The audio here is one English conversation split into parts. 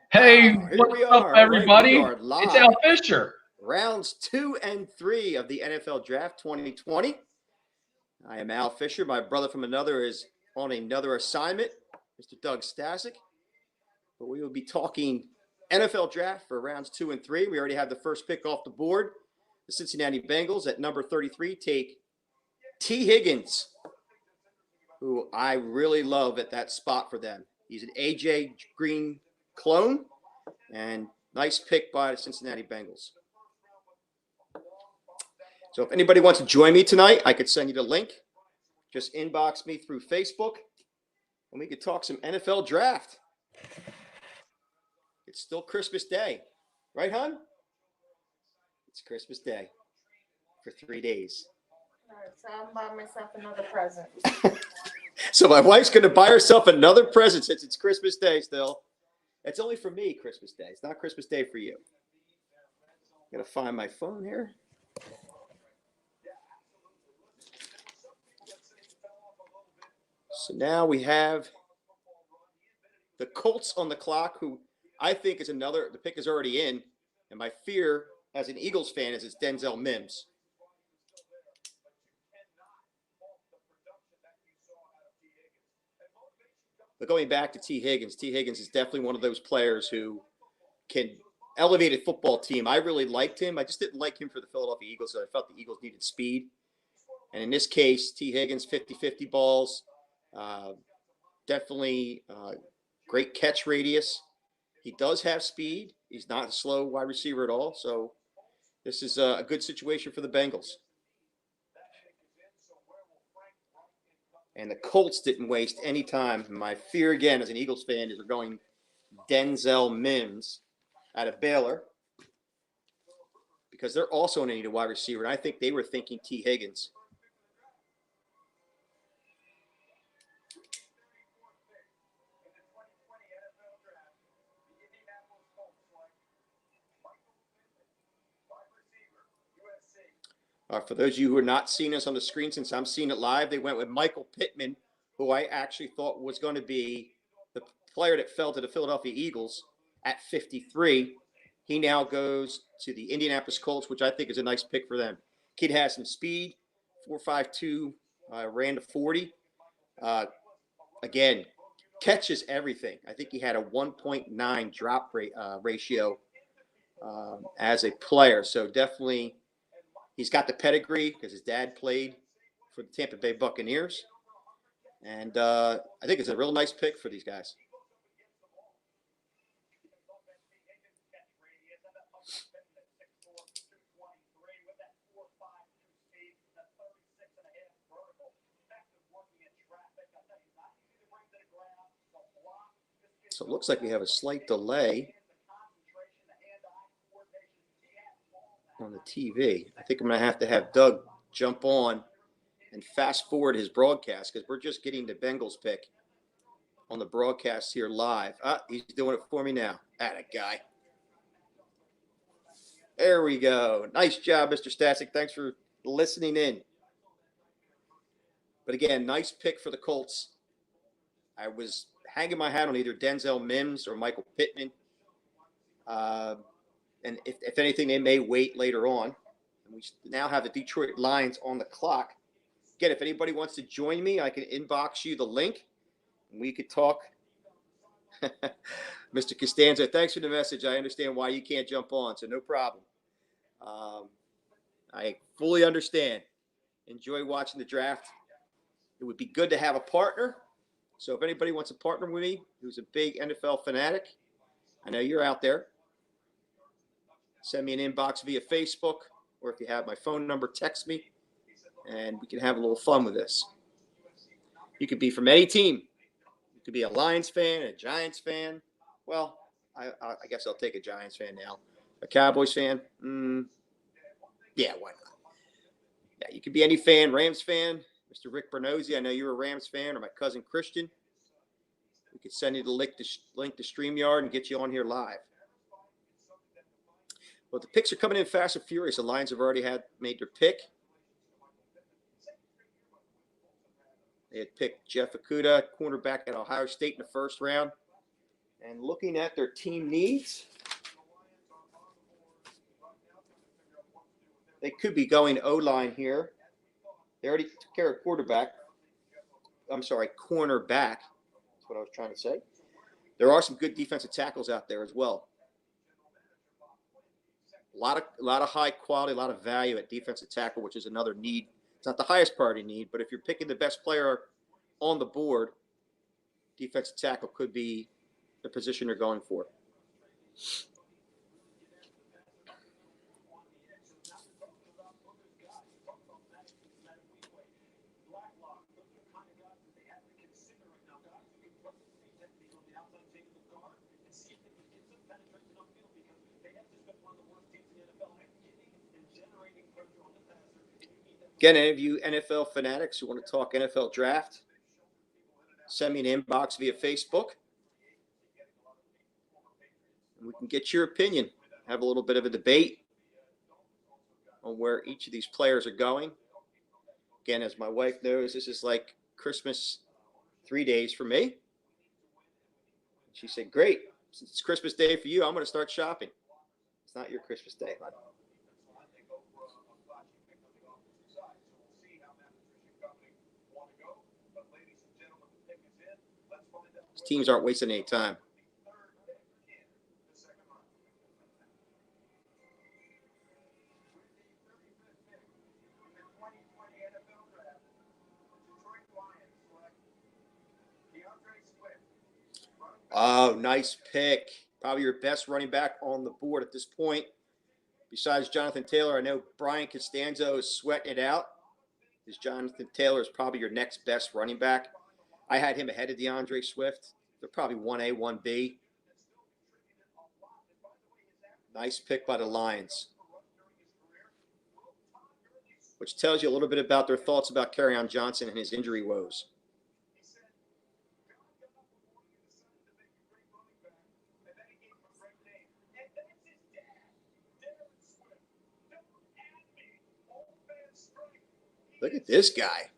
Hey, Here what's we up, are. All right, we everybody? are It's Al live. Fisher. Rounds 2 and 3 of the NFL Draft 2020. I am Al Fisher. My brother from another is on another assignment, Mr. Doug Stasic. But we will be talking NFL Draft for rounds 2 and 3. We already have the first pick off the board. The Cincinnati Bengals at number 33 take T. Higgins, who I really love at that spot for them. He's an A.J. Green clone, and nice pick by the Cincinnati Bengals. So if anybody wants to join me tonight, I could send you the link. Just inbox me through Facebook, and we could talk some NFL draft. It's still Christmas Day, right, hon? It's Christmas Day for 3 days. All right, so I'm buying myself another present. So my wife's going to buy herself another present since it's Christmas Day still. It's only for me, Christmas Day. It's not Christmas Day for you. I'm going to find my phone here. So now we have the Colts on the clock, who I think is another. The pick is already in, and my fear as an Eagles fan is it's Denzel Mims. But going back to T. Higgins is definitely one of those players who can elevate a football team. I really liked him. I just didn't like him for the Philadelphia Eagles. So I felt the Eagles needed speed. And in this case, T. Higgins, 50-50 balls. Definitely great catch radius. He does have speed. He's not a slow wide receiver at all. So this is a good situation for the Bengals. And the Colts didn't waste any time. My fear, again, as an Eagles fan, is we're going Denzel Mims out of Baylor, because they're also in need of wide receiver. And I think they were thinking T. Higgins. For those of you who are not seeing us on the screen, since I'm seeing it live, they went with Michael Pittman, who I actually thought was going to be the player that fell to the Philadelphia Eagles at 53. He now goes to the Indianapolis Colts, which I think is a nice pick for them. Kid has some speed, 4.52, ran to 40. Again, catches everything. I think he had a 1.9 drop ratio as a player. So definitely he's got the pedigree because his dad played for the Tampa Bay Buccaneers. And I think it's a real nice pick for these guys. So it looks like we have a slight delay on the TV. I think I'm going to have Doug jump on and fast forward his broadcast, because we're just getting the Bengals pick on the broadcast here live. He's doing it for me now. Atta guy. There we go. Nice job, Mr. Stasic. Thanks for listening in. But again, nice pick for the Colts. I was hanging my hat on either Denzel Mims or Michael Pittman. And if anything, they may wait later on. And we now have the Detroit Lions on the clock. Again, if anybody wants to join me, I can inbox you the link, and we could talk. Mr. Costanza, thanks for the message. I understand why you can't jump on, so no problem. I fully understand. Enjoy watching the draft. It would be good to have a partner. So if anybody wants to partner with me, who's a big NFL fanatic, I know you're out there. Send me an inbox via Facebook, or if you have my phone number, text me, and we can have a little fun with this. You could be from any team. You could be a Lions fan, a Giants fan. Well, I guess I'll take a Giants fan now. A Cowboys fan? Yeah, why not? Yeah, you could be any fan. Rams fan, Mr. Rick Bernozzi. I know you're a Rams fan, or my cousin Christian. We could send you the link to StreamYard and get you on here live. Well, the picks are coming in fast and furious. The Lions have already made their pick. They had picked Jeff Okudah, cornerback at Ohio State, in the first round. And looking at their team needs, they could be going O-line here. They already took care of quarterback. I'm sorry, cornerback. That's what I was trying to say. There are some good defensive tackles out there as well. A lot of high quality, a lot of value at defensive tackle, which is another need. It's not the highest priority need, but if you're picking the best player on the board, defensive tackle could be the position you're going for. Again, any of you NFL fanatics who want to talk NFL draft, send me an inbox via Facebook. And we can get your opinion, have a little bit of a debate on where each of these players are going. Again, as my wife knows, this is like Christmas 3 days for me. She said, great, since it's Christmas Day for you, I'm going to start shopping. It's not your Christmas Day, bud. These teams aren't wasting any time. Oh, nice pick. Probably your best running back on the board at this point. Besides Jonathan Taylor, I know Brian Costanzo is sweating it out. Jonathan Taylor is probably your next best running back. I had him ahead of DeAndre Swift. They're probably 1A, 1B. Nice pick by the Lions. Which tells you a little bit about their thoughts about Kerryon Johnson and his injury woes. Look at this guy.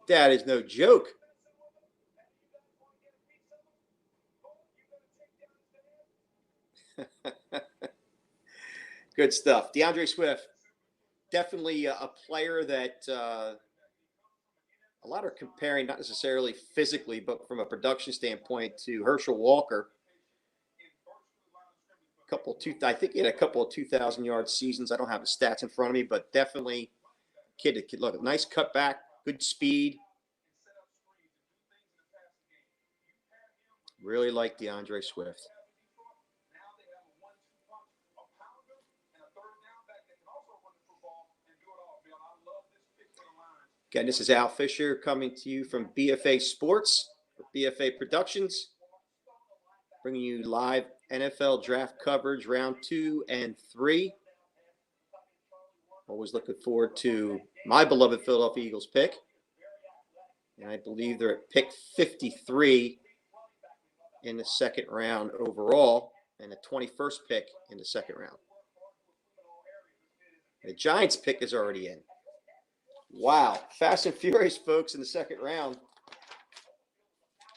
That is no joke. Good stuff. DeAndre Swift, definitely a player that a lot are comparing, not necessarily physically, but from a production standpoint, to Herschel Walker. I think he had a couple of 2,000-yard seasons. I don't have the stats in front of me, but definitely kid. Look, nice cutback, good speed. Really like DeAndre Swift. Again, this is Al Fisher coming to you from BFA Sports, or BFA Productions, bringing you live NFL draft coverage round 2 and 3. Always looking forward to my beloved Philadelphia Eagles pick. And I believe they're at pick 53 in the second round overall, and the 21st pick in the second round. The Giants pick is already in. Wow. Fast and furious, folks, in the second round.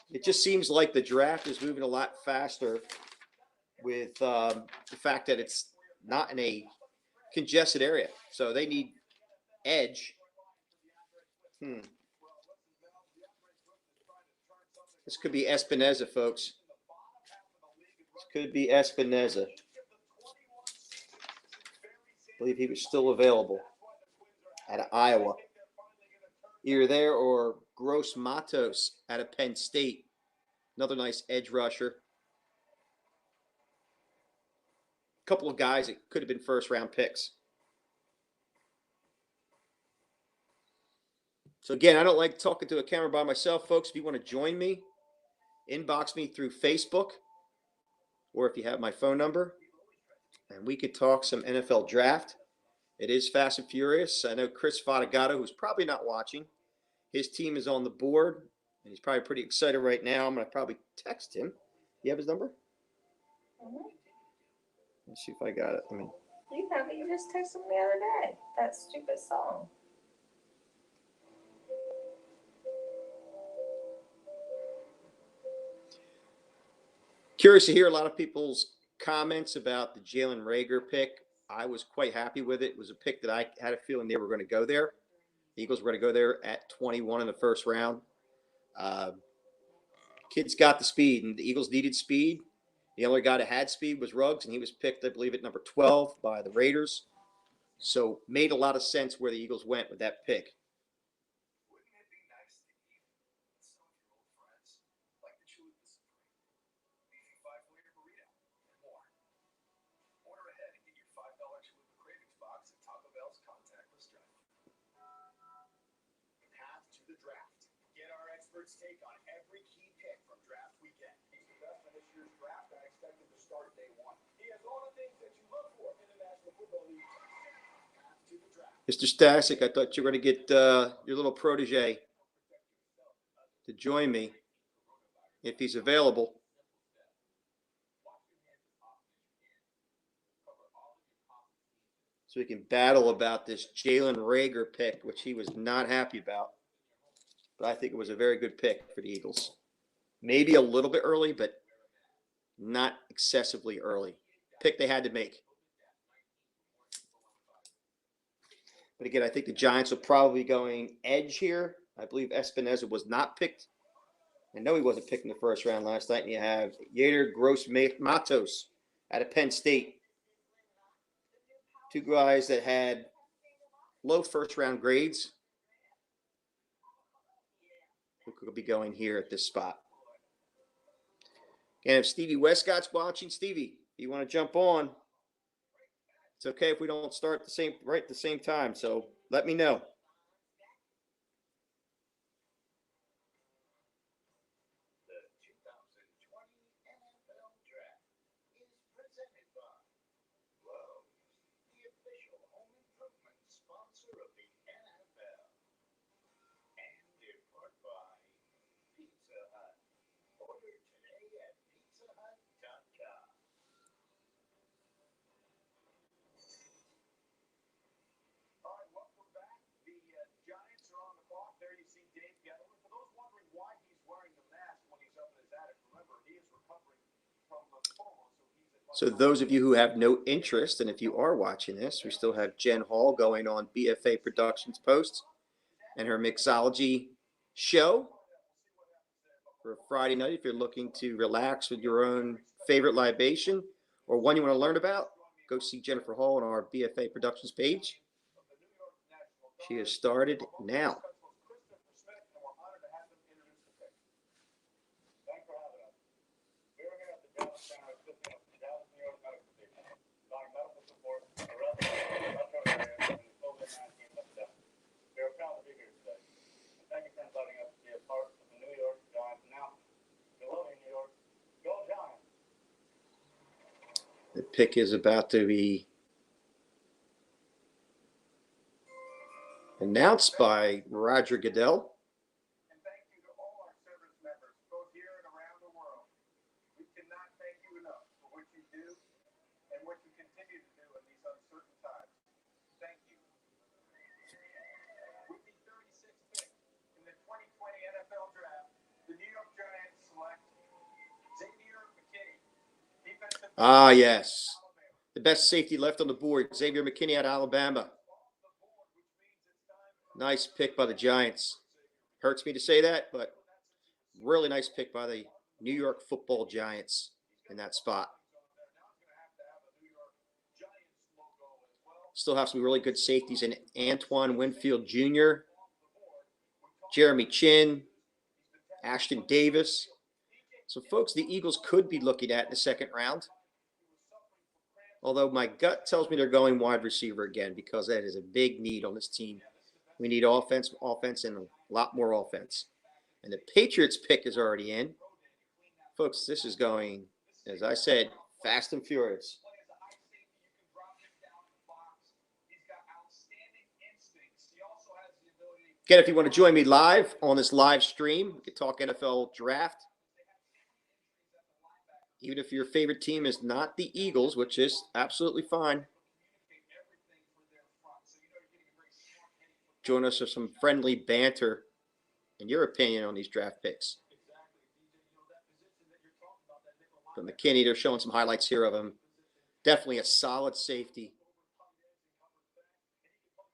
It just seems like the draft is moving a lot faster with the fact that it's not in a congested area. So they need edge. This could be Espinoza, folks. This could be Espinoza. I believe he was still available out of Iowa. Either there or Gross Matos out of Penn State. Another nice edge rusher. A couple of guys that could have been first-round picks. So, again, I don't like talking to a camera by myself, folks. If you want to join me, inbox me through Facebook, or if you have my phone number, and we could talk some NFL draft. It is fast and furious. I know Chris Fatigato, who's probably not watching, his team is on the board, and he's probably pretty excited right now. I'm going to probably text him. You have his number? Mm-hmm. Let's see if I got it. You have it. You just texted me the other day. That stupid song. Curious to hear a lot of people's comments about the Jalen Reagor pick. I was quite happy with it. It was a pick that I had a feeling they were going to go there. The Eagles were going to go there at 21 in the first round. Kid's got the speed, and the Eagles needed speed. The only guy that had speed was Ruggs, and he was picked, I believe, at number 12 by the Raiders. So made a lot of sense where the Eagles went with that pick. Take on every key pick from draft weekend. He's the best in this year's draft. I expect him to start day one. He has all the things that you look for in the National Football League. To the draft. Mr. Stasic, I thought you were going to get your little protege to join me if he's available. So we can battle about this Jalen Reagor pick, which he was not happy about. But I think it was a very good pick for the Eagles. Maybe a little bit early, but not excessively early. Pick they had to make. But again, I think the Giants are probably going edge here. I believe Espinoza was not picked. I know he wasn't picked in the first round last night. And you have Yader Gross-Matos out of Penn State. Two guys that had low first-round grades. Who could be going here at this spot? And if Stevie Westcott's watching, Stevie, if you want to jump on, it's okay if we don't start at the same time. So let me know. So those of you who have no interest, and if you are watching this, we still have Jen Hall going on BFA Productions Posts and her mixology show for Friday night. If you're looking to relax with your own favorite libation or one you want to learn about, go see Jennifer Hall on our BFA Productions page. She has started now. The pick is about to be announced by Roger Goodell. And thank you to all our service members, both here and around the world. We cannot thank you enough for what you do and what you continue to do in these uncertain times. Thank you. With the 36th pick in the 2020 NFL Draft, the New York Giants select Xavier McKinney. Yes. The best safety left on the board, Xavier McKinney out of Alabama. Nice pick by the Giants. Hurts me to say that, but really nice pick by the New York Football Giants in that spot. Still have some really good safeties in Antoine Winfield Jr., Jeremy Chin, Ashton Davis. So, folks, the Eagles could be looking at in the second round. Although my gut tells me they're going wide receiver again because that is a big need on this team. We need offense, and a lot more offense. And the Patriots pick is already in. Folks, this is going, as I said, fast and furious. Again, if you want to join me live on this live stream, we can talk NFL draft. Even if your favorite team is not the Eagles, which is absolutely fine. Join us for some friendly banter and your opinion on these draft picks. But McKinney, they're showing some highlights here of him. Definitely a solid safety.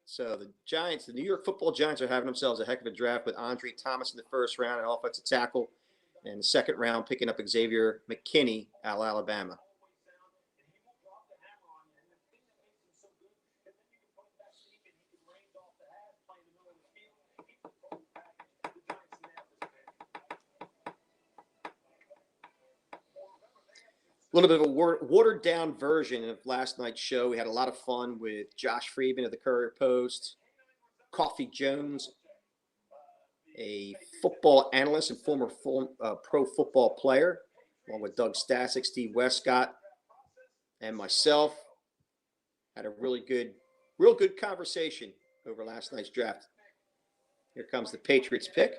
So the Giants, the New York Football Giants, are having themselves a heck of a draft with Andre Thomas in the first round, an offensive tackle, and the second round picking up Xavier McKinney out of Alabama. A little bit of a watered down version of last night's show. We had a lot of fun with Josh Friedman of the Courier Post, Coffee Jones, a football analyst and former pro football player, along with Doug Stasic, Steve Westcott, and myself. Had a real good conversation over last night's draft. Here comes the Patriots pick.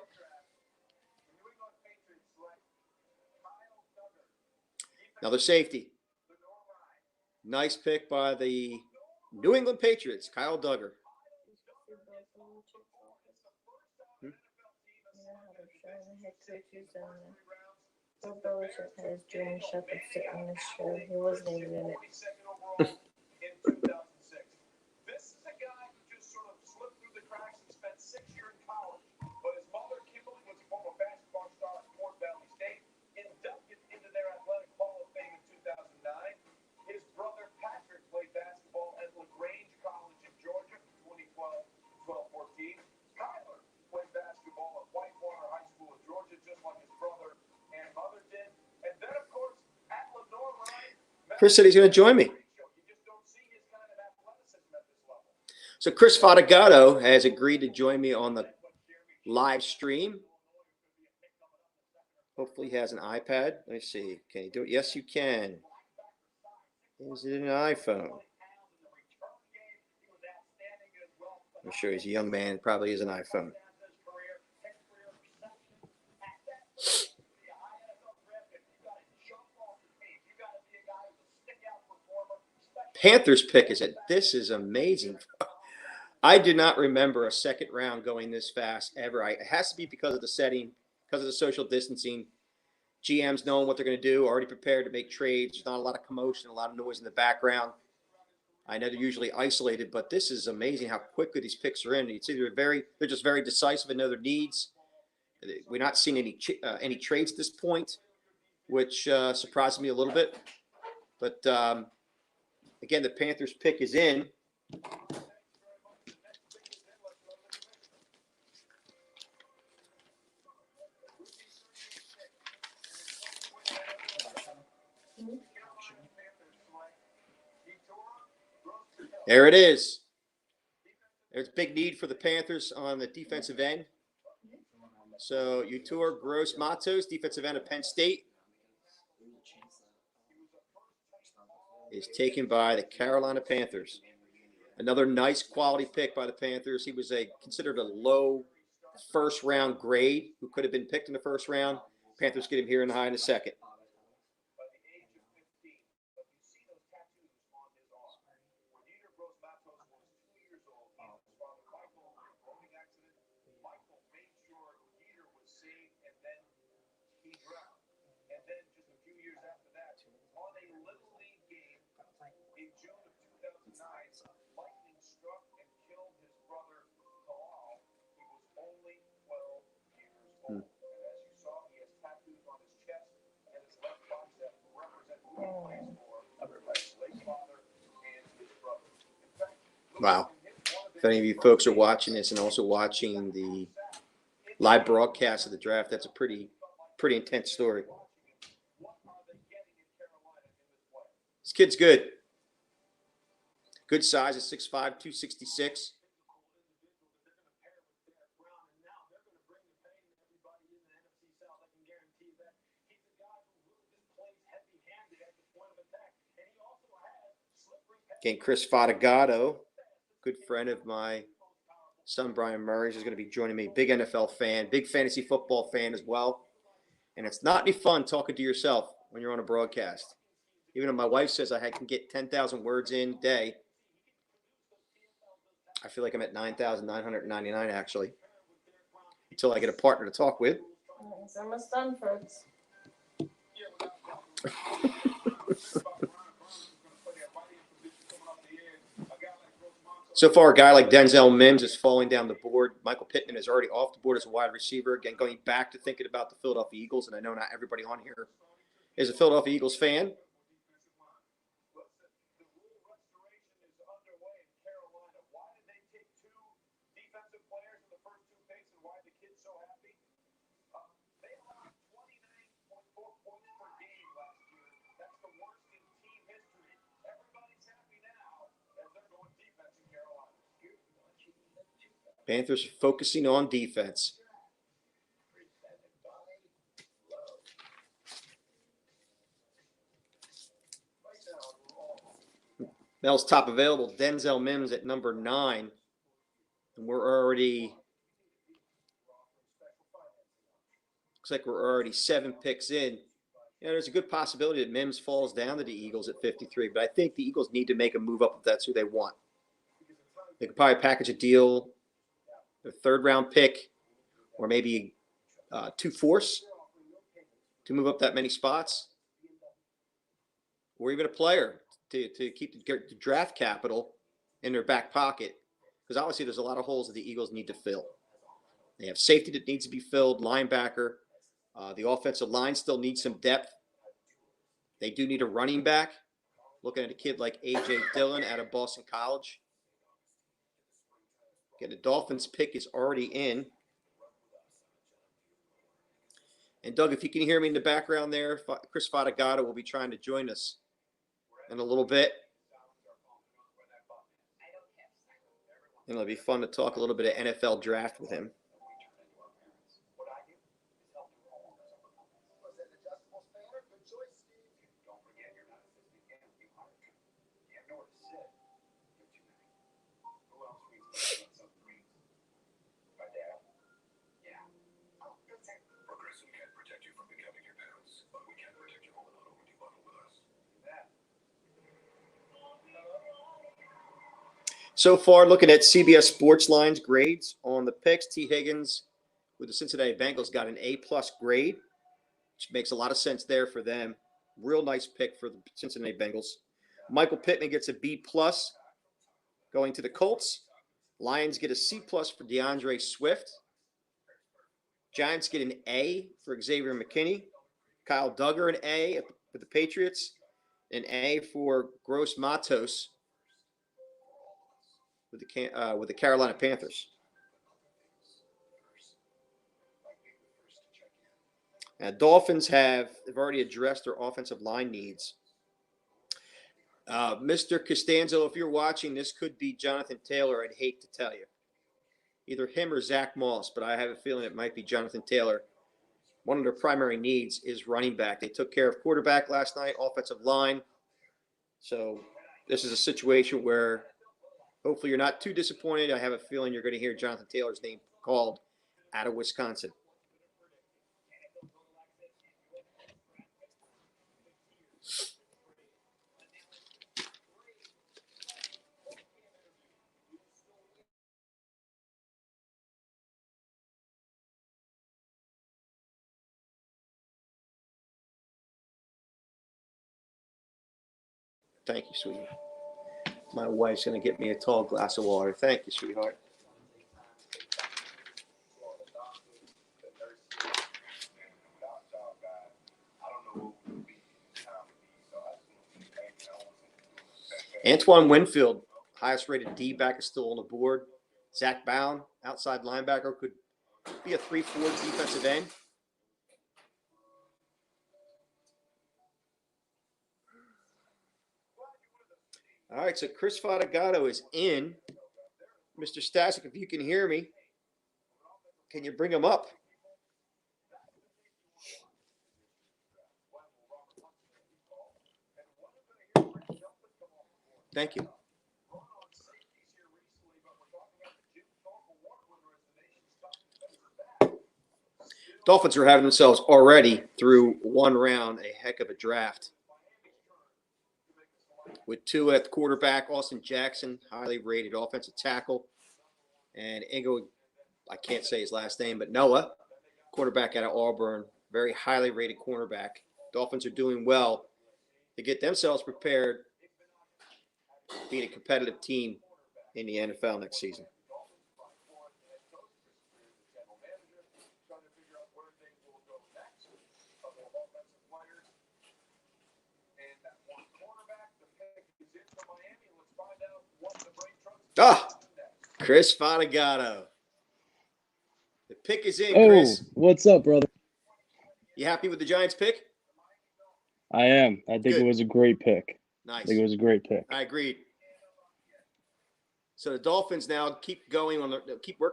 Another safety. Nice pick by the New England Patriots, Kyle Duggar. Bill Belichick had his German Shepherd sit on his show. He wasn't even in it. This is a guy who just sort of slipped through the cracks and spent 6 years in college. But his mother, Kimberly, was a former basketball star at Fort Valley State, inducted into their athletic hall of fame in 2009. His brother, Patrick, played basketball at LaGrange College in Georgia from 2012 to 12-14. Kyler played basketball at Whitewater High School in Georgia, just like his brother and mother did. And then, of course, at Lenore Ryan. Chris said he's going to join me. So Chris Fatigato has agreed to join me on the live stream. Hopefully he has an iPad. Let me see. Can you do it? Yes, you can. Is it an iPhone? I'm sure he's a young man. It probably is an iPhone. Panthers pick is it? This is amazing. I do not remember a second round going this fast ever. It has to be because of the setting, because of the social distancing. GMs knowing what they're going to do, already prepared to make trades. There's not a lot of commotion, a lot of noise in the background. I know they're usually isolated, but this is amazing how quickly these picks are in. It's either they're just very decisive and know their needs. We're not seeing any trades at this point, which surprised me a little bit. But again, the Panthers pick is in. There it is. There's big need for the Panthers on the defensive end. So Yetur Gross-Matos, defensive end of Penn State, is taken by the Carolina Panthers. Another nice quality pick by the Panthers. He was considered a low first round grade who could have been picked in the first round. Panthers get him here in the high in the second. Wow. If any of you folks are watching this and also watching the live broadcast of the draft, that's a pretty intense story. This kid's good. Good size at 6'5", 266. Again, Chris Fatigato, good friend of my son Brian Murray, is going to be joining me. Big NFL fan, big fantasy football fan as well. And it's not any fun talking to yourself when you're on a broadcast. Even though my wife says I can get 10,000 words in a day, I feel like I'm at 9,999 actually, until I get a partner to talk with. It's almost done, folks. So far, a guy like Denzel Mims is falling down the board. Michael Pittman is already off the board as a wide receiver. Again, going back to thinking about the Philadelphia Eagles, and I know not everybody on here is a Philadelphia Eagles fan. Panthers are focusing on defense. Mel's top available, Denzel Mims at number 9. And looks like we're already 7 picks in. There's a good possibility that Mims falls down to the Eagles at 53, but I think the Eagles need to make a move up if that's who they want. They could probably package a deal, a 3rd-round pick, or maybe 2 fourths to move up that many spots, or even a player to keep the draft capital in their back pocket, because obviously there's a lot of holes that the Eagles need to fill. They have safety that needs to be filled, linebacker. The offensive line still needs some depth. They do need a running back. Looking at a kid like A.J. Dillon out of Boston College. Again, the Dolphins pick is already in. And Doug, if you can hear me in the background there, Chris Fatagato will be trying to join us in a little bit. And it'll be fun to talk a little bit of NFL draft with him. So far, looking at CBS Sports Line's grades on the picks, T. Higgins with the Cincinnati Bengals got an A-plus grade, which makes a lot of sense there for them. Real nice pick for the Cincinnati Bengals. Michael Pittman gets a B-plus going to the Colts. Lions get a C-plus for DeAndre Swift. Giants get an A for Xavier McKinney. Kyle Duggar an A for the Patriots. An A for Gross Matos with the Carolina Panthers. Now, Dolphins have already addressed their offensive line needs. Mr. Costanzo, if you're watching, this could be Jonathan Taylor. I'd hate to tell you. Either him or Zach Moss, but I have a feeling it might be Jonathan Taylor. One of their primary needs is running back. They took care of quarterback last night, offensive line. So this is a situation where hopefully you're not too disappointed. I have a feeling you're going to hear Jonathan Taylor's name called out of Wisconsin. Thank you, sweetie. My wife's going to get me a tall glass of water. Thank you, sweetheart. Antoine Winfield, highest rated D back, is still on the board. Zach Bound, outside linebacker, could be a 3-4 defensive end. All right, so Chris Fatagato is in. Mr. Stasek, if you can hear me, can you bring him up? Thank you. Dolphins are having themselves already through one round a heck of a draft. With 2 at the quarterback, Austin Jackson, highly rated offensive tackle, and Ingo, I can't say his last name, but Noah, quarterback out of Auburn, very highly rated cornerback. Dolphins are doing well to get themselves prepared, being a competitive team in the NFL next season. Ah, Chris Fadagato. The pick is in, Chris. What's up, brother? You happy with the Giants pick? I am. I think Good. it was a great pick. Nice. I think it was a great pick. I agreed. So the Dolphins now keep working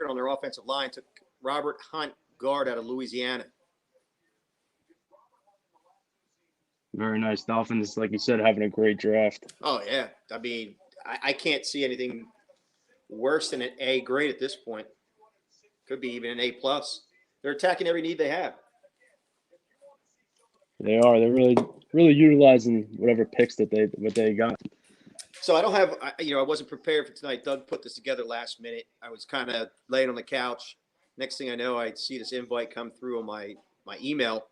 on their offensive line. Took Robert Hunt, guard out of Louisiana. Very nice. Dolphins, like you said, having a great draft. Oh yeah. I mean, I can't see anything worse than an A grade at this point. Could be even an A plus. They're attacking every need they have. They are. They're really utilizing whatever picks that they got. So I don't have, I wasn't prepared for tonight. Doug put this together last minute. I was kind of laying on the couch. Next thing I know, I see this invite come through on my email.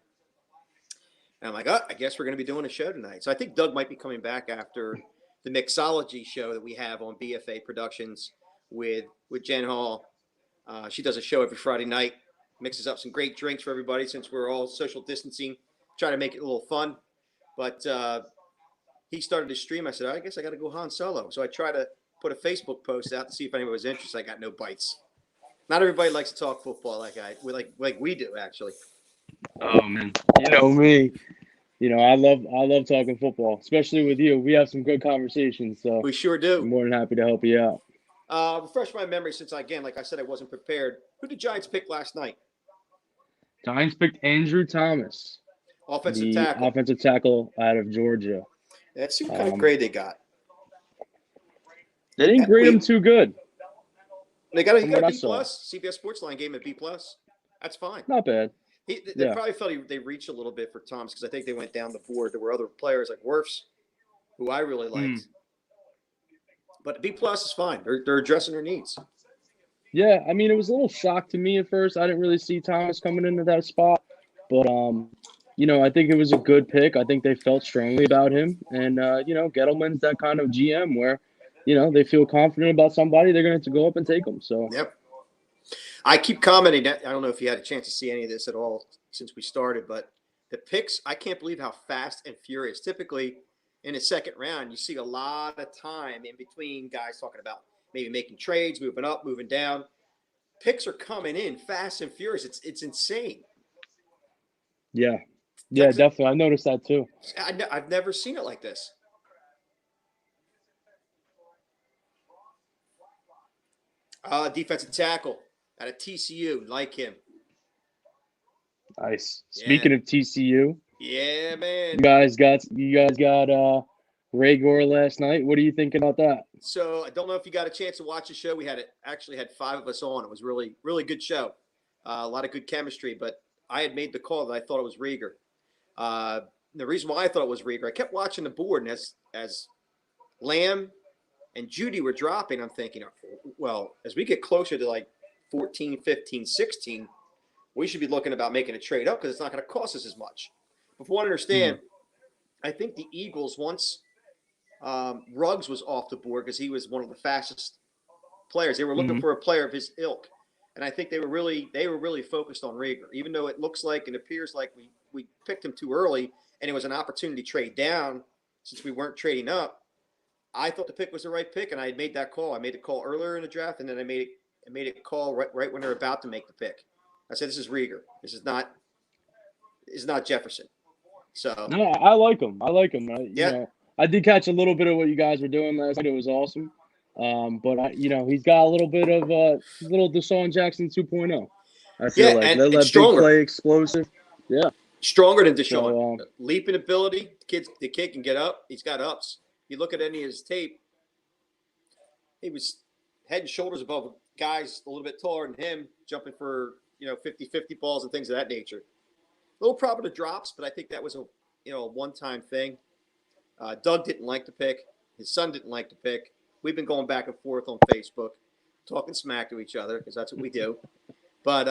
And I'm like, I guess we're going to be doing a show tonight. So I think Doug might be coming back after the mixology show that we have on BFA Productions with Jen Hall. She does a show every Friday night, mixes up some great drinks for everybody since we're all social distancing, try to make it a little fun. But he started to stream. I said, I guess I got to go Han Solo. So I try to put a Facebook post out to see if anyone was interested. I got no bites. Not everybody likes to talk football like we do, actually. Oh man, you know me. I love talking football, especially with you. We have some good conversations, so We sure do. I'm more than happy to help you out. Refresh my memory since, again, like I said, I wasn't prepared. Who did Giants pick last night? Giants picked Andrew Thomas, Offensive the tackle. offensive tackle out of Georgia. Let's see what kind of grade they got. They didn't grade him too good. They got a From what I B saw. plus. CBS Sportsline gave him a B plus. That's fine. Not bad. They Yeah. probably felt they reached a little bit for Thomas because I think they went down the board. There were other players like Wirfs, who I really liked. But B plus is fine. They're addressing their needs. Yeah, I mean, it was a little shock to me at first. I didn't really see Thomas coming into that spot, but I think it was a good pick. I think they felt strongly about him, and Gettleman's that kind of GM where, they feel confident about somebody, they're going to go up and take them. So Yep. I keep commenting. I don't know if you had a chance to see any of this at all since we started, but the picks, I can't believe how fast and furious. Typically, in the second round, you see a lot of time in between guys talking about maybe making trades, moving up, moving down. Picks are coming in fast and furious. It's insane. yeah, definitely. I noticed that too. I've never seen it like this. Defensive tackle out of TCU, like him. Nice. Yeah. Speaking of TCU, Yeah, man. you guys got Ray Gore last night. What are you thinking about that? So I don't know if you got a chance to watch the show. We actually had 5 of us on. It was really, really good show. A lot of good chemistry, but I had made the call that I thought it was Rieger. The reason why I thought it was Rieger, I kept watching the board, and as Lamb and Judy were dropping, I'm thinking, well, as we get closer to like 14, 15, 16, we should be looking about making a trade up because it's not going to cost us as much. But from what I understand, I think the Eagles, once Ruggs was off the board because he was one of the fastest players, they were looking for a player of his ilk. And I think they were really focused on Rieger, even though it looks like and appears like we picked him too early and it was an opportunity to trade down since we weren't trading up. I thought the pick was the right pick, and I had made that call. I made the call earlier in the draft, and then I made a call right when they were about to make the pick. I said, "This is Rieger. This is not Jefferson." So No, I like him. Yeah. I did catch a little bit of what you guys were doing last night. It was awesome. But he's got a little bit of little Deshaun Jackson 2.0. I feel like and that big stronger. play, explosive. Yeah, Stronger than Deshaun. So, Leaping ability. The kid can get up. He's got ups. If you look at any of his tape, he was head and shoulders above guys a little bit taller than him, jumping for 50-50 balls and things of that nature. A little problem to drops, but I think that was a one-time thing. Doug didn't like the pick. His son didn't like the pick. We've been going back and forth on Facebook, talking smack to each other because that's what we do. But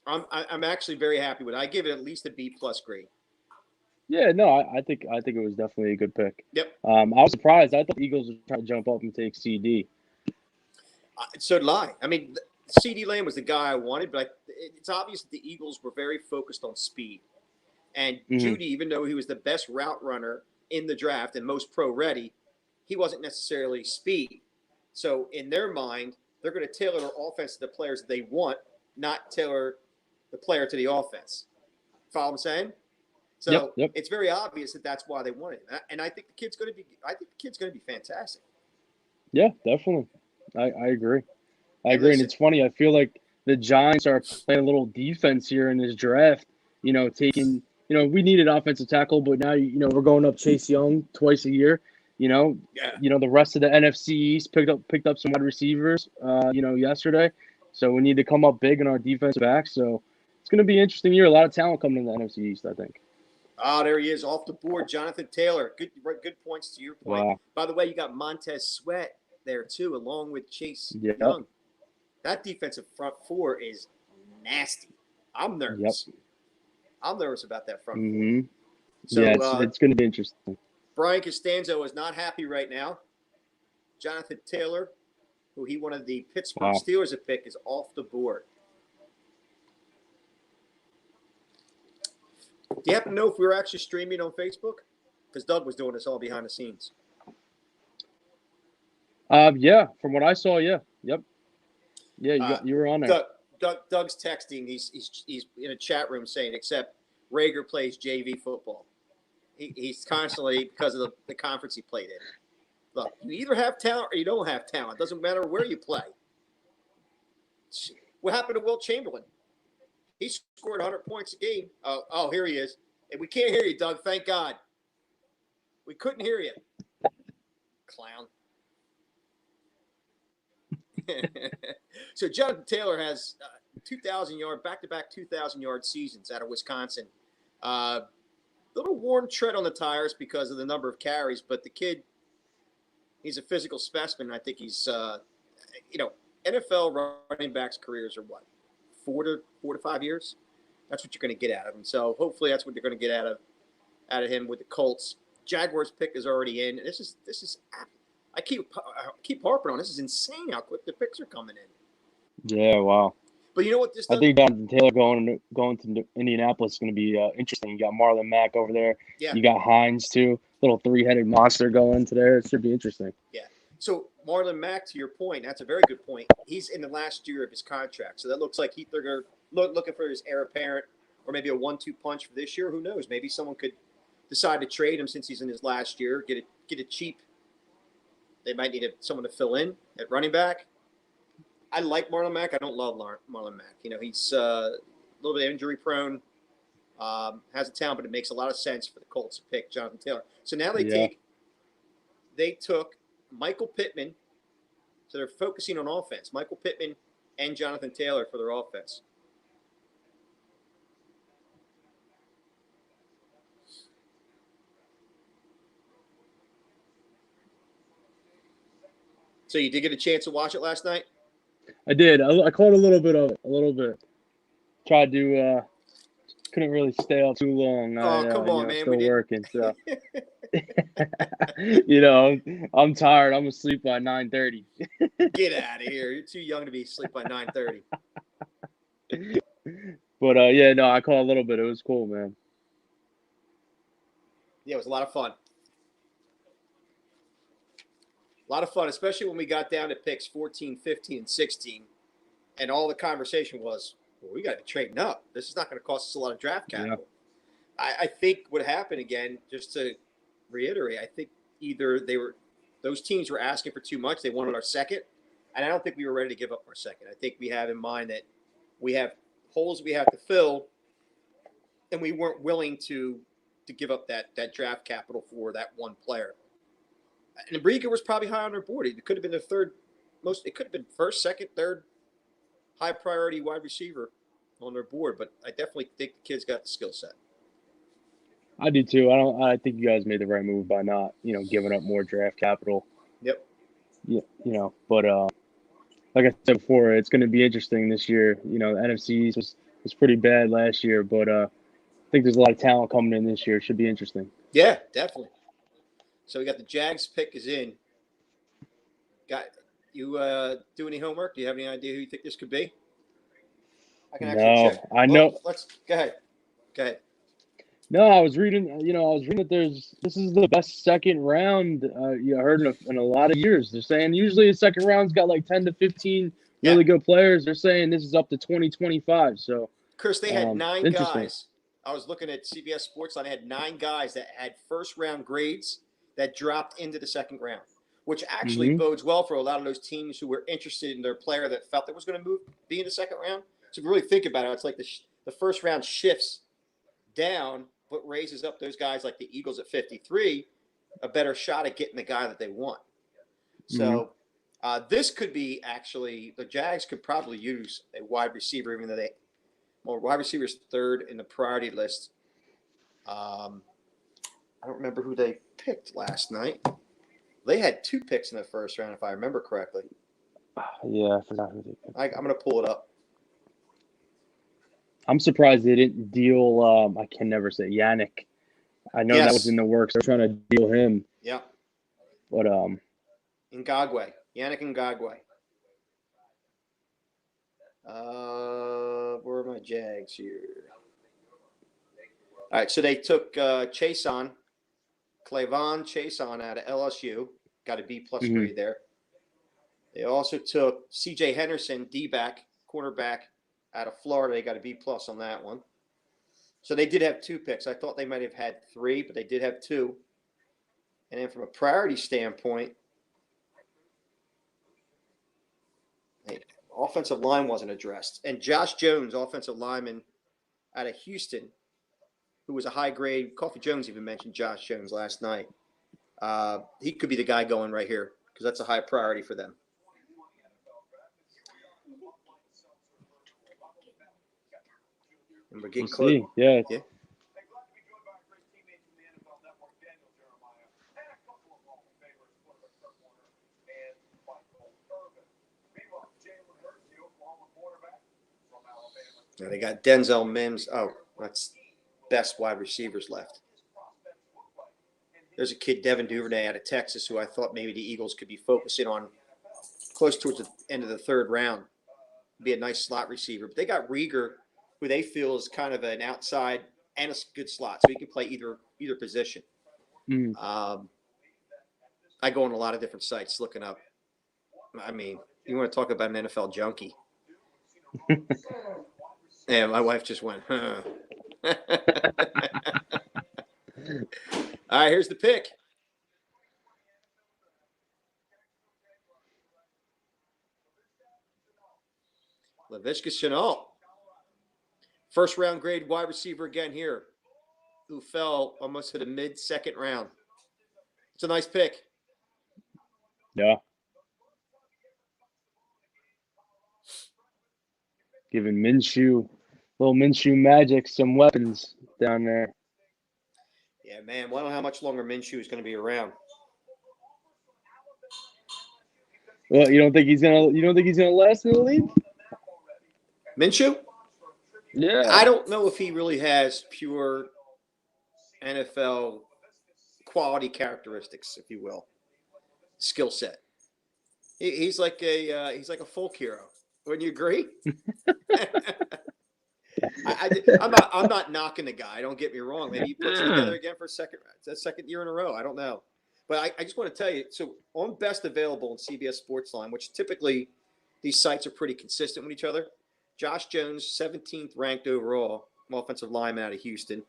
I'm actually very happy with it. I give it at least a B plus grade. Yeah, no, I think it was definitely a good pick. Yep. I was surprised. I thought the Eagles would try to jump up and take CD. So did I. I mean, C.D. Lamb was the guy I wanted, but it's obvious that the Eagles were very focused on speed. And Judy, even though he was the best route runner in the draft and most pro ready, he wasn't necessarily speed. So in their mind, they're going to tailor their offense to the players that they want, not tailor the player to the offense. Follow what I'm saying? So Yep. it's very obvious that that's why they wanted him. And I think the kid's going to be. I think the kid's going to be fantastic. Yeah, definitely. I agree. And And listen, it's funny. I feel like the Giants are playing a little defense here in this draft. Taking. We needed offensive tackle, but now we're going up Chase Young twice a year. yeah. The rest of the NFC East picked up some wide receivers. Yesterday, so we need to come up big in our defensive back. So it's going to be an interesting year. A lot of talent coming in the NFC East, I think. Oh, there he is off the board, Jonathan Taylor. Good points to your point. Wow. By the way, you got Montez Sweat there too, along with Chase Yep. Young. That defensive front four is nasty. I'm nervous. Yep. I'm nervous about that front Mm-hmm. four. So, Yeah, it's going to be interesting. Brian Costanzo is not happy right now. Jonathan Taylor, who he wanted the Pittsburgh Steelers to pick, is off the board. Do you happen to know if we were actually streaming on Facebook? Because Doug was doing this all behind the scenes. Yeah, from what I saw, yeah, yep, yeah, you were on there. Doug's texting. He's in a chat room saying, "Except Rager plays JV football. He's constantly because of the conference he played in. Look, you either have talent or you don't have talent. It doesn't matter where you play. What happened to Wilt Chamberlain? He scored 100 points a game. Oh, here he is. And we can't hear you, Doug. Thank God. We couldn't hear you, clown." So Jonathan Taylor has 2,000-yard, back-to-back 2,000-yard seasons out of Wisconsin. Little worn tread on the tires because of the number of carries, but the kid, he's a physical specimen. I think he's, NFL running backs' careers are what, 4 to 5 years? That's what you're going to get out of him. So hopefully that's what they're going to get out of him with the Colts. Jaguars pick is already in. This is. I keep harping on this. Is insane how quick the picks are coming in. Yeah, wow. But you know what? I think Jonathan Taylor going to Indianapolis is going to be interesting. You got Marlon Mack over there. Yeah. You got Hines too. Little 3-headed monster going into there. It should be interesting. Yeah. So Marlon Mack, to your point, that's a very good point. He's in the last year of his contract, so that looks like they're looking for his heir apparent, or maybe a 1-2 punch for this year. Who knows? Maybe someone could decide to trade him since he's in his last year. Get it cheap. They might need someone to fill in at running back. I like Marlon Mack. I don't love Marlon Mack. He's a little bit injury prone, has a talent, but it makes a lot of sense for the Colts to pick Jonathan Taylor. So now they took Michael Pittman. So they're focusing on offense. Michael Pittman and Jonathan Taylor for their offense. So you did get a chance to watch it last night? I did. I caught a little bit of it. A little bit. Tried to. Couldn't really stay up too long. Come on, man. Still working. So. I'm tired. I'm asleep by 9:30. Get out of here. You're too young to be asleep by 9:30. But I caught a little bit. It was cool, man. Yeah, it was a lot of fun. A lot of fun, especially when we got down to picks 14, 15, and 16. And all the conversation was, well, we got to be trading up. This is not going to cost us a lot of draft capital. Yeah. I think what happened, again, just to reiterate, I think either those teams were asking for too much. They wanted our second. And I don't think we were ready to give up our second. I think we have in mind that we have holes we have to fill, and we weren't willing to give up that draft capital for that one player. And Abriga was probably high on their board. It could have been the third most. It could have been first, second, third high priority wide receiver on their board. But I definitely think the kid's got the skill set. I do too. I think you guys made the right move by not, giving up more draft capital. Yep. Yeah, but like I said before, it's going to be interesting this year. The NFC was pretty bad last year, but think there's a lot of talent coming in this year. It should be interesting. Yeah, definitely. So we got the Jags pick is in. Got you do any homework? Do you have any idea who you think this could be? I can actually check. No, I Well, know. let's go ahead. Go ahead. No, I was reading. That this is the best second round you heard in a lot of years. They're saying usually the second round's got like 10 to 15 Yeah. really good players. They're saying this is up to 2025. So, Chris, they had 9 interesting. guys. I was looking at CBS Sportsline. They had 9 guys that had first round grades that dropped into the second round, which actually bodes well for a lot of those teams who were interested in their player that felt that was going to be in the second round. So if you really think about it, it's like the first round shifts down, but raises up those guys like the Eagles at 53 a better shot at getting the guy that they want. So this could be actually the Jags could probably use a wide receiver, even though wide receivers third in the priority list. I don't remember who they picked last night. They had 2 picks in the first round, if I remember correctly. Yeah, I forgot who they picked. I'm going to pull it up. I'm surprised they didn't deal. I can never say Yannick. I know that was in the works. They're trying to deal him. Yeah. But Ngagwe, Yannick Ngagwe. Where are my Jags here? All right, so they took Clayvon Chason out of LSU, got a B+ grade there. They also took C.J. Henderson, D-back, cornerback out of Florida. They got a B+ on that one. So they did have 2 picks. I thought they might have had 3, but they did have 2. And then from a priority standpoint, offensive line wasn't addressed. And Josh Jones, offensive lineman out of Houston, who was a high grade. Coffee Jones even mentioned Josh Jones last night. He could be the guy going right here because that's a high priority for them. And we're getting close. Yeah. Now they got Denzel Mims. Oh, that's best wide receivers left. There's a kid, Devin Duvernay, out of Texas, who I thought maybe the Eagles could be focusing on close towards the end of the third round. Be a nice slot receiver. But they got Rieger, who they feel is kind of an outside and a good slot, so he can play either position. I go on a lot of different sites looking up. I mean, you want to talk about an NFL junkie. And my wife just went, huh. All right, here's the pick. Laviska Shenault. First round grade wide receiver again here, who fell almost to the mid-second round. It's a nice pick. Yeah. Giving little Minshew magic, some weapons down there. Yeah, man. Well, I don't know how much longer Minshew is going to be around. Well, you don't think he's gonna last in the league? Minshew? Yeah. I don't know if he really has pure NFL quality characteristics, if you will, skill set. He's like a folk hero. Wouldn't you agree? I'm not knocking the guy. Don't get me wrong. Maybe he puts it together again for a second year in a row. I don't know. But I just want to tell you, so on Best Available in CBS Sportsline, which typically these sites are pretty consistent with each other, Josh Jones, 17th ranked overall, offensive lineman out of Houston.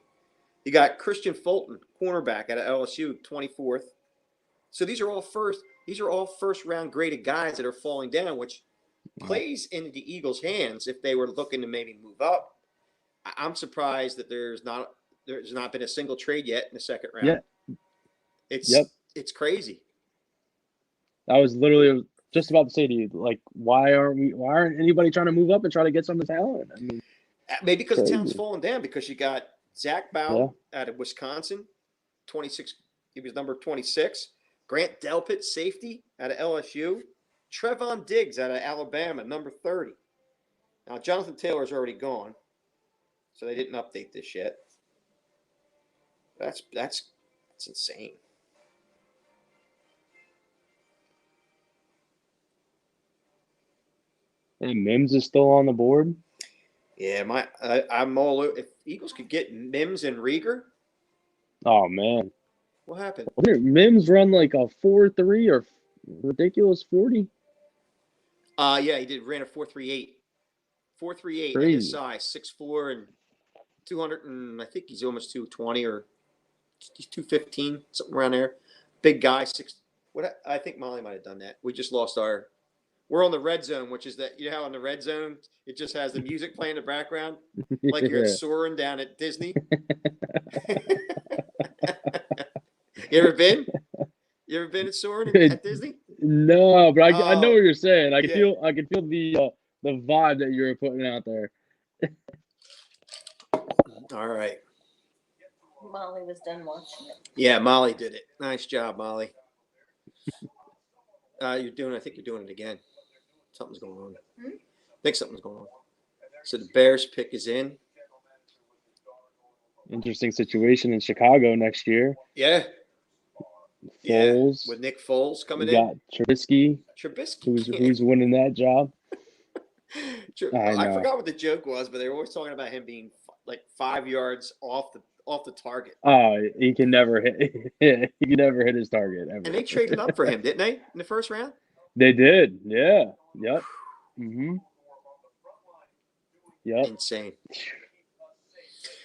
You got Christian Fulton, cornerback out of LSU, 24th. So these are all first round graded guys that are falling down, which plays into the Eagles' hands if they were looking to maybe move up. I'm surprised that there's not been a single trade yet in the second round. Yeah. It's crazy. I was literally just about to say to you, like, why aren't anybody trying to move up and try to get some talent? I mean, maybe because the town's falling down because you got Zach Bowden out of Wisconsin, 26. He was number 26. Grant Delpit, safety out of LSU. Trevon Diggs out of Alabama, number 30. Now, Jonathan Taylor's already gone, so they didn't update this yet. That's insane. And Mims is still on the board. Yeah, I'm all. If Eagles could get Mims and Rieger, Oh man, what happened? Mims run like a 4.3 or ridiculous 40. Yeah, ran a 4.38. 4.38 at his Crazy. size, 6'4" and 200, and I think he's almost 220 or he's 215, something around there. Big guy, six. What I think Molly might have done that. We just lost our. We're on the red zone, which is that how on the red zone it just has the music playing in the background, like you're at Yeah. Soarin' down at Disney. You ever been? You ever been at Soarin' at Disney? No, but I know Oh, what you're saying. I yeah. can feel the vibe that you're putting out there. All right. Molly was done watching it. Yeah, Molly did it. Nice job, Molly. I think you're doing it again. Something's going on. I think something's going on. So the Bears pick is in. Interesting situation in Chicago next year. Yeah. Foles. With Nick Foles coming We got Trubisky, Trubisky. who's winning that job. I know. forgot what the joke was, but they were always talking about him being like 5 yards off the target. Oh, he can never hit. He can never hit his target ever. And they traded up for him, didn't they, in the first round? They did. Yeah. Yep. Yep. Insane.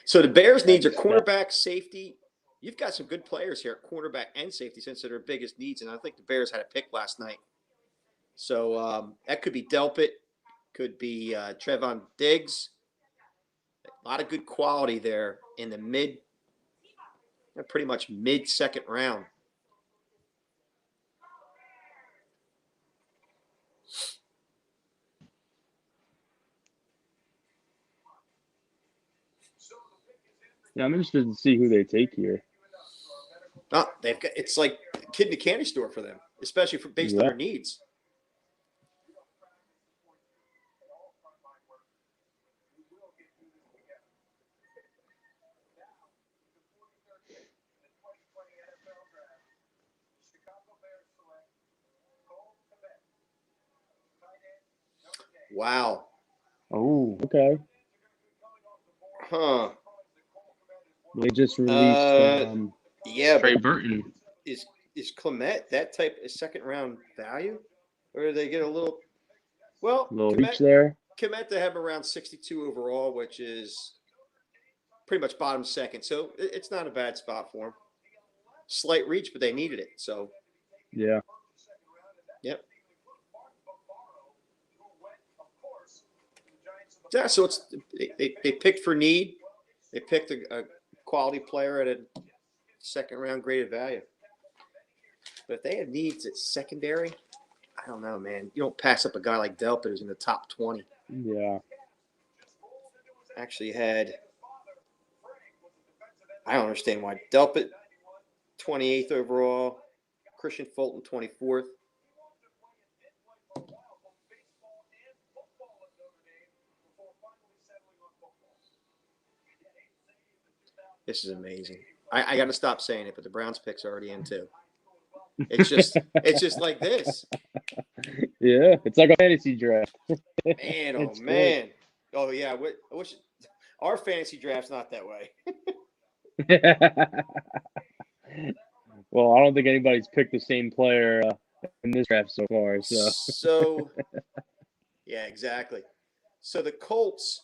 So the Bears' needs are cornerback, safety. You've got some good players here at cornerback and safety since they're their biggest needs, and I think the Bears had a pick last night. So that could be Delpit, could be Trevon Diggs. A lot of good quality there in the pretty much mid-second round. Yeah, I'm interested to see who they take here. Oh, it's like a kid in a candy store for them, especially based on their needs. Wow. Oh, okay. Huh. They just released Trey Burton. Is Clement that type of second round value? Or do they get a little reach there? Clement they have around 62 overall, which is pretty much bottom second. So it's not a bad spot for him. Slight reach, but they needed it. So yeah. Yep. Yeah, so they picked for need. They picked a quality player at a second round graded value. But if they have needs at secondary, I don't know, man. You don't pass up a guy like Delpit who's in the top 20. Yeah. Actually I don't understand why Delpit 28th overall, Christian Fulton 24th. This is amazing. I got to stop saying it, but the Browns pick's already in too. It's just like this. Yeah, it's like a fantasy draft. Man, oh man. Oh yeah, I wish our fantasy draft's not that way. Well, I don't think anybody's picked the same player in this draft so far. So yeah, exactly. So the Colts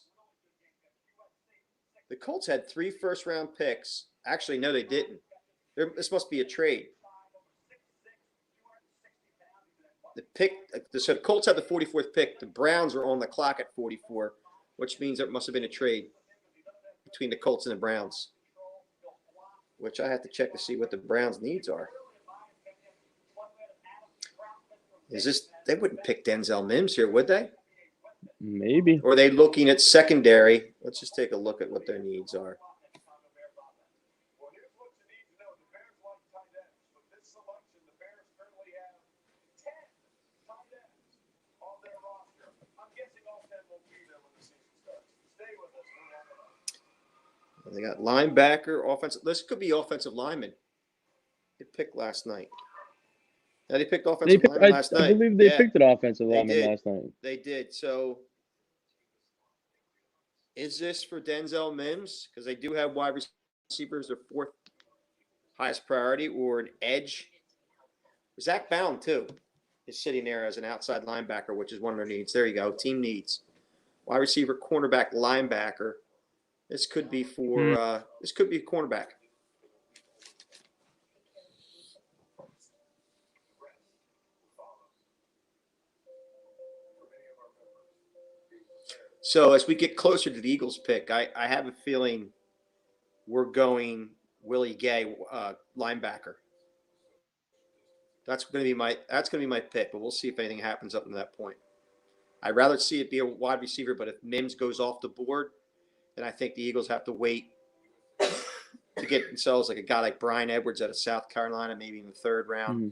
had 3 first-round picks. Actually, no, they didn't. This must be a trade. So the Colts had the 44th pick. The Browns are on the clock at 44, which means it must have been a trade between the Colts and the Browns, which I have to check to see what the Browns' needs are. They wouldn't pick Denzel Mims here, would they? Maybe. Or are they looking at secondary? Let's just take a look at what their needs are. They got linebacker, offensive. This could be offensive lineman. They picked last night. Yeah, they picked offensive lineman last I night. believe they picked an offensive they lineman did. last night. They did. So, is this for Denzel Mims? Because they do have wide receivers, their fourth highest priority, or an edge. Zach Bound, too, is sitting there as an outside linebacker, which is one of their needs. There you go. Team needs. Wide receiver, cornerback, linebacker. This could be for this could be a cornerback. So as we get closer to the Eagles pick, I have a feeling we're going Willie Gay, linebacker. That's going to be my pick, but we'll see if anything happens up to that point. I'd rather see it be a wide receiver, but if Mims goes off the board, then I think the Eagles have to wait to get themselves like a guy like Brian Edwards out of South Carolina, maybe in the third round. Mm-hmm.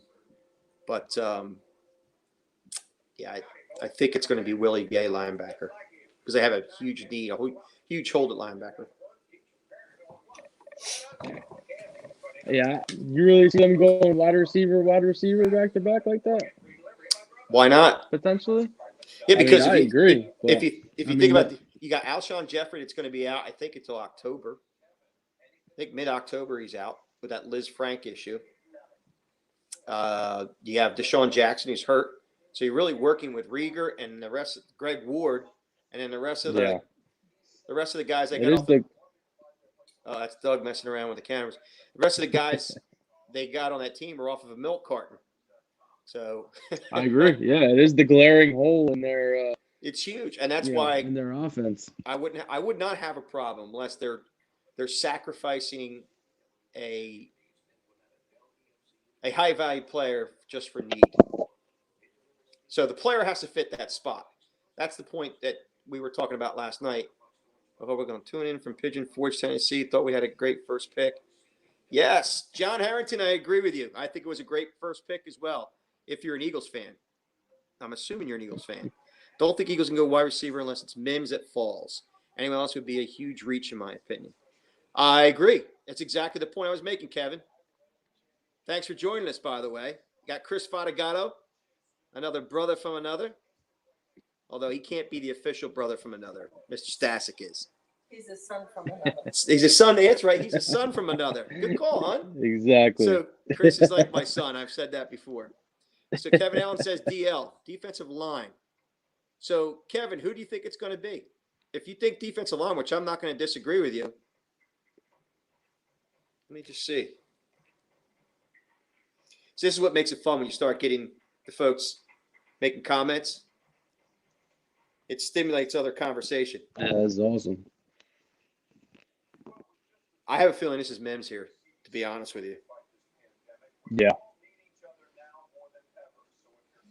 But yeah, I think it's going to be Willie Gay, linebacker, because they have a huge need, a huge hold at linebacker. Yeah, you really see them going wide receiver back to back like that? Why not? Potentially. Yeah, because I agree. If you think about you got Alshon Jeffrey that's going to be out, I think until October. I think mid-October he's out with that Liz Frank issue. You have Deshaun Jackson who's hurt, so you're really working with Rieger and the rest of Greg Ward, and then the rest of the guys they got off. That's Doug messing around with the cameras. The rest of the guys they got on that team are off of a milk carton. So I agree. Yeah, it is the glaring hole in their. It's huge, and that's why in their offense. I would not have a problem unless they're sacrificing a high value player just for need. So the player has to fit that spot. That's the point that we were talking about last night. Oh, we're going to tune in from Pigeon Forge, Tennessee. Thought we had a great first pick. Yes, John Harrington, I agree with you. I think it was a great first pick as well. If you're an Eagles fan, I'm assuming you're an Eagles fan. Don't think Eagles can go wide receiver unless it's Mims that falls. Anyone else would be a huge reach, in my opinion. I agree. That's exactly the point I was making, Kevin. Thanks for joining us, by the way. Got Chris Fatigato, another brother from another. Although he can't be the official brother from another. Mr. Stasic is. He's a son from another. He's a son. That's right. He's a son from another. Good call, hon. Exactly. So Chris is like my son. I've said that before. So Kevin Allen says DL, defensive line. So, Kevin, who do you think it's going to be? If you think defensive line, which I'm not going to disagree with you. Let me just see. So this is what makes it fun when you start getting the folks making comments. It stimulates other conversation. Yeah, that's awesome. I have a feeling this is Mims here, to be honest with you. Yeah.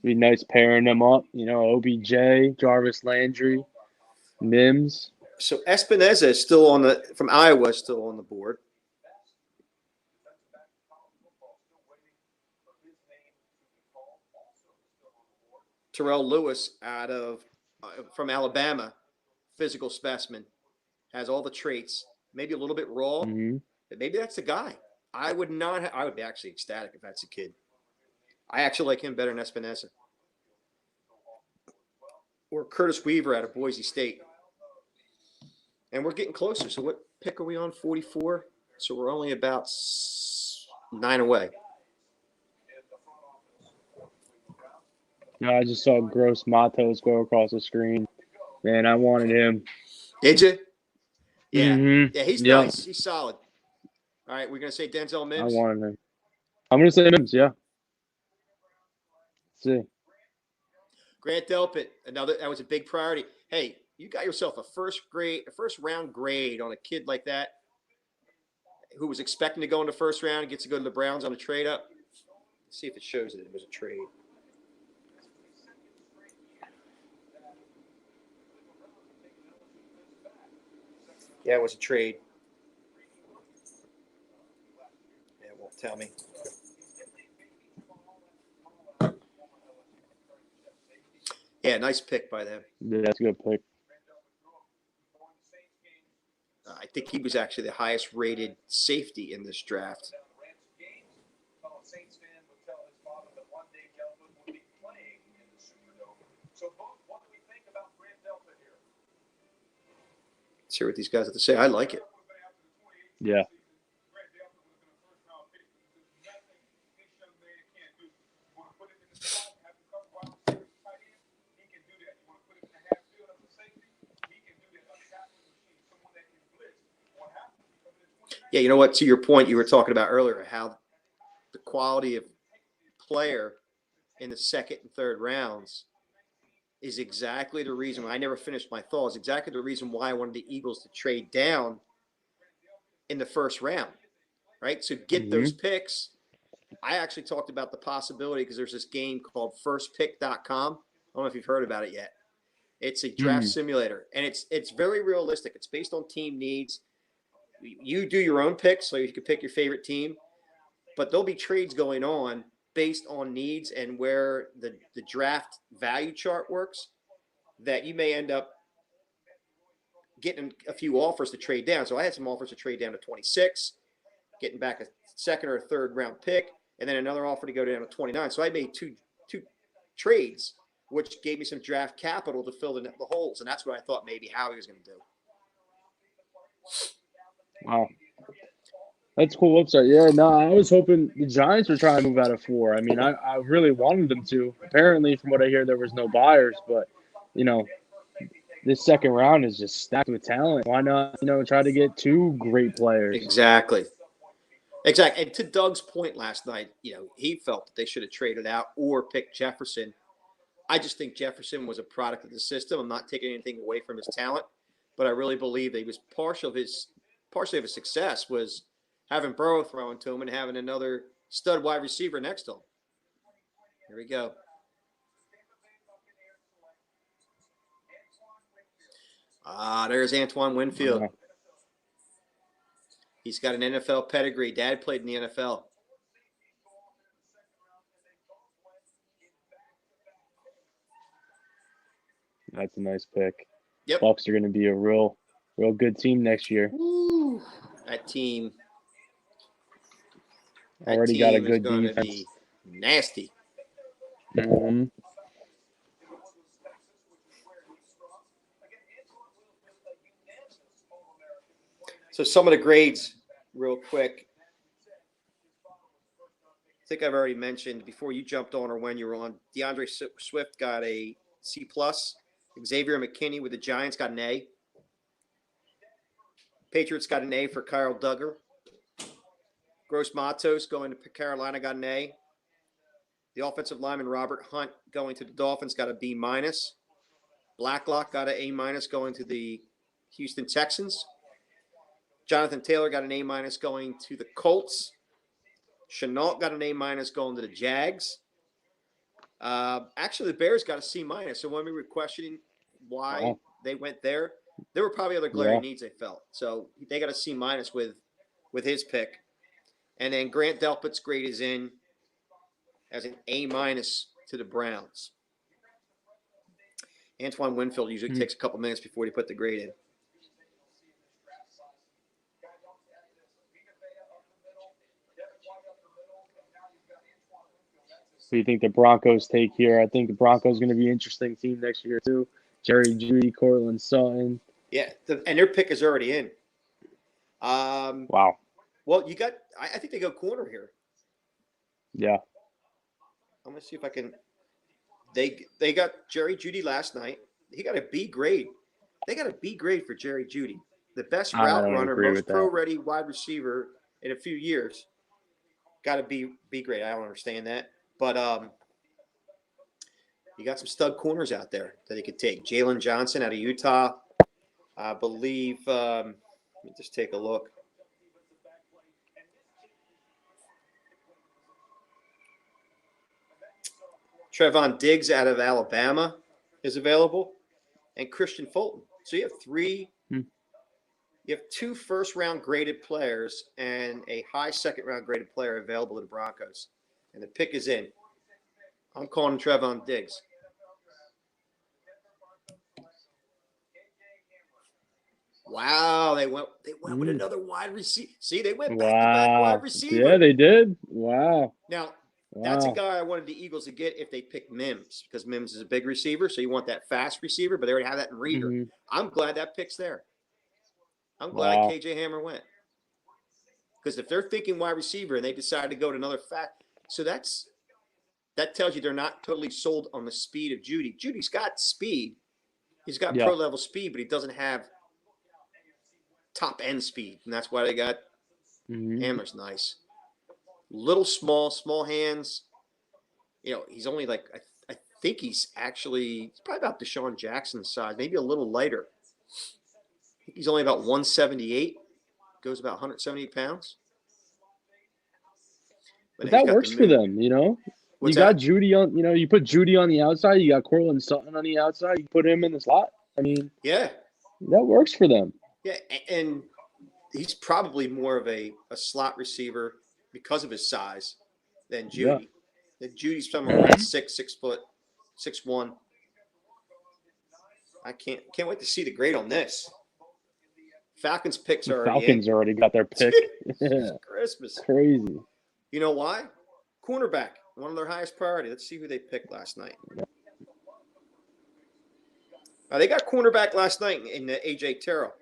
Be nice pairing them up. OBJ, Jarvis Landry, Mims. So Espinoza is still from Iowa, still on the board. Terrell Lewis from Alabama, physical specimen, has all the traits. Maybe a little bit raw, but maybe that's the guy. I would be actually ecstatic if that's a kid. I actually like him better than Espinoza. Or Curtis Weaver out of Boise State. And we're getting closer. So what pick are we on? 44? So we're only about 9 away. No, I just saw Gross Matos go across the screen. Man, I wanted him. Did you? Yeah. Mm-hmm. Yeah, he's nice. He's solid. All right, we're going to say Denzel Mims? I wanted him. I'm going to say Mims, yeah. Let's see. Grant Delpit, that was a big priority. Hey, you got yourself a first round grade on a kid like that who was expecting to go in the first round and gets to go to the Browns on a trade up. Let's see if it shows that it was a trade. Yeah, it was a trade. Yeah, it won't tell me. Yeah, nice pick by them. Yeah, that's a good pick. I think he was actually the highest rated safety in this draft. Let's hear what these guys have to say. I like it. Yeah. Yeah, you know what? To your point, you were talking about earlier, how the quality of player in the second and third rounds is exactly the reason. I never finished my thought. Is exactly the reason why I wanted the Eagles to trade down in the first round, right? So get those picks. I actually talked about the possibility because there's this game called firstpick.com. I don't know if you've heard about it yet. It's a draft simulator, and it's very realistic. It's based on team needs. You do your own picks, so you can pick your favorite team, but there'll be trades going on based on needs and where the draft value chart works, that you may end up getting a few offers to trade down. So I had some offers to trade down to 26, getting back a second or a third round pick, and then another offer to go down to 29. So I made two trades, which gave me some draft capital to fill the holes, and that's what I thought maybe Howie was going to do. Wow. That's a cool website. Yeah, no, I was hoping the Giants were trying to move out of 4. I mean, I really wanted them to. Apparently, from what I hear, there was no buyers, but, this second round is just stacked with talent. Why not, try to get 2 great players? Exactly. And to Doug's point last night, he felt that they should have traded out or picked Jefferson. I just think Jefferson was a product of the system. I'm not taking anything away from his talent, but I really believe that he was partially of his success was having Burrow throwing to him and having another stud wide receiver next to him. Here we go. There's Antoine Winfield. He's got an NFL pedigree. Dad played in the NFL. That's a nice pick. Yep. Bucs are going to be a real good team next year. Woo. That team Already got a good is going defense. to be nasty. So some of the grades, real quick. I think I've already mentioned before you jumped on or when you were on. DeAndre Swift got a C+. Xavier McKinney with the Giants got an A. Patriots got an A for Kyle Duggar. Gross Matos going to Carolina got an A. The offensive lineman Robert Hunt going to the Dolphins got a B-. Blacklock got an A- going to the Houston Texans. Jonathan Taylor got an A- going to the Colts. Chenault got an A- going to the Jags. Actually, the Bears got a C-. So when we were questioning why they went there were probably other glaring needs they felt. So they got a C- with his pick. And then Grant Delpit's grade is in as an A- to the Browns. Antoine Winfield usually takes a couple minutes before he put the grade in. What do you think the Broncos take here? I think the Broncos going to be an interesting team next year, too. Jerry Jeudy, Cortland Sutton. Yeah, and their pick is already in. Wow. Well, I think they go corner here. Yeah. I'm going to see if I can. They got Jerry Jeudy last night. He got a B grade. They got a B grade for Jerry Jeudy. The best route runner, most pro-ready wide receiver in a few years. Got a B grade. I don't understand that. But you got some stud corners out there that he could take. Jalen Johnson out of Utah. I believe, let me just take a look. Trevon Diggs out of Alabama is available, and Christian Fulton. So you have you have 2 first-round graded players and a high second-round graded player available to the Broncos. And the pick is in. I'm calling Trevon Diggs. Wow, they went with another wide receiver. See, they went back to back Wow. wide receiver. Yeah, they did. Wow. Now, Wow. that's a guy I wanted the Eagles to get if they picked Mims, because Mims is a big receiver, so you want that fast receiver, but they already have that in Rieger. Mhm. I'm glad that pick's there. I'm glad Wow. KJ Hamler went. Because if they're thinking wide receiver and they decide to go to another so that tells you they're not totally sold on the speed of Judy. Judy's got speed. He's got Yeah. pro level speed, but he doesn't have top end speed. And that's why they got Hamler's nice. Little small hands. You know, he's only like I think he's probably about Deshaun Jackson's size, maybe a little lighter. I think he's only about 178, goes about 178 pounds. But that works for them, you know. What's you got that? Judy on, you know, you put Judy on the outside, you got Cortland Sutton on the outside, you put him in the slot. I mean, yeah, that works for them. Yeah, and he's probably more of a slot receiver because of his size than Judy. Yeah. Judy's somewhere around 6'1". I can't wait to see the grade on this. Falcons picks are already Falcons already got their pick. It's Christmas. Crazy. You know why? Cornerback, one of their highest priority. Let's see who they picked last night. They got cornerback last night in AJ Terrell.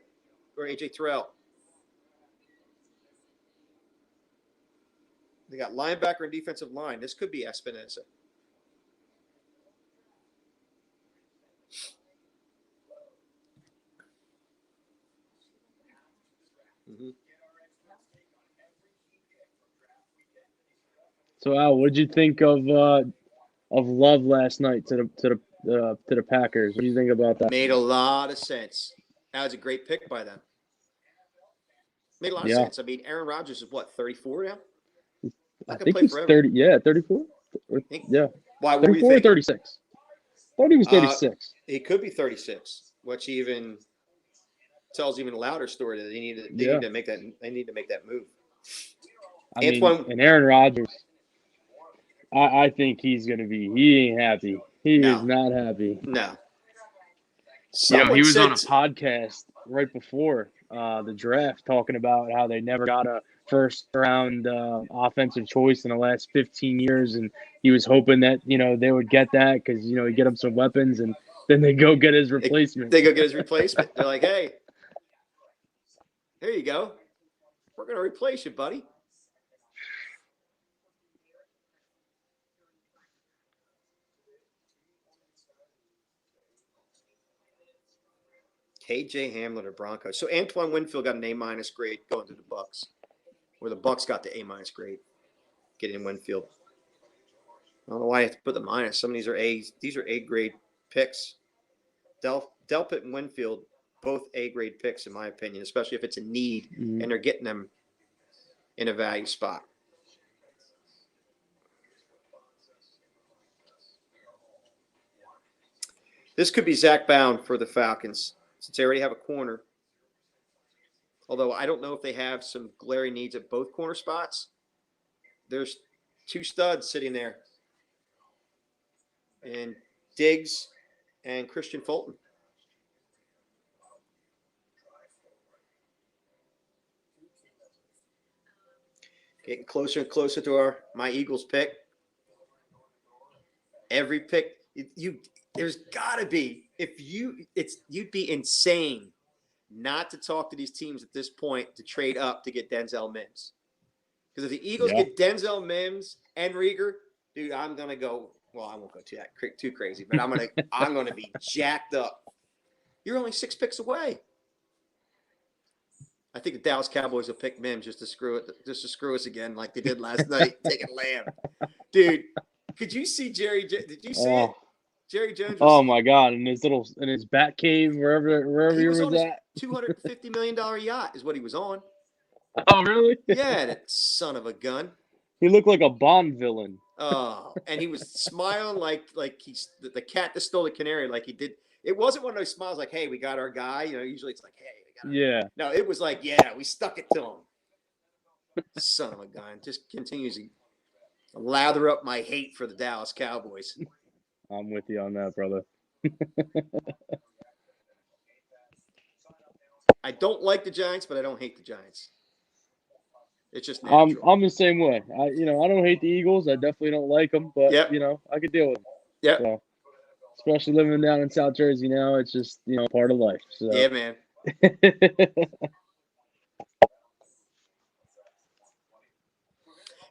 They got linebacker and defensive line. This could be Espinosa. Mm-hmm. So Al, what did you think of Love last night to the Packers? What do you think about that? Made a lot of sense. That was a great pick by them. Made a lot of sense. I mean, Aaron Rodgers is what, 34 now? I think he's 30. Yeah, 34. Yeah. Why? 34 or 36? I thought he was 36. He could be 36, which even tells even a louder story that they need to make that move. I mean, and Aaron Rodgers, I think he ain't happy. He is not happy. No. He was on a podcast right before the draft talking about how they never got a first round offensive choice in the last 15 years, and he was hoping that they would get that because he get him some weapons, and then they go get his replacement. They go get his replacement. They're like, hey, here you go. We're going to replace you, buddy. KJ Hamler to Broncos. So Antoine Winfield got an A- grade going to the Bucks, where the Bucks got the A- grade getting Winfield. I don't know why I have to put the minus. Some of these are A's. These are A-grade picks. Delpit and Winfield, both A-grade picks in my opinion, especially if it's a need and they're getting them in a value spot. This could be Zach Bound for the Falcons, since they already have a corner. Although I don't know if they have some glaring needs at both corner spots. There's two studs sitting there. And Diggs and Christian Fulton. Getting closer and closer to my Eagles pick. Every pick, there's got to be, you'd be insane not to talk to these teams at this point to trade up to get Denzel Mims. Because if the Eagles get Denzel Mims and Rieger, dude, I'm gonna go. Well, I won't go too crazy, but I'm gonna be jacked up. You're only 6 picks away. I think the Dallas Cowboys will pick Mims just to screw us again, like they did last night, taking Lamb. Dude, could you see Jerry? Did you see it? Jerry Jones. Oh my God! In his bat cave, wherever he was at. $250 million yacht is what he was on. Oh really? Yeah, that son of a gun. He looked like a Bond villain. Oh, and he was smiling like he's the cat that stole the canary, like he did. It wasn't one of those smiles like, "Hey, we got our guy." Usually it's like, "Hey, we got." Yeah. No, it was like, "Yeah, we stuck it to him." Son of a gun, just continues to lather up my hate for the Dallas Cowboys. I'm with you on that, brother. I don't like the Giants, but I don't hate the Giants. It's just natural. I'm the same way. I don't hate the Eagles. I definitely don't like them, but Yep. I could deal with them. Yep. So, especially living down in South Jersey now, it's just part of life. So. Yeah, man.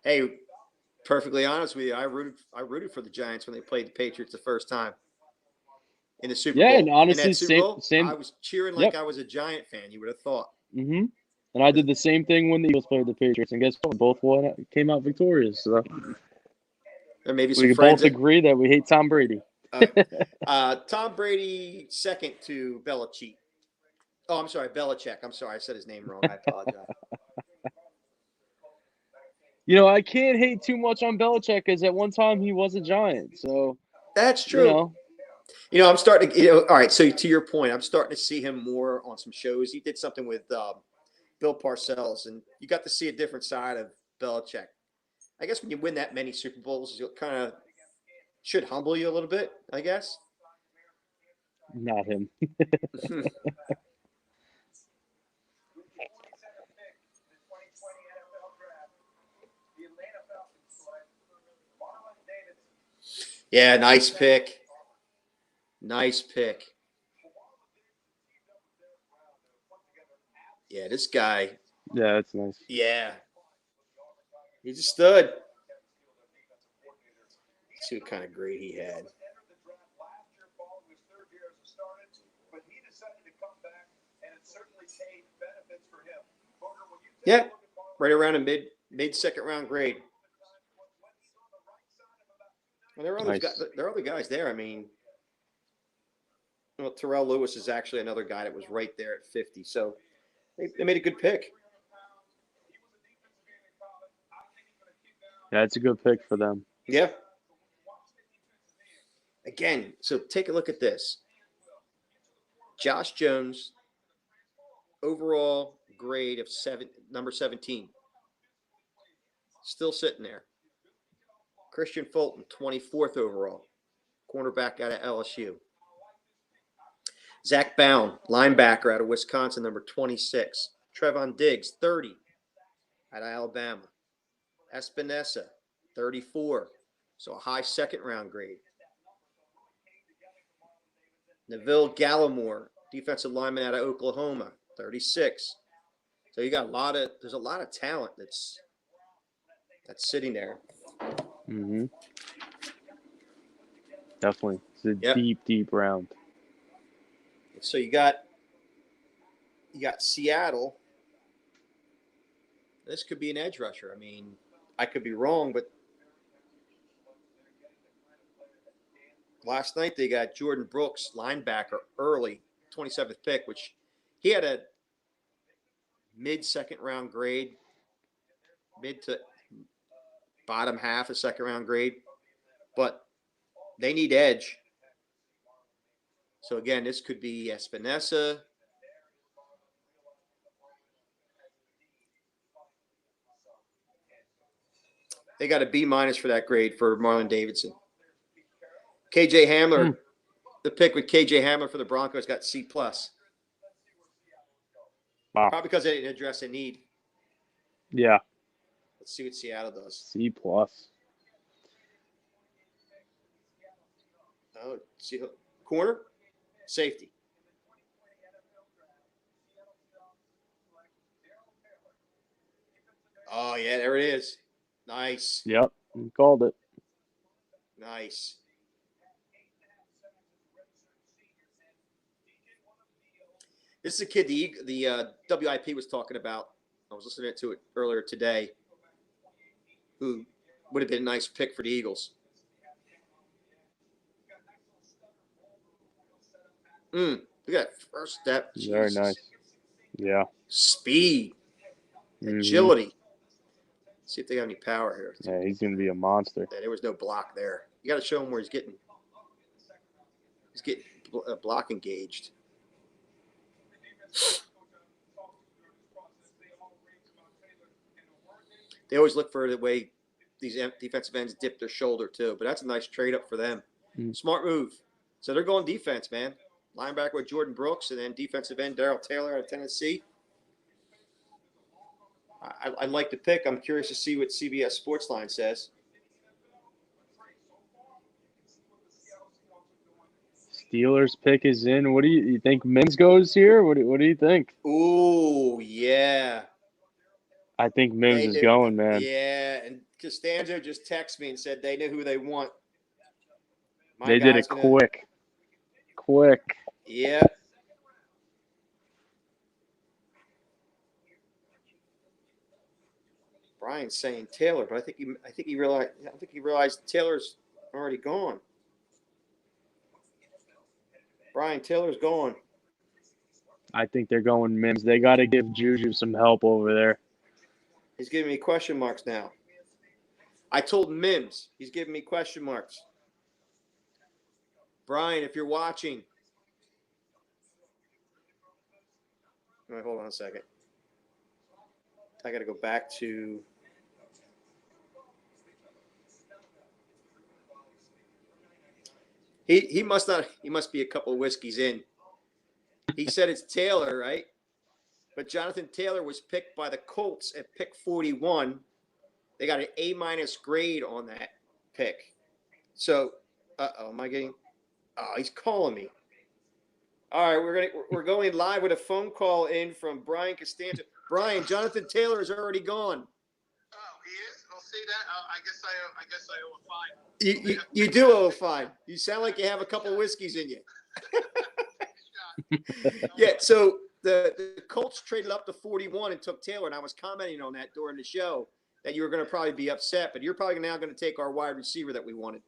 Hey, perfectly honest with you, I rooted for the Giants when they played the Patriots the first time in the Super Yeah, Bowl. and honestly, in that Super Bowl, same. I was cheering like Yep. I was a Giant fan. You would have thought. And I did the same thing when the Eagles played the Patriots, and guess what? Both came out victorious. So There may be we some can friends both agree that we hate Tom Brady. Tom Brady second to Belichick. Oh, I'm sorry, Belichick. I'm sorry, I said his name wrong. I apologize. I can't hate too much on Belichick because at one time he was a Giant. So That's true. I'm starting to. All right. So to your point, I'm starting to see him more on some shows. He did something with Bill Parcells, and you got to see a different side of Belichick. I guess when you win that many Super Bowls, you kind of should humble you a little bit. I guess. Not him. Yeah, nice pick. Nice pick. Yeah, this guy. Yeah, that's nice. Yeah. He's a stud. Let's see what kind of grade he had. Yeah, right around a mid second round grade. Well, there are other guys there. I mean, Terrell Lewis is actually another guy that was right there at 50. So they made a good pick. Yeah, it's a good pick for them. Yeah. Again, so take a look at this. Josh Jones, overall grade of number 17. Still sitting there. Christian Fulton, 24th overall, cornerback out of LSU. Zach Bound, linebacker out of Wisconsin, number 26. Trevon Diggs, 30, out of Alabama. Espinosa, 34, so a high second round grade. Neville Gallimore, defensive lineman out of Oklahoma, 36. So you got there's a lot of talent that's sitting there. Definitely. It's a deep round. So you got Seattle. This could be an edge rusher. I mean, I could be wrong, but last night they got Jordan Brooks, linebacker, early, 27th pick, which he had a mid-second round grade, mid to bottom half of second round grade. But they need edge. So, again, this could be Espinosa. They got a B- for that grade for Marlon Davidson. KJ Hamler, the pick with KJ Hamler for the Broncos got C+. Wow. Probably because they didn't address a need. Yeah. Let's see what Seattle does. C+. Oh, see, corner, safety. Oh, yeah, there it is. Nice. Yep, you called it. Nice. This is a kid the WIP was talking about. I was listening to it earlier today. Who would have been a nice pick for the Eagles. Look at that first step. Very Jesus. nice. Yeah. Speed. Agility. See if they have any power here. Yeah, he's going to be a monster. Yeah, there was no block there. You got to show him where he's getting block engaged. They always look for the way these defensive ends dip their shoulder too, but that's a nice trade up for them. Smart move. So they're going defense, man. linebacker with Jordan Brooks, and then defensive end Darrell Taylor out of Tennessee. I like the pick. I'm curious to see what CBS Sportsline says. Steelers pick is in. What do you think? Mims goes here. What do you think? Ooh, yeah. I think Mims They is knew, going, man. yeah, and Costanzo just texted me and said they know who they want. My They did it quick. Yeah. Brian's saying Taylor, but I think he realized Taylor's already gone. Brian, Taylor's gone. I think they're going Mims. They got to give Juju some help over there. He's giving me question marks now. I told Mims. He's giving me question marks. Brian, if you're watching. All right, hold on a second. I got to go back to. He must not. He must be a couple of whiskeys in. He said it's Taylor, right? But Jonathan Taylor was picked by the Colts at pick 41. They got an A- grade on that pick. So, am I getting? Oh, he's calling me. All right, we're going live with a phone call in from Brian Costanzo. Brian, Jonathan Taylor is already gone. Oh, he is? I'll see that. I guess I owe a fine. You do owe a fine. You sound like you have a couple of whiskeys in you. Yeah, so the Colts traded up to 41 and took Taylor, and I was commenting on that during the show that you were going to probably be upset, but you're probably now going to take our wide receiver that we wanted.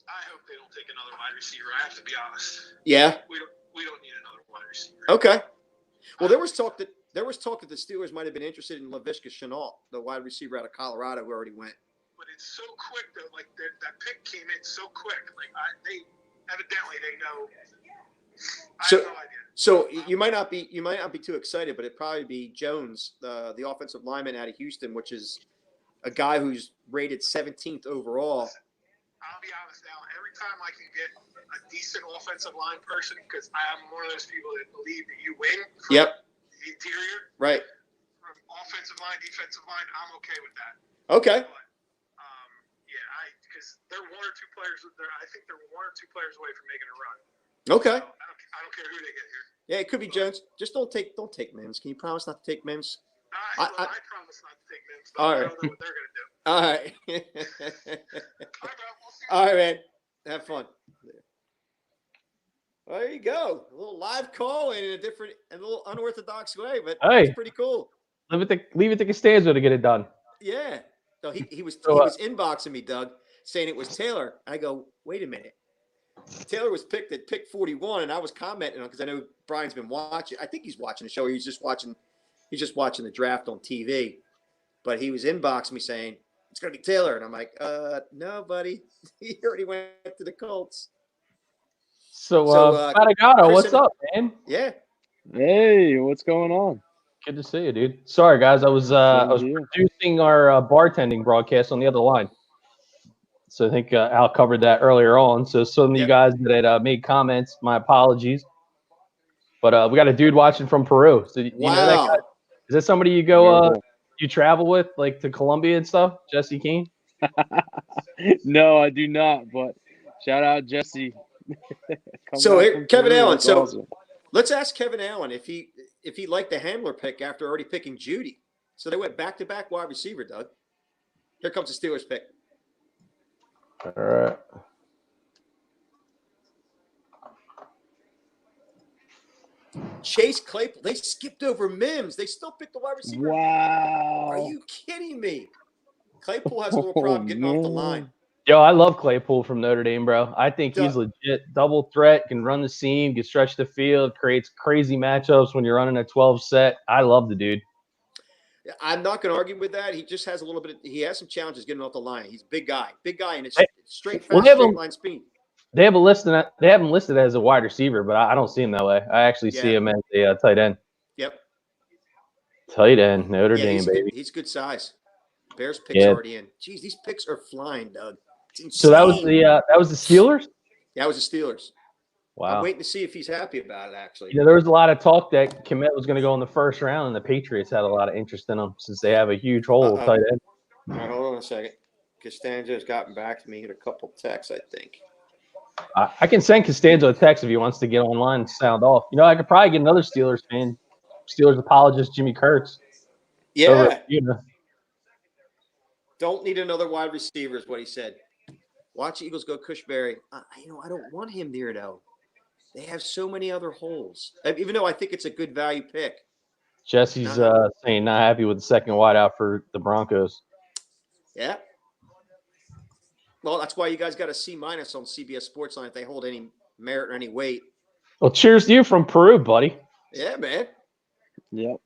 I hope they don't take another wide receiver. I have to be honest. Yeah. We don't need another wide receiver. Okay. Well, there was talk that the Steelers might have been interested in Laviska Shenault, the wide receiver out of Colorado who already went. But it's so quick though. Like that pick came in so quick. Like they know. I have no idea. So you might not be too excited, but it'd probably be Jones, the offensive lineman out of Houston, which is a guy who's rated 17th overall. I'll be honest now. Every time I can get a decent offensive line person, because I'm one of those people that believe that you win. Yep. The interior. Right. From offensive line, defensive line, I'm okay with that. Okay. But, because they're one or two players. I think they're one or two players away from making a run. Okay. So I don't care who they get here. Yeah, it could be Jones. Just don't take Mims. Can you promise not to take Mims? I promise not to take Mims. All right. I don't know what they're going to do. All right. All right, bro. We'll see. All right, man. Have fun. Well, there you go. A little live call in a little unorthodox way, but it's pretty cool. Leave it to Costanzo to get it done. Yeah. So he was inboxing me, Doug, saying it was Taylor. I go, wait a minute. Taylor was picked at pick 41, and I was commenting on because I know Brian's been watching. I think he's watching the show. He's just watching the draft on TV. But he was inboxing me saying it's going to be Taylor, and I'm like, no, buddy, he already went to the Colts. So Patagano, what's up, man? Yeah. Hey, what's going on? Good to see you, dude. Sorry, guys, I was producing our bartending broadcast on the other line. So I think Al covered that earlier on. So some of you guys that had made comments, my apologies. But we got a dude watching from Peru. So you know that guy? Is that somebody you go you travel with, like to Colombia and stuff? Jesse Keene? No, I do not. But shout out Jesse. So here, Kevin Allen. So awesome. Let's ask Kevin Allen if he liked the handler pick after already picking Judy. So they went back-to-back wide receiver, Doug. Here comes the Steelers pick. All right. Chase Claypool. They skipped over Mims. They still picked the wide receiver. Wow. Are you kidding me? Claypool has a little problem getting off the line. Yo, I love Claypool from Notre Dame, bro. I think he's legit double threat, can run the seam, can stretch the field, creates crazy matchups when you're running a 12 set. I love the dude. I'm not going to argue with that. He just has a little bit. He has some challenges getting off the line. He's a big guy, and it's straight line speed. They have him listed as a wide receiver, but I don't see him that way. I actually see him as a tight end. Yep. Tight end, Notre Dame, baby. He's good size. Bears picks already in. Jeez, these picks are flying, Doug. So that was the Steelers? Yeah, it was the Steelers. Wow. I'm waiting to see if he's happy about it, actually. You know, there was a lot of talk that Kmet was going to go in the first round, and the Patriots had a lot of interest in him since they have a huge hole tight end. All right, hold on a second. Costanzo's gotten back to me in a couple texts, I think. I can send Costanzo a text if he wants to get online and sound off. You know, I could probably get another Steelers fan, Steelers apologist Jimmy Kurtz. Yeah. You know. Don't need another wide receiver is what he said. Watch Eagles go Cushberry. I don't want him there, though. They have so many other holes. Even though I think it's a good value pick. Jesse's saying not happy with the second wideout for the Broncos. Yeah. Well, that's why you guys got a C- on CBS Sportsline if they hold any merit or any weight. Well, cheers to you from Peru, buddy. Yeah, man. Yep.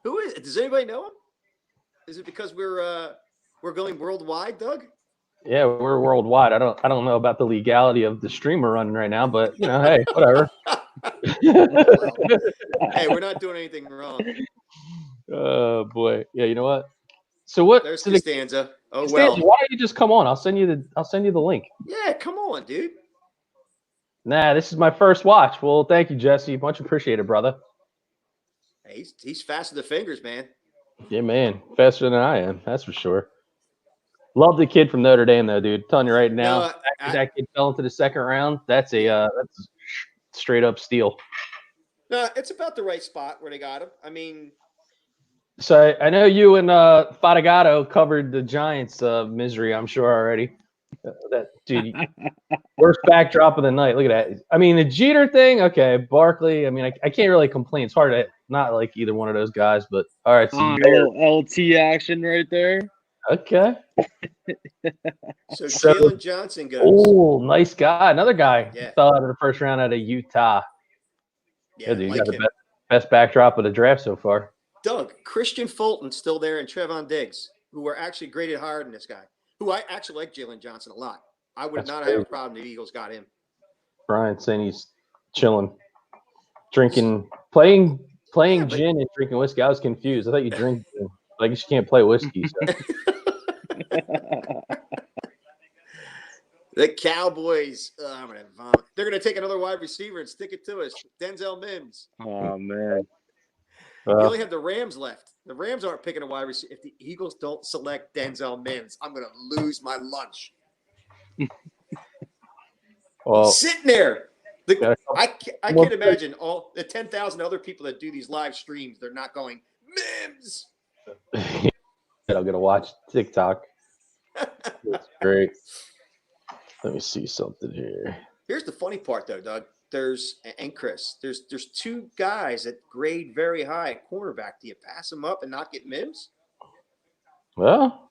Who is it? Does anybody know him? Is it because we're going worldwide, Doug? Yeah, we're worldwide. I don't know about the legality of the streamer running right now, but you know, hey, whatever. Well, hey, we're not doing anything wrong. Oh boy. Yeah, you know what? So what? There's so Costanza. Oh Costanza, well. why don't you just come on? I'll send you the link. Yeah, come on, dude. Nah, this is my first watch. Well, thank you, Jesse. Much appreciated, brother. Hey, he's fast with the fingers, man. Yeah, man. Faster than I am, that's for sure. Love the kid from Notre Dame, though, dude. I'm telling you right now, that kid fell into the second round. That's that's straight up steal. No, it's about the right spot where they got him. I mean, so I know you and Fatigato covered the Giants' misery, I'm sure already. That dude, worst backdrop of the night. Look at that. I mean, the Jeter thing, okay. Barkley, I mean, I can't really complain. It's hard to not like either one of those guys, but all right. So A little LT action right there. Okay. So Jalen Johnson goes. Oh, nice guy. Another guy Yeah. fell out of the first round out of Utah. Yeah, dude, you like got the best backdrop of the draft so far. Doug, Christian Fulton's still there, and Trevon Diggs, who were actually graded higher than this guy, who I actually like Jalen Johnson a lot. I would not have a problem if the Eagles got him. Brian saying he's chilling, drinking, playing gin and drinking whiskey. I was confused. I thought you drink gin. I guess you can't play whiskey. So. The Cowboys, I'm gonna vomit. They're gonna take another wide receiver and stick it to us. Denzel Mims. Oh man. You only have the Rams left. The Rams aren't picking a wide receiver. If the Eagles don't select Denzel Mims, I'm gonna lose my lunch. Well, he's sitting there. I can't imagine all the 10,000 other people that do these live streams. They're not going Mims. I'm gonna watch TikTok. That's great. Let me see something here. Here's the funny part, though, Doug. And Chris. There's two guys that grade very high at cornerback. Do you pass them up and not get Mims? Well,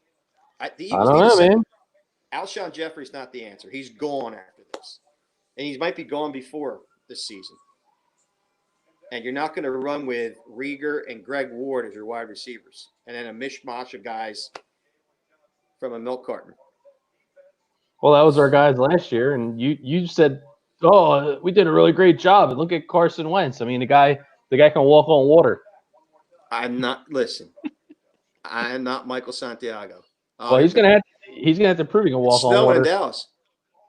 The I Eagles don't know, man. Alshon Jeffrey's not the answer. He's gone after this, and he might be gone before this season. And you're not going to run with Rieger and Greg Ward as your wide receivers, and then a mishmash of guys from a milk carton. Well, that was our guys last year, and you said, "Oh, we did a really great job." And look at Carson Wentz. I mean, the guy can walk on water. I'm not Michael Santiago. Well, he's gonna have to prove he can walk on water. In Dallas.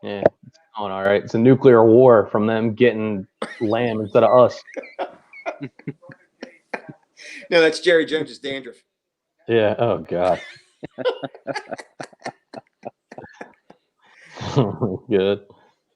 Yeah, it's going all right. It's a nuclear war from them getting Lamb instead of us. No, that's Jerry Jones's dandruff. Yeah. Oh God. Good.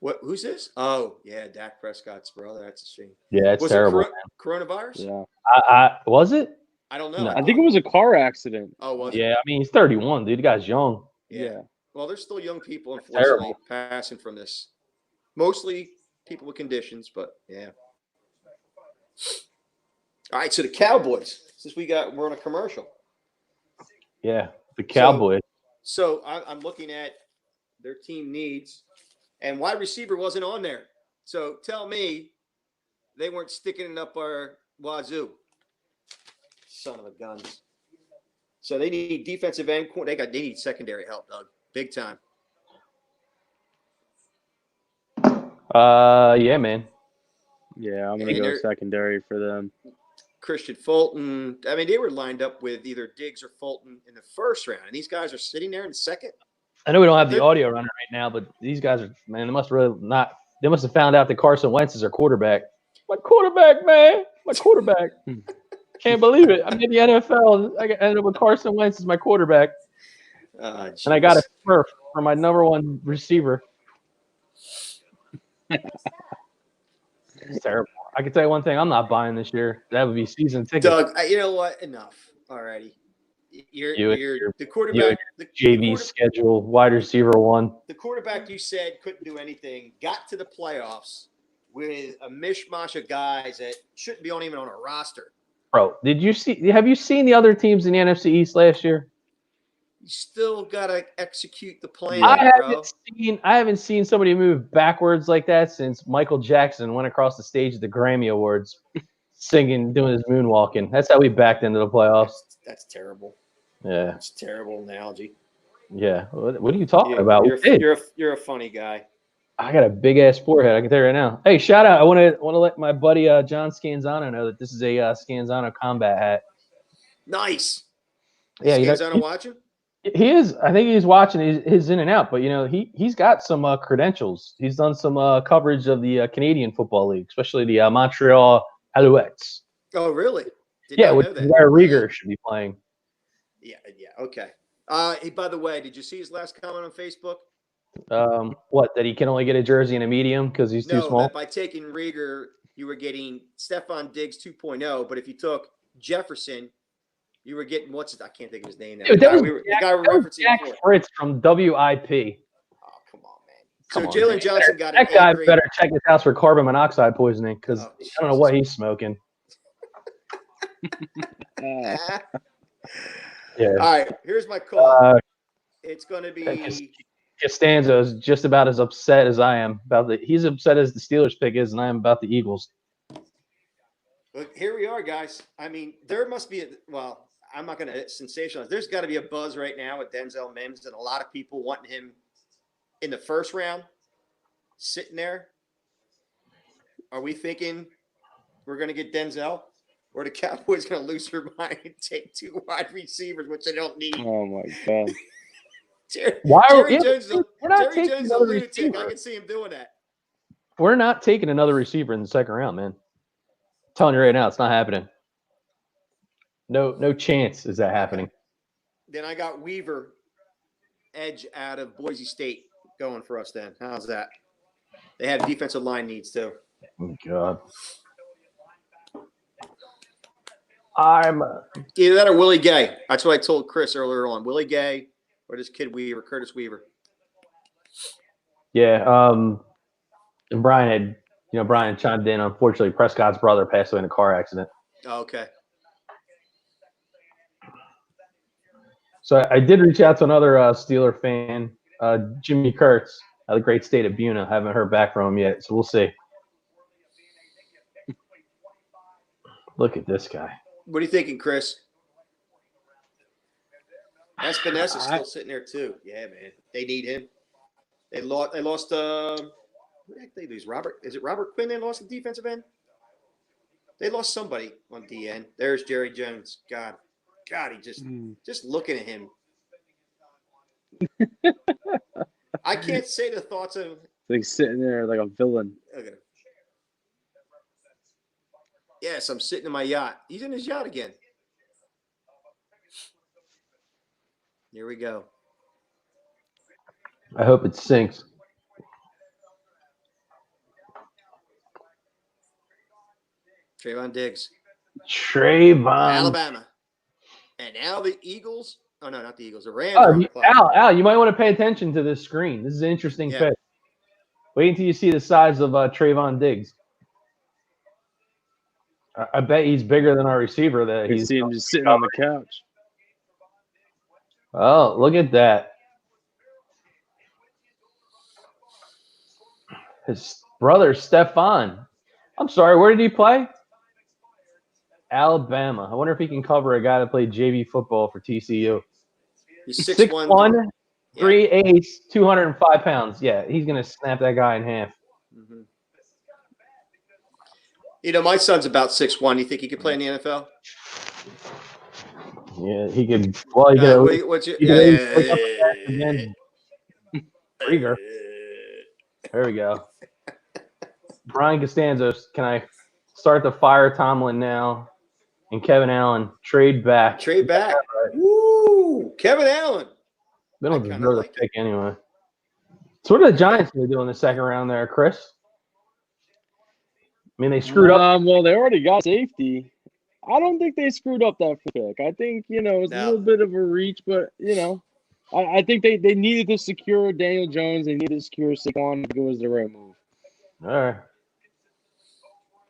What? Who's this? Oh, yeah, Dak Prescott's brother. That's a shame. Yeah, it's terrible. It coronavirus? Yeah. I was it? I don't know. No. I think it was a car accident. Oh, was it? Yeah, I mean he's 31, dude. The guy's young. Yeah. Well, there's still young people, unfortunately, passing from this. Mostly people with conditions, but yeah. All right, so the Cowboys. Since we're on a commercial. Yeah, the Cowboys. So I'm looking at their team needs, and wide receiver wasn't on there. So tell me they weren't sticking it up our wazoo. Son of a guns. So they need defensive end. They need secondary help, Doug. Big time. Yeah, man. Yeah, I'm gonna go secondary for them. Christian Fulton. I mean, they were lined up with either Diggs or Fulton in the first round, and these guys are sitting there in the second. I know we don't have the audio running right now, but these guys are, man, they must really not. They must have found out that Carson Wentz is their quarterback. My quarterback, man. My quarterback. Can't believe it. I'm in the NFL. I ended up with Carson Wentz as my quarterback. And I got a Smurf for my number one receiver. It's terrible. I can tell you one thing. I'm not buying this year. That would be season ticket. Doug, you know what? Enough already. You're the quarterback. The JV schedule, wide receiver one. The quarterback you said couldn't do anything, got to the playoffs with a mishmash of guys that shouldn't be even on a roster. Bro, have you seen the other teams in the NFC East last year? You still gotta execute the plan, I haven't seen somebody move backwards like that since Michael Jackson went across the stage at the Grammy Awards, singing, doing his moonwalking. That's how we backed into the playoffs. That's terrible. Yeah, that's a terrible analogy. Yeah, what are you talking about? You're a funny guy. I got a big ass forehead. I can tell you right now. Hey, shout out! I want to let my buddy John Scanzano know that this is a Scanzano combat hat. Nice. Yeah, Scanzano watching? He is. I think he's watching. He's in and out, but he's got some credentials. He's done some coverage of the Canadian Football League, especially the Montreal Alouettes. Oh, really? Which is where Rieger should be playing. Yeah. Okay. Hey, by the way, did you see his last comment on Facebook? What? That he can only get a jersey in a medium because he's too small? No, that by taking Rieger, you were getting Stephon Diggs 2.0, but if you took Jefferson, you were getting I can't think of his name now. Dude, the guy we're referencing Jack Fritz from WIP. Oh, come on, man. So Jalen Johnson got that guy better check his house for carbon monoxide poisoning because I don't know what he's smoking. Yeah. All right, here's my call. It's going to be Costanzo is just about as upset as I am about he's upset as the Steelers pick is, and I am about the Eagles. Look, here we are, guys. I mean, there must be I'm not going to sensationalize. There's got to be a buzz right now with Denzel Mims and a lot of people wanting him in the first round, sitting there. Are we thinking we're going to get Denzel? Or the Cowboys going to lose their mind and take 2 wide receivers, which they don't need? Oh, my God. Jerry Jones is a lunatic. I can see him doing that. We're not taking another receiver in the second round, man. I'm telling you right now, it's not happening. No chance is that happening. Then I got Weaver, edge out of Boise State, going for us then. How's that? They have defensive line needs, too. Oh, God. Either that or Willie Gay. That's what I told Chris earlier on. Willie Gay or this kid Weaver, Curtis Weaver. Yeah. And Brian chimed in. Unfortunately, Prescott's brother passed away in a car accident. Oh, okay. So I did reach out to another Steeler fan, Jimmy Kurtz, out of the great state of Buna. I haven't heard back from him yet, so we'll see. Look at this guy. What are you thinking, Chris? Espinasa's still sitting there too. Yeah, man. They need him. They lost who the heck they lose? Robert? Is it Robert Quinn they lost the defensive end? They lost somebody on DN. There's Jerry Jones. God, he just looking at him. I can't say the thoughts of like sitting there like a villain. Okay. Yes, I'm sitting in my yacht. He's in his yacht again. Here we go. I hope it sinks. Trayvon Diggs. Alabama. And now the Eagles. Oh, no, not the Eagles. The Rams are on the clock. Al, you might want to pay attention to this screen. This is an interesting pick. Wait until you see the size of Trayvon Diggs. I bet he's bigger than our receiver. That he's see him just sitting on the couch. Oh, look at that. His brother, Stephon. I'm sorry, where did he play? Alabama. I wonder if he can cover a guy that played JV football for TCU. He's 6'1", 3'8", 205 pounds. Yeah, he's going to snap that guy in half. Mm-hmm. You know, my son's about 6'1". You think he could play in the NFL? Yeah, he could. Well, he could. What's your? Rieger. There we go. Brian Costanzo, can I start to fire Tomlin now? And Kevin Allen trade back. Trade back. Woo! Kevin Allen. They don't I kinda deserve like the pick anyway. So what are the Giants going to do in the second round there, Chris? I mean, they screwed up. Well, they already got safety. I don't think they screwed up that pick. I think, it's a No. little bit of a reach, but, I think they needed to secure Daniel Jones. They needed to secure Saquon. I think it was the right move. All right.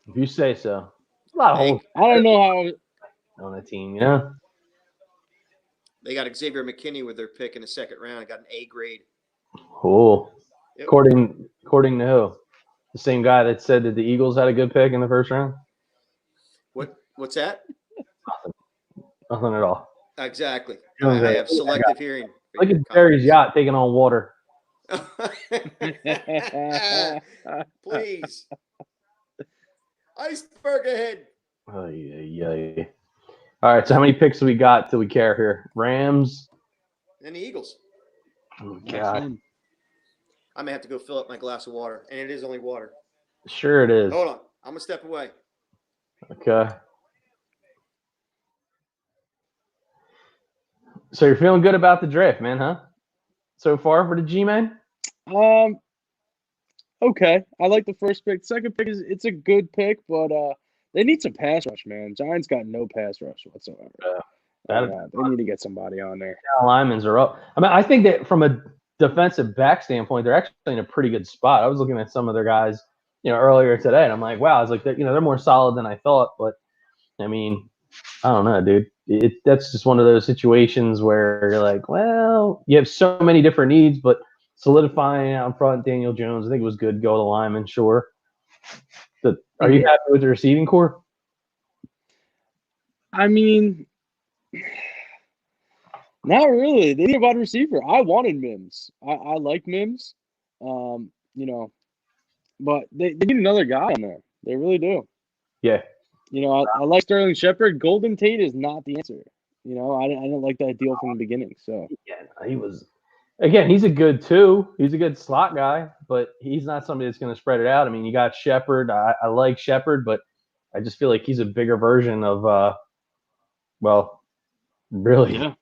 If you say so. A lot of holes I don't know how. on the team, you know? They got Xavier McKinney with their pick in the second round. I got an A grade. Oh. Yep. According to who? The same guy that said that the Eagles had a good pick in the first round? What's that? Nothing at all. Exactly. Jones I had a have good selective hearing. Look at Jerry's yacht taking on water. Please. Iceberg ahead. Oh, yeah. All right, so how many picks do we got till we care here? Rams. And the Eagles. Oh, God. I may have to go fill up my glass of water, and it is only water. Sure it is. Hold on. I'm going to step away. Okay. So you're feeling good about the draft, man, huh? So far for the G-Man? Okay. I like the first pick. Second pick it's a good pick, but they need some pass rush, man. Giants got no pass rush whatsoever. They need to get somebody on there. Linemen are up. I mean, I think that from a defensive back standpoint, they're actually in a pretty good spot. I was looking at some of their guys, earlier today, and I'm like, wow, I was like, they're more solid than I thought. But I mean, I don't know, dude. That's just one of those situations where you're like, well, you have so many different needs, but solidifying out in front, Daniel Jones, I think it was good. Go to lineman, sure. Are you happy with the receiving core? I mean, not really. They need a wide receiver. I wanted Mims. I like Mims. But they need another guy in there. They really do. Yeah. I like Sterling Shepard. Golden Tate is not the answer. I didn't like that deal from the beginning. So yeah, he was. Again, he's a good two. He's a good slot guy, but he's not somebody that's going to spread it out. I mean, you got Shepard. I like Shepard, but I just feel like he's a bigger version of, really. yeah.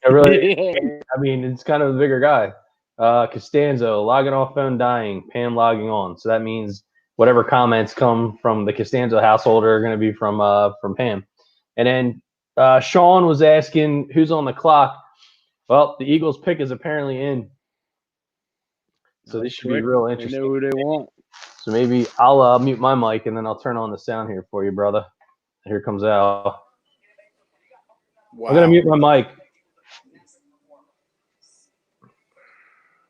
Really. I mean, it's kind of a bigger guy. Costanzo, logging off phone dying, Pam logging on. So that means whatever comments come from the Costanzo household are going to be from Pam. And then Sean was asking who's on the clock. Well, the Eagles pick is apparently in. So this should be real interesting. They know who they want. So maybe I'll mute my mic and then I'll turn on the sound here for you, brother. Here comes Al. Wow. I'm going to mute my mic.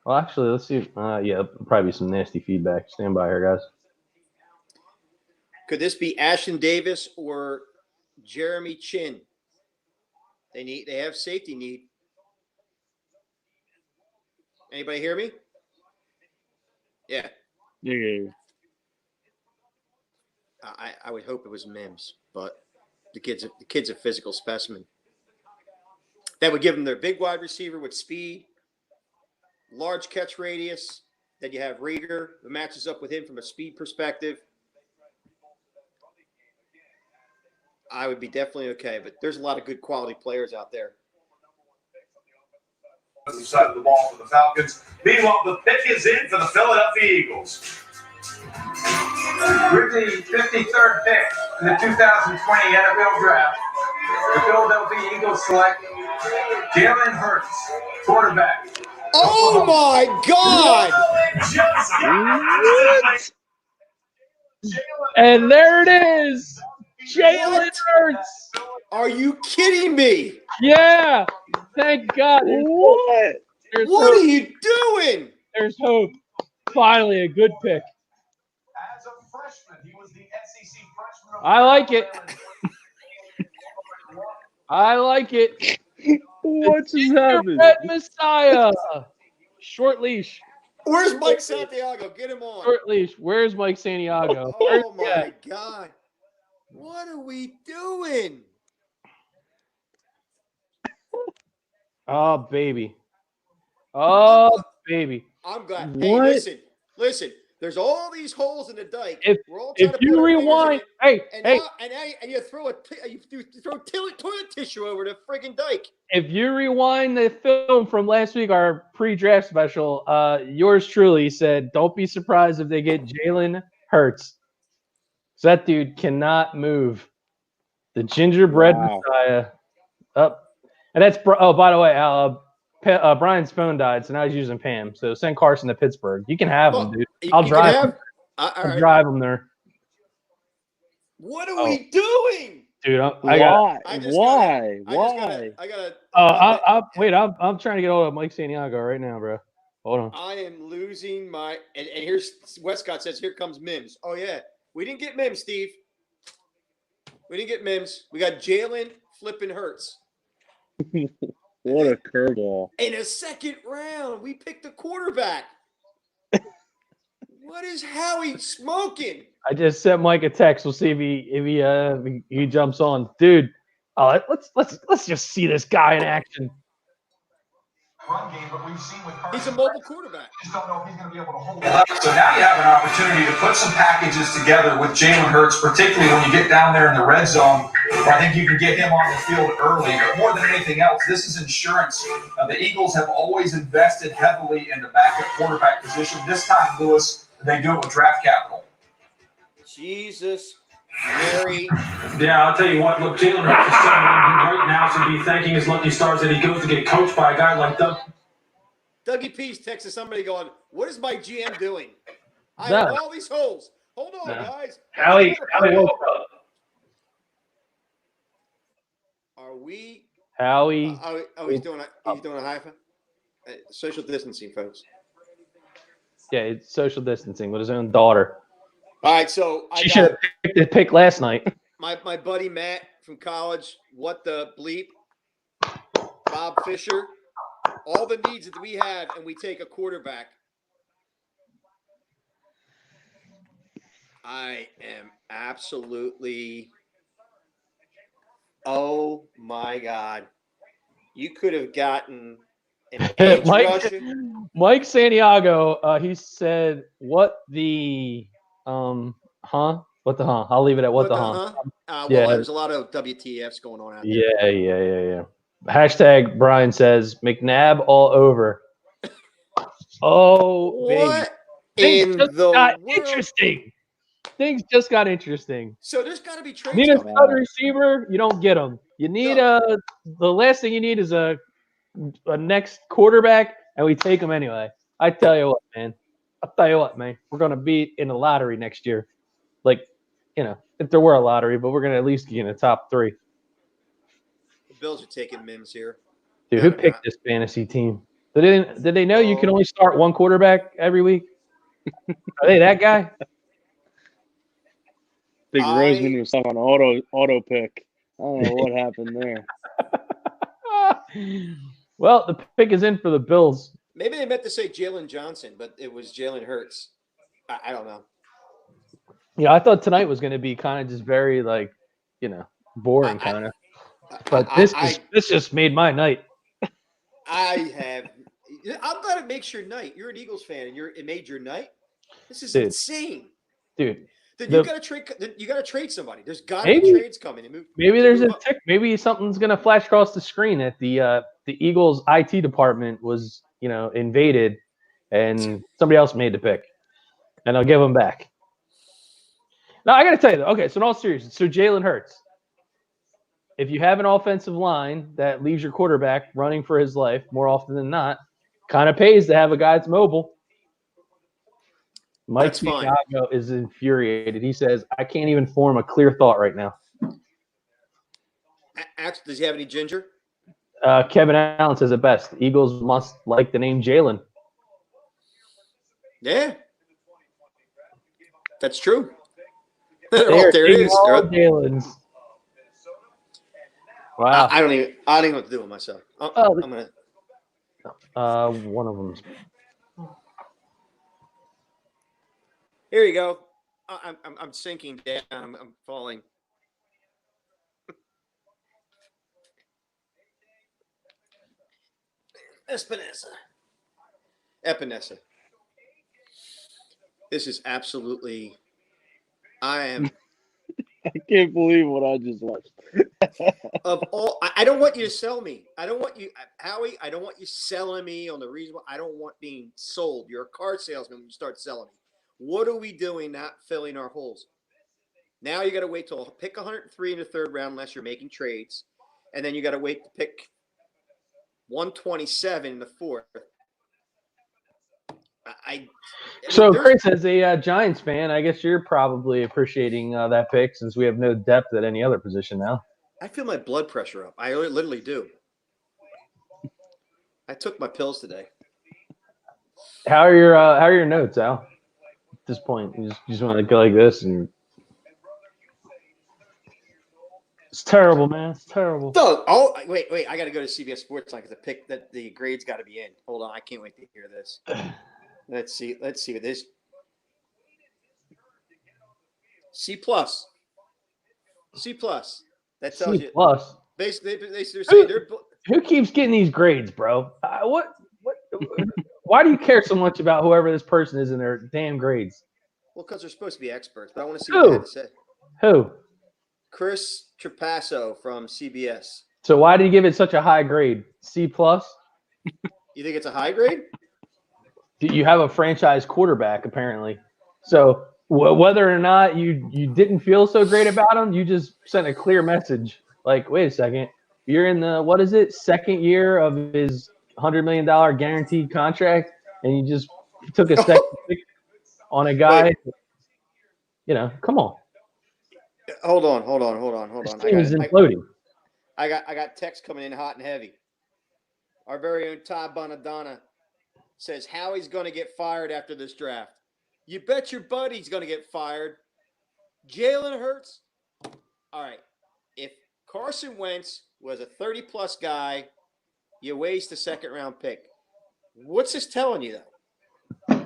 Well, actually, let's see. Yeah, probably some nasty feedback. Stand by here, guys. Could this be Ashton Davis or Jeremy Chin? They have safety need. Anybody hear me? Yeah. Yeah. I would hope it was Mims, but the kid's a physical specimen. That would give them their big wide receiver with speed, large catch radius. Then you have Rieger, who matches up with him from a speed perspective. I would be definitely okay, but there's a lot of good quality players out there. Side of the ball for the Falcons. Meanwhile, the pick is in for the Philadelphia Eagles. With the 53rd pick in the 2020 NFL Draft, the Philadelphia Eagles select Jalen Hurts, quarterback. Oh my God! And there it is, Jalen Hurts. Are you kidding me? Yeah, thank God. What? What are you doing? There's hope. Finally, a good pick. As a freshman, he was the SEC freshman. I like it. I like it. What just happened? Red Messiah. Short leash. Where's Mike Santiago? Get him on. Short leash. Where's Mike Santiago? Oh my God. What are we doing? Oh, baby. Oh, baby. I'm glad. What? Hey, listen. There's all these holes in the dike. If We're all trying to you put our fingers in rewind, it. hey, And you throw toilet tissue over the friggin' dike. if you rewind the film from last week, our pre-draft special, yours truly said, "Don't be surprised if they get Jalen Hurts." So that dude cannot move. The gingerbread Wow. Messiah. Up, and that's oh, by the way, Brian's phone died, so now he's using Pam. So send Carson to Pittsburgh. You can have him, Well, dude. you I'll can drive. have. Him. All I'll right. drive him there. What are we doing? Dude, Why? I I'm trying to get hold of Mike Santiago right now, bro. Hold on. I am losing my and here's Westcott says, here comes Mims. Oh yeah. We didn't get Mims, Steve. We didn't get Mims. We got Jalen flipping Hurts. What a curveball. In a second round, we picked a quarterback. What is Howie smoking? I just sent Mike a text. We'll see if he jumps on, dude. Let's just see this guy in action. Run game, but we've seen with He's a mobile quarterback. Just don't know if he's going to be able to hold it. So now you have an opportunity to put some packages together with Jalen Hurts, particularly when you get down there in the red zone, where I think you can get him on the field early. But more than anything else, this is insurance. The Eagles have always invested heavily in the backup quarterback position. This time, Lewis, they do it with draft capital. Jesus, Mary. Yeah, I'll tell you what. Look, Jalen Hurts is right now to be thanking his lucky stars that he goes to get coached by a guy like Doug. Dougie P's texted somebody going, what is my GM doing? I have all these holes. Hold on, guys. Howie, Are we? Howie. He's doing a high five? Social distancing, folks. Yeah, it's social distancing with his own daughter. All right, so She should have picked the pick last night. My buddy Matt from college, what the bleep, Bob Fisher, all the needs that we have, and we take a quarterback. I am absolutely, oh my God. You could have gotten an edge rusher. Mike Santiago, he said, what the, What the huh? I'll leave it at what the huh. Well, there's a lot of WTFs going on out there. Yeah. Hashtag Brian says McNabb all over. Oh, what baby. in the world? Interesting. Things just got interesting. So there's got to be trades. Need a stud receiver? You don't get them. You need the last thing you need is a next quarterback, and we take them anyway. I tell you what, man. We're gonna be in the lottery next year. Like, if there were a lottery, but we're gonna at least get in the top 3. The Bills are taking Mims here. Dude, who picked this fantasy team? Did they know you can only start one quarterback every week? Are they that guy? Big Roseman was stuck on auto pick. I don't know what happened there. Well, the pick is in for the Bills. Maybe they meant to say Jalen Johnson, but it was Jalen Hurts. I don't know. Yeah, I thought tonight was going to be kind of just very boring kind of. But this just made my night. I'm glad it makes your night. You're an Eagles fan, and it made your night. This is insane, dude. Then you got to trade somebody. There's got to be trades coming. Maybe there's a tick. Maybe something's going to flash across the screen that the Eagles IT department was invaded, and somebody else made the pick, and I'll give them back. Now I got to tell you though. Okay, so in all seriousness, so Jalen Hurts. If you have an offensive line that leaves your quarterback running for his life more often than not, kind of pays to have a guy that's mobile. Mike Santiago is infuriated. He says, I can't even form a clear thought right now. Does he have any ginger? Kevin Allen says it best. The Eagles must like the name Jalen. Yeah. That's true. There it is. Jalen's. Wow. I don't even know what to do with myself. I'm gonna. One of them's. Here you go. I'm sinking down. I'm falling. Epinesa. This is absolutely. I am I can't believe what I just watched. of all. I don't want you to sell me. I don't want you, Howie. I don't want you selling me on the reason why I don't want being sold. You're a car salesman when you start selling me. What are we doing not filling our holes? Now you got to wait till pick 103 in the third round unless you're making trades, and then you got to wait to pick 127 in the fourth. I mean, So, Chris, as a Giants fan, I guess you're probably appreciating that pick since we have no depth at any other position now. I feel my blood pressure up. I literally do. I took my pills today. How are your notes, Al? At this point, you just want to go like this, and it's terrible, man. It's terrible. Oh, wait! I got to go to CBS Sports Line because the grades got to be in. Hold on, I can't wait to hear this. Let's see what this. C plus. That tells you. Plus. They're saying Who keeps getting these grades, bro? What? Why do you care so much about whoever this person is in their damn grades? Well, because they're supposed to be experts, but I want to see what they had to say. Who? Chris Trapasso from CBS. So why did he give it such a high grade? C plus? You think it's a high grade? You have a franchise quarterback, apparently. So whether or not you didn't feel so great about him, you just sent a clear message. Like, wait a second, you're in the second year of his $100 million guaranteed contract, and you just took a second pick on a guy. Wait. Come on. Hold on. This team is imploding. I got text coming in hot and heavy. Our very own Todd Bonadonna says Howie's going to get fired after this draft. You bet your buddy's going to get fired. Jalen Hurts. All right. If Carson Wentz was a 30-plus guy, you waste a second-round pick. What's this telling you, though?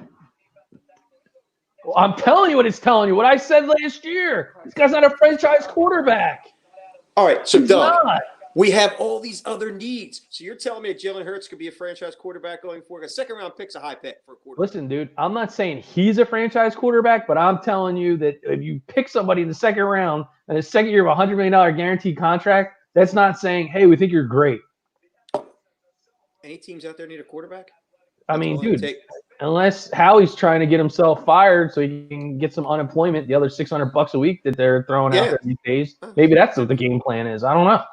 Well, I'm telling you what it's telling you. What I said last year. This guy's not a franchise quarterback. All right, so He's Doug, not. we have all these other needs. So you're telling me that Jalen Hurts could be a franchise quarterback going forward? A second-round pick's a high pick for a quarterback. Listen, dude, I'm not saying he's a franchise quarterback, but I'm telling you that if you pick somebody in the second round and the second year of a $100 million guaranteed contract, that's not saying, hey, we think you're great. Any teams out there need a quarterback? I mean, dude, unless Howie's trying to get himself fired so he can get some unemployment, the other $600 a week that they're throwing out there these days, maybe that's what the game plan is. I don't know.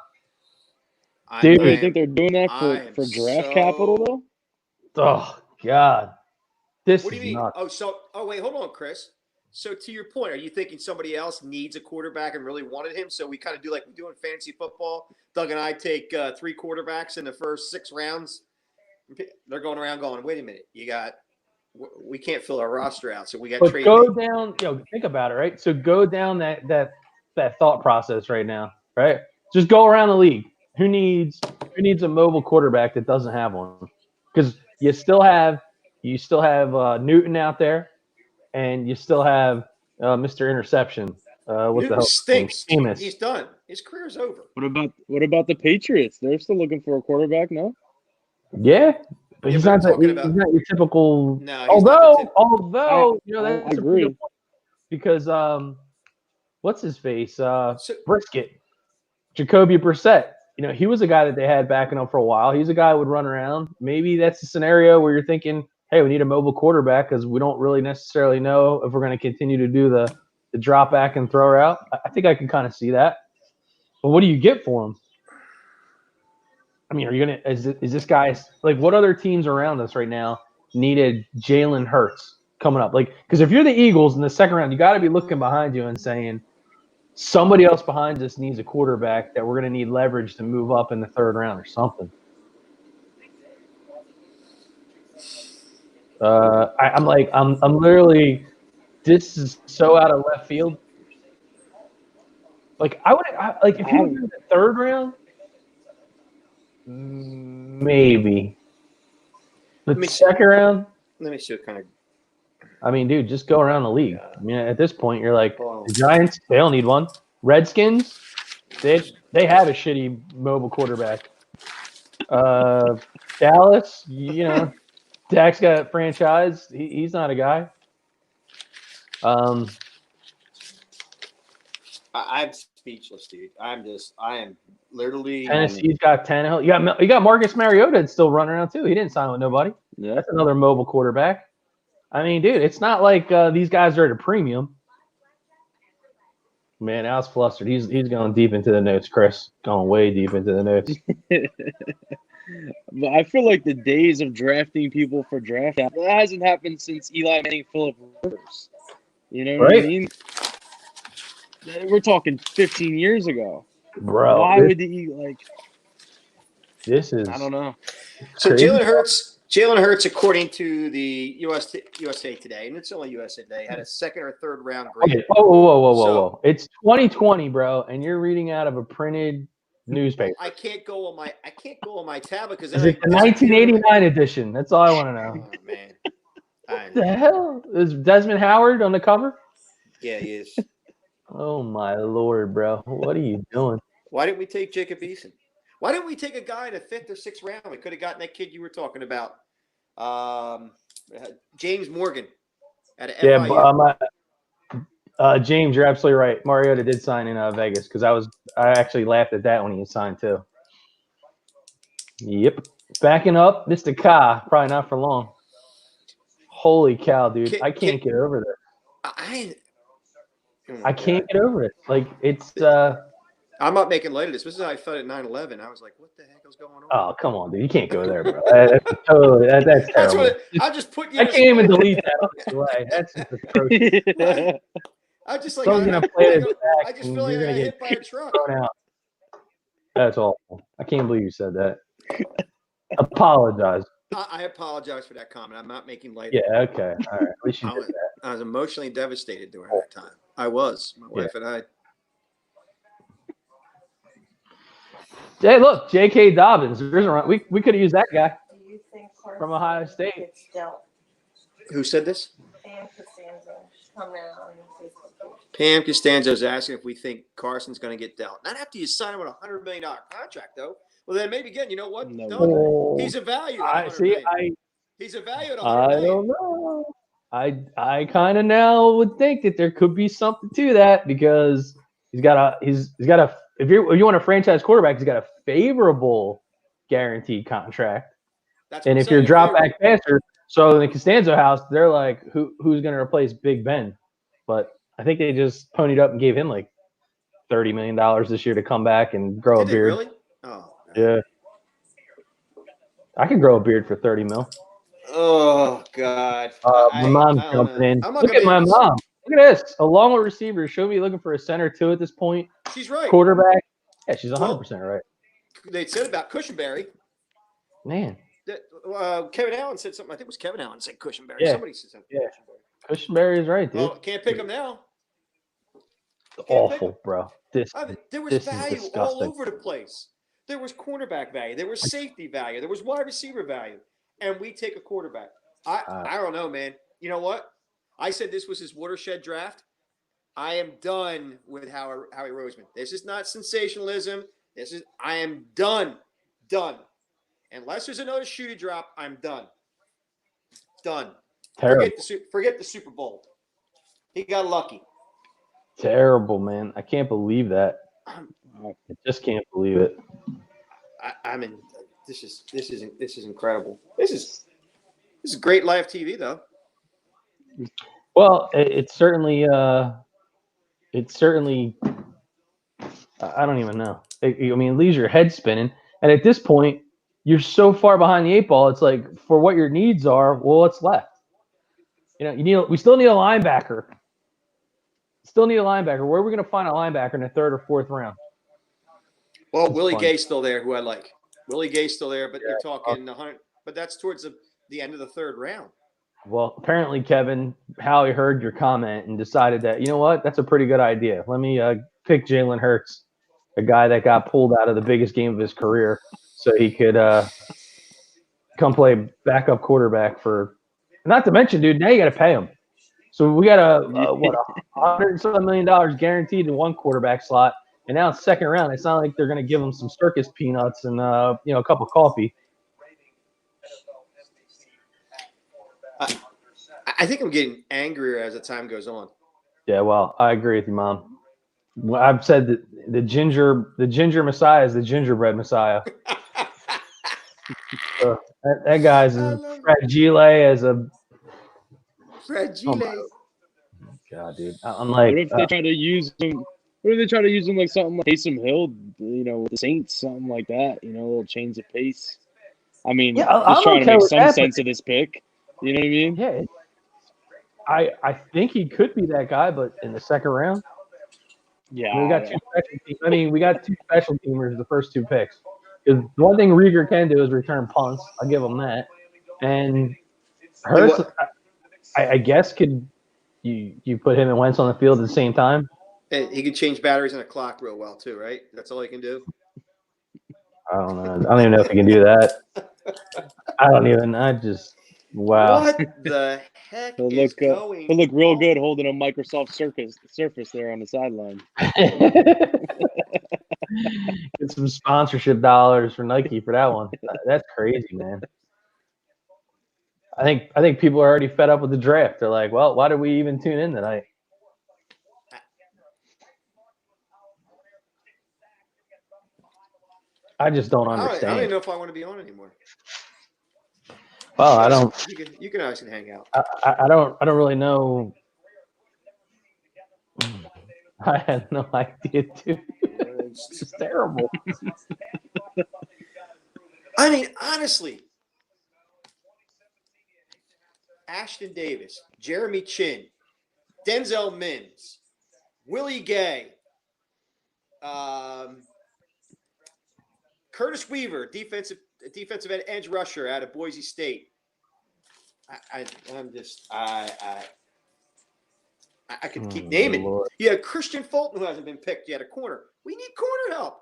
Dude, you think they're doing that for draft capital, though? Oh, God. This what do you mean? nuts. Wait, hold on, Chris. So to your point, are you thinking somebody else needs a quarterback and really wanted him? So we kind of do like we do in fantasy football. Doug and I take 3 quarterbacks in the first 6 rounds. They're going around going, wait a minute, we can't fill our roster out, so we got trade. Go down, think about it, right? So go down that thought process right now, right? Just go around the league. Who needs a mobile quarterback that doesn't have one? Because you still have Newton out there, and you still have Mr. Interception. What Newton the hell? stinks. Amos. He's done. His career's over. What about the Patriots? They're still looking for a quarterback, no? Yeah, but he's not your typical. No, although that's I agree. a point because what's his face? Brisket, Jacoby Brissett. He was a guy that they had backing up for a while. He's a guy who would run around. Maybe that's a scenario where you're thinking, hey, we need a mobile quarterback because we don't really necessarily know if we're going to continue to do the drop back and throw route. I think I can kind of see that. But what do you get for him? I mean, are you going to – is this guy – like what other teams around us right now needed Jalen Hurts coming up? Like, because if you're the Eagles in the second round, you got to be looking behind you and saying somebody else behind us needs a quarterback that we're going to need leverage to move up in the third round or something. I'm literally – this is so out of left field. Like, if you were in the third round, maybe. The second round? Let me see what kind of. I mean, dude, just go around the league. I mean, at this point, you're like, the Giants, they don't need one. Redskins, they have a shitty mobile quarterback. Dallas, Dak's got a franchise. He's not a guy. I'm speechless, dude. I am literally. Tennessee's got Tannehill. You got Marcus Mariota that's still running around too. He didn't sign with nobody. Yeah. That's another mobile quarterback. I mean, dude, it's not like these guys are at a premium. Man, Al's flustered. He's going deep into the notes, Chris. Going way deep into the notes. But I feel like the days of drafting people for draft that hasn't happened since Eli Manning, Phillip Rivers. You know what I Right. mean? We're talking 15 years ago. Bro, Why would he this is I don't know. So crazy. Jalen Hurts, according to the USA Today, and it's only USA Today, had a second or third round grade. Okay. Whoa. So- It's 2020, bro, and you're reading out of a printed newspaper. I can't go on my tab because Is it the 1989 edition? That's all I want to know. Oh man, What the hell? Is Desmond Howard on the cover? Yeah, he is. Oh my lord, bro. What are you doing? Why didn't we take Jacob Eason? Why didn't we take a guy in the 5th or 6th round? We could have gotten that kid you were talking about, James Morgan at FIU. James, you're absolutely right. Mariota did sign in Vegas because I actually laughed at that when he signed too. Yep. Backing up, Mr. Ka, probably not for long. Holy cow, dude. I can't get over this. I can't get over it. Like, it's I'm not making light of this. This is how I felt at 9/11. I was like, what the heck is going on? oh, come on, dude. You can't go there, bro. That's totally that's That's terrible. I'll just put you. I can't even delete that on the way. That's just atrocious. I'm just like, Someone's gonna play it back I just and feel like you're I gonna got get hit by a truck. thrown out. That's awful. I can't believe you said that. Apologize. I apologize for that comment. I'm not making light Yeah, of it. okay. All right. At least you did that. I was emotionally devastated during that time. I was. My wife and I. Hey, look, J.K. Dobbins. We could have used that guy Do you think Carson from Ohio State. gets dealt? Who said this? Pam Costanza coming out on Facebook. Pam Costanzo's asking if we think Carson's going to get dealt. Not after you sign him with a $100 million contract, though. Well, then maybe again, you know what? No. Doug, he's a value. He's a value at $100 I million. don't know. I kind of now would think that there could be something to that because he's got a if you want a franchise quarterback, he's got a favorable guaranteed contract. And if you're drop back passer, so in the Costanzo house, they're like, who's going to replace Big Ben? But I think they just ponied up and gave him like $30 million this year to come back and grow a beard. Really? Oh, yeah. I could grow a beard for $30 million. Oh God! My mom's jumping in. Look at my mom. Look at this. Along with receivers, should be looking for a center too at this point. She's right. Quarterback. Yeah, she's 100% right. They said about Cushenberry. Man. Kevin Allen said something. I think it was Kevin Allen said Cushenberry. Yeah. Somebody said something. Yeah. Cushenberry is right, dude. Well, can't pick him now. Awful, bro. There was value all over the place. There was cornerback value. There was safety value. There was wide receiver value. And we take a quarterback. I don't know, man. You know what? I said this was his watershed draft. I am done with Howie Roseman. This is not sensationalism. I am done. Unless there's another shoe to drop, I'm done. Done. Forget the Super Bowl. He got lucky. Terrible, man. I can't believe that. I just can't believe it. I'm in. This is incredible. This is great live TV though. Well, it's certainly. I don't even know. It leaves your head spinning. And at this point, you're so far behind the 8 ball. It's like for what your needs are. Well, what's left? We still need a linebacker. Where are we going to find a linebacker in the 3rd or 4th round? Well, that's Willie Gay's still there, who I like. Willie Gay's still there, but you're talking 100. But that's towards the end of the 3rd round. Well, apparently, Kevin, Howie heard your comment and decided that, you know what, that's a pretty good idea. Let me pick Jalen Hurts, a guy that got pulled out of the biggest game of his career, so he could come play backup quarterback for. Not to mention, dude, now you got to pay him. So we got $107 million guaranteed in one quarterback slot, and now it's 2nd round. It's not like they're going to give him some circus peanuts and a cup of coffee. I think I'm getting angrier as the time goes on. Yeah, well, I agree with you, Mom. Well, I've said that the ginger Messiah is the gingerbread Messiah. That guy's I as love it. fragile as a. Oh my Fragile. god, dude! I'm like, What if they try to use him? What if they try to use him like something like Taysom Hill? With the Saints, something like that. Little change of pace. I mean, yeah, just I'm trying to okay make with some that. But sense of this pick. You know what I mean? yeah, I think he could be that guy, but in the second round, Yeah. I mean, we got two special teams. I mean, we got two special teamers the first two picks. Because the one thing Rieger can do is return punts. I'll give him that. And And Hurts, what? I guess, could you put him and Wentz on the field at the same time? He can change batteries in a clock real well too, right? That's all he can do. I don't know. I don't even know if he can do that. I don't even. I just wow. What the heck He'll is look. going? He'll look real on? good holding a Microsoft Surface there on the sideline. Get some sponsorship dollars for Nike for that one. That's crazy, man. I think people are already fed up with the draft. They're like, well, why did we even tune in tonight? I just don't I don't understand. even know if I want to be on anymore. Well, I don't. You can always hang out. I don't really know. I had no idea, dude. It's terrible. I mean, honestly, Ashton Davis, Jeremy Chin, Denzel Mims, Willie Gay, Curtis Weaver, defensive end edge rusher out of Boise State. I could keep naming. Lord. You had Christian Fulton who hasn't been picked yet, a corner. We need corner help.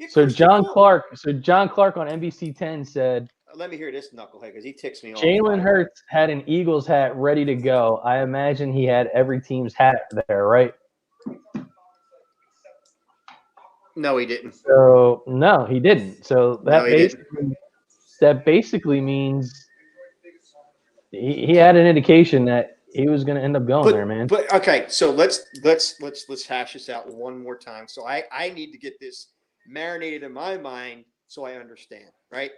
So John Clark on NBC 10 said, let me hear this knucklehead because he ticks me off. Jalen Hurts had an Eagles hat ready to go. I imagine he had every team's hat there, right? No, he didn't. So no, he didn't. So that basically means he had an indication that he was going to end up going there, man. But okay, so let's hash this out one more time. So I need to get this marinated in my mind so I understand, right?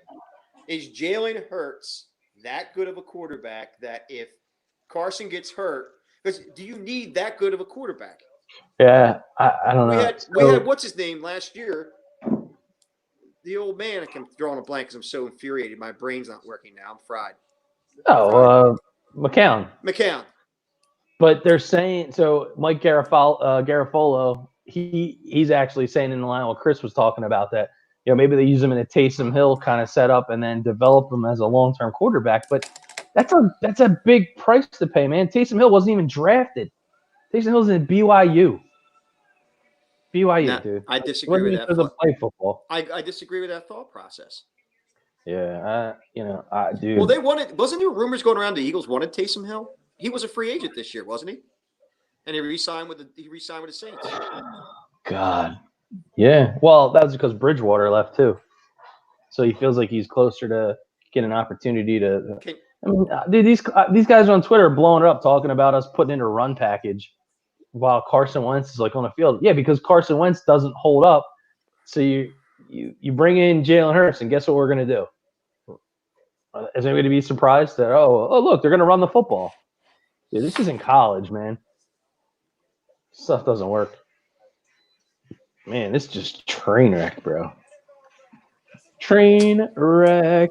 Is Jalen Hurts that good of a quarterback that if Carson gets hurt, because do you need that good of a quarterback? Yeah, I don't know. We had what's his name last year? The old man. I'm drawing a blank because I'm so infuriated. My brain's not working now. I'm fried. McCown. But they're saying so. Mike Garafolo, he's actually saying in the line what Chris was talking about that. Maybe they use him in a Taysom Hill kind of setup and then develop him as a long-term quarterback. But that's a big price to pay, man. Taysom Hill wasn't even drafted. Taysom Hill's in BYU. Dude. I disagree with that. Play football. I disagree with that thought process. Yeah, dude. Well, they wanted. Wasn't there rumors going around the Eagles wanted Taysom Hill? He was a free agent this year, wasn't he? And he re-signed with the Saints. God. Yeah. Well, that was because Bridgewater left too, so he feels like he's closer to get an opportunity to. Dude, these guys on Twitter are blowing it up, talking about us putting in a run package while Carson Wentz is like on the field. Yeah, because Carson Wentz doesn't hold up. So you bring in Jalen Hurts, and guess what we're gonna do? Is anybody to be surprised that look, they're gonna run the football? Dude, this isn't college, man. Stuff doesn't work. Man, this is just train wreck, bro. Train wreck.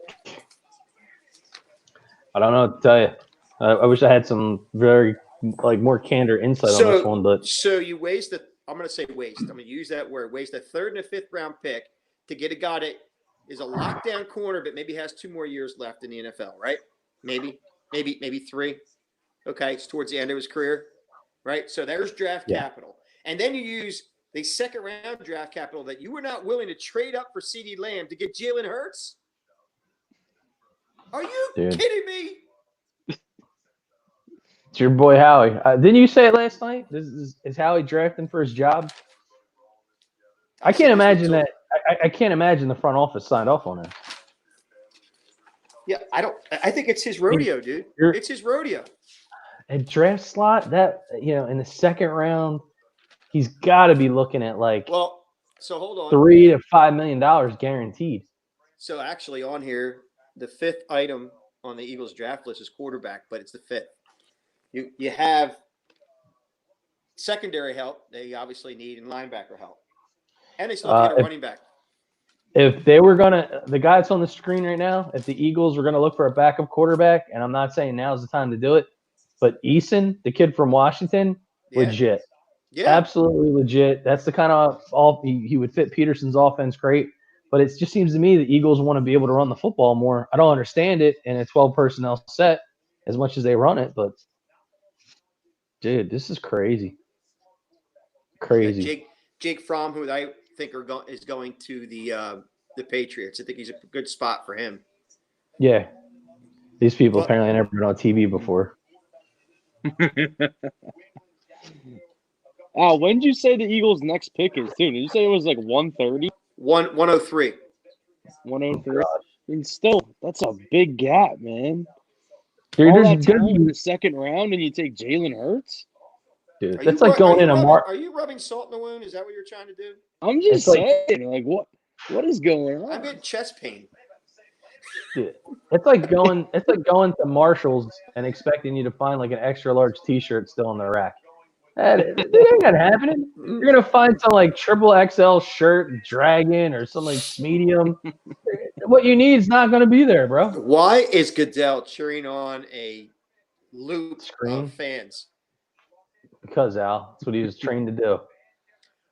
I don't know what to tell you. I wish I had some very more candor insight on this one, but so you waste the. I'm going to say waste. I'm going to use that word. Waste a third and a fifth round pick to get a guy that is a lockdown corner, but maybe has 2 more years left in the NFL, right? Maybe 3. Okay, it's towards the end of his career, right? So there's draft capital, and then you use the second round draft capital that you were not willing to trade up for CeeDee Lamb to get Jalen Hurts. Are you kidding me? It's your boy Howie. Didn't you say it last night? Is Howie drafting for his job? I can't imagine that. I can't imagine the front office signed off on it. Yeah, I think it's his rodeo, dude. It's his rodeo. at draft slot, that in the second round, he's got to be looking at like Well, so hold on. $3 to $5 million guaranteed. So actually, on here, the 5th item on the Eagles draft list is quarterback, but it's the 5th. You have secondary help they obviously need, and linebacker help, and they still have to get a running back. If they were the guy that's on the screen right now, if the Eagles were gonna look for a backup quarterback, and I'm not saying now's the time to do it, but Eason, the kid from Washington, legit, absolutely legit. That's the kind of he would fit Peterson's offense great. But it just seems to me the Eagles want to be able to run the football more. I don't understand it in a 12 personnel set as much as they run it, but dude, this is crazy. Crazy. Jake Fromm, who I think is going to the Patriots. I think he's a good spot for him. Yeah. These people apparently never been on TV before. When did you say the Eagles' next pick is, too? Did you say it was like 130? 103. 103. And still, that's a big gap, man. Dude, all that talent in the second round, and you take Jalen Hurts? Dude, that's like going in a mark. Are you rubbing salt in the wound? Is that what you're trying to do? I'm just saying, like, what is going on? I'm getting chest pain. Dude, it's like going to Marshall's and expecting you to find like an extra large T-shirt still in the rack. That ain't gonna happen. You're gonna find some like triple XL shirt, Dragon, or some like medium. What you need is not gonna be there, bro. Why is Goodell cheering on a loop of fans? Because Al, that's what he was trained to do.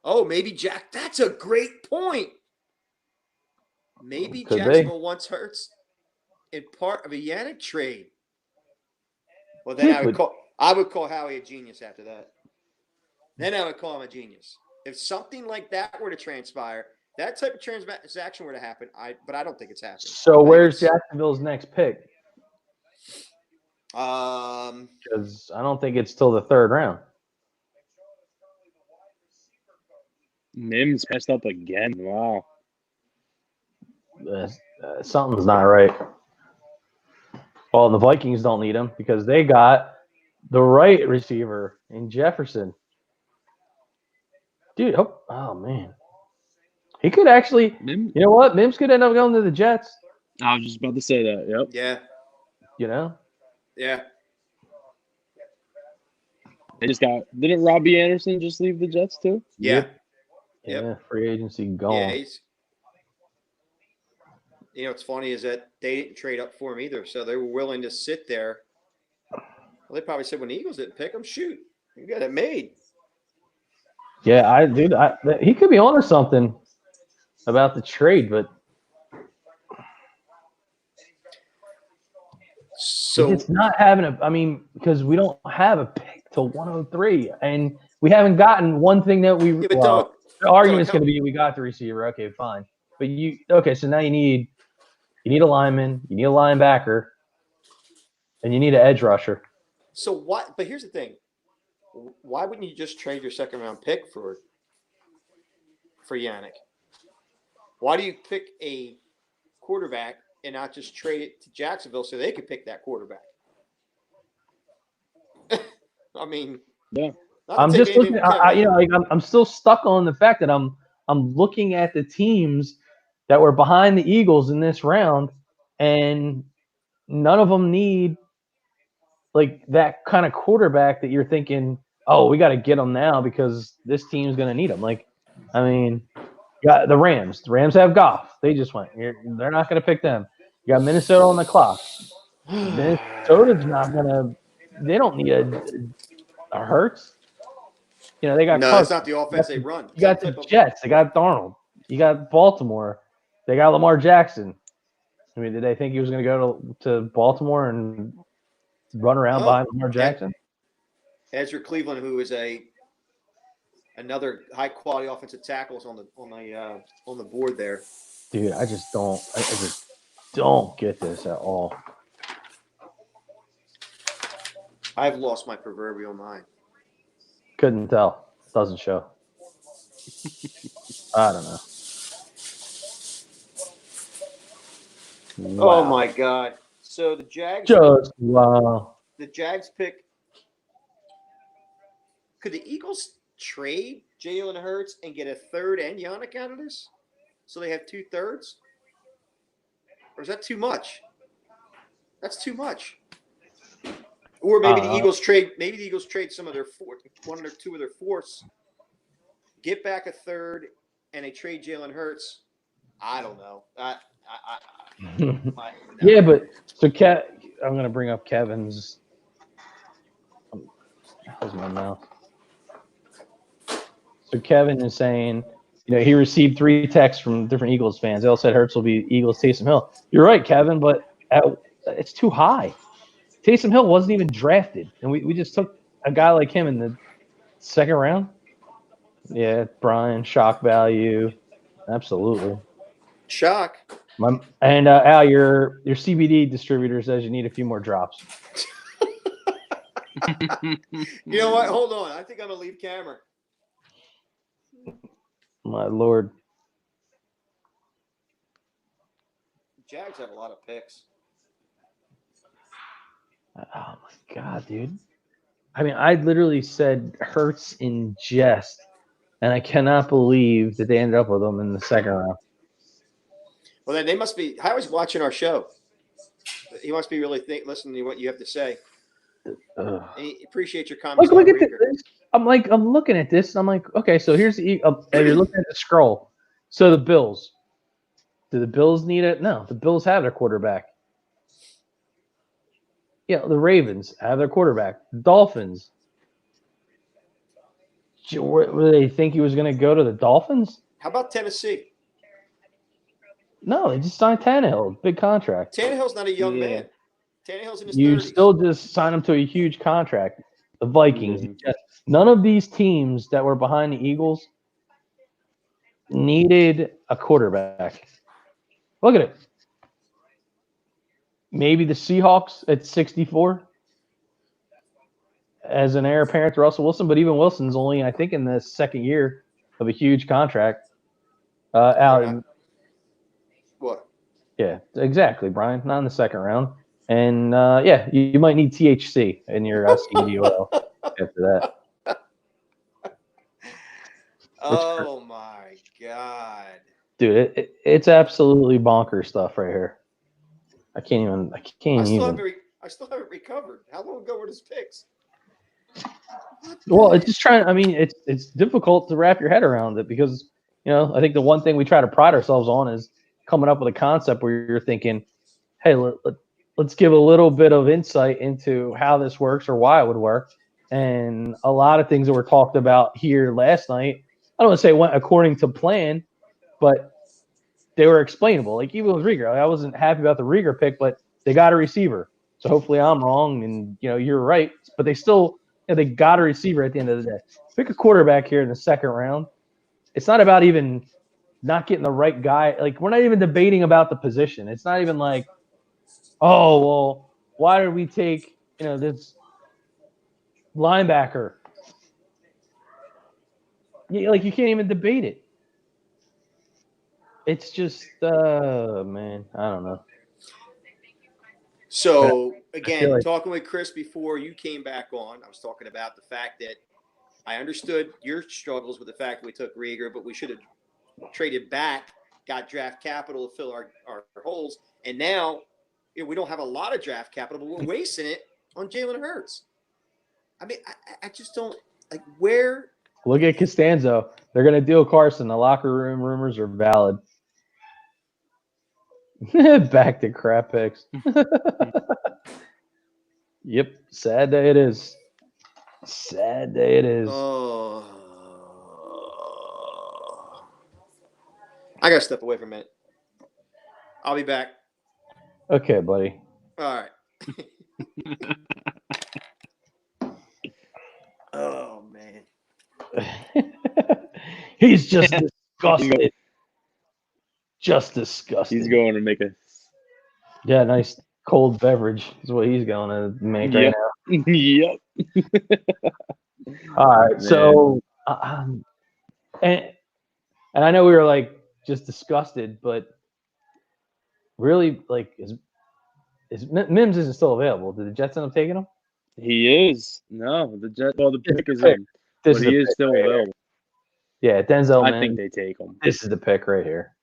Oh, maybe Jack. That's a great point. Maybe Jacksonville wants Hurts in part of a Yannick trade. Well, then I would call Howie a genius after that. Then I would call him a genius. If something like that were to transpire, that type of transaction were to happen, but I don't think it's happening. So where's Jacksonville's next pick? Because I don't think it's till the 3rd round. Mims messed up again. Wow. Something's not right. Well, the Vikings don't need him because they got the right receiver in Jefferson. Dude, oh man. He could actually, you know what? Mims could end up going to the Jets. I was just about to say that. Yep. Yeah. You know? Yeah. They just didn't Robbie Anderson just leave the Jets too? Yeah. Yeah, free agency gone. Yeah, what's funny is that they didn't trade up for him either, so they were willing to sit there. Well, they probably said when the Eagles didn't pick him, shoot, you got it made. Yeah, he could be onto something about the trade, but so it's not having because we don't have a pick till 103, and we haven't gotten one thing that we. The argument's going to be we got the receiver. Okay, fine. But so now you need a lineman, you need a linebacker, and you need an edge rusher. So what? But here's the thing: why wouldn't you just trade your 2nd round pick for Yannick? Why do you pick a quarterback and not just trade it to Jacksonville so they could pick that quarterback? I mean, yeah. I'm just looking. I'm still stuck on the fact that I'm looking at the teams that were behind the Eagles in this round, and none of them need like that kind of quarterback that you're thinking, oh, we got to get them now because this team's going to need them. Like, I mean, you got the Rams. The Rams have Goff. They just went. They're not going to pick them. You got Minnesota on the clock. Minnesota's not going to. They don't need a Hurts. They got. No, it's not the offense they run. You got the Jets. They got Darnold. You got Baltimore. They got Lamar Jackson. I mean, did they think he was going to go to Baltimore and run around behind Lamar Jackson? Ezra Cleveland, who is another high quality offensive tackles on the board there. Dude, I just don't get this at all. I've lost my proverbial mind. Couldn't tell. Doesn't show. I don't know. Wow. Oh my God! So the Jags. Wow. The Jags pick Could the Eagles trade Jalen Hurts and get a third and Yannick out of this? So they have 2/3? Or is that too much? That's too much. Or maybe the Eagles trade some of their one or two of their fourths, get back a third, and they trade Jalen Hurts. I don't know. Yeah, but so I'm going to bring up Kevin's. How's my mouth? So Kevin is saying, he received 3 texts from different Eagles fans. They all said Hurts will be Eagles Taysom Hill. You're right, Kevin, but it's too high. Taysom Hill wasn't even drafted, and we just took a guy like him in the second round. Yeah, Brian, shock value, absolutely. Shock. And Al, your CBD distributor says you need a few more drops. You know what? Hold on. I think I'm gonna leave camera. My Lord. Jags have a lot of picks. Oh my God, dude. I mean, I literally said Hurts in jest, and I cannot believe that they ended up with him in the second round. Well, then they must be. Howard's watching our show. He must be really listening to what you have to say. Appreciate your comments. Look at this. I'm looking at this. I'm like, okay, so here's the. You're looking at the scroll. So the Bills. Do the Bills need it? No, the Bills have their quarterback. Yeah, the Ravens have their quarterback. The Dolphins. Where they think he was going to go to the Dolphins? How about Tennessee? No, they just signed Tannehill. Big contract. Tannehill's not a young man. Tannehill's in his 30s. You still just sign him to a huge contract. The Vikings. Mm-hmm. None of these teams that were behind the Eagles needed a quarterback. Look at it. Maybe the Seahawks at 64 as an heir apparent to Russell Wilson, but even Wilson's only, I think, in the second year of a huge contract. What? Yeah, exactly, Brian. Not in the second round. And, you might need THC in your CBD oil after that. Oh, my God. Dude, it's absolutely bonkers stuff right here. I still haven't recovered. How long ago were these picks? Well, it's just it's difficult to wrap your head around it because, I think the one thing we try to pride ourselves on is coming up with a concept where you're thinking, hey, let's give a little bit of insight into how this works or why it would work. And a lot of things that were talked about here last night, I don't want to say went according to plan, but they were explainable. Like even with Rieger, I wasn't happy about the Rieger pick, but they got a receiver. So hopefully I'm wrong and, you're right. But they still, they got a receiver at the end of the day. Pick a quarterback here in the second round. It's not about even not getting the right guy. Like we're not even debating about the position. It's not even like, oh, well, why did we take, this linebacker? Like you can't even debate it. It's just, man, I don't know. So, again, talking with Chris before you came back on, I was talking about the fact that I understood your struggles with the fact that we took Rieger, but we should have traded back, got draft capital to fill our holes, and now we don't have a lot of draft capital, but we're wasting it on Jalen Hurts. I mean, I just don't – like where – Look at Costanzo. They're going to deal Carson. The locker room rumors are valid. Back to crap picks. Yep. Sad day it is. Sad day it is. Oh. I got to step away for a minute. I'll be back. Okay, buddy. All right. Oh, man. He's just disgusted. Just disgusted. He's going to make a nice cold beverage is what he's going to make right now. Yep. All right. Man. So, and I know we were like just disgusted, but really, like, is Mims isn't still available? Did the Jets end up taking him? He is. No, the pick is in. But is he the is pick still right here. available. Yeah, Denzel I Mims. think they take him. This is the pick right here.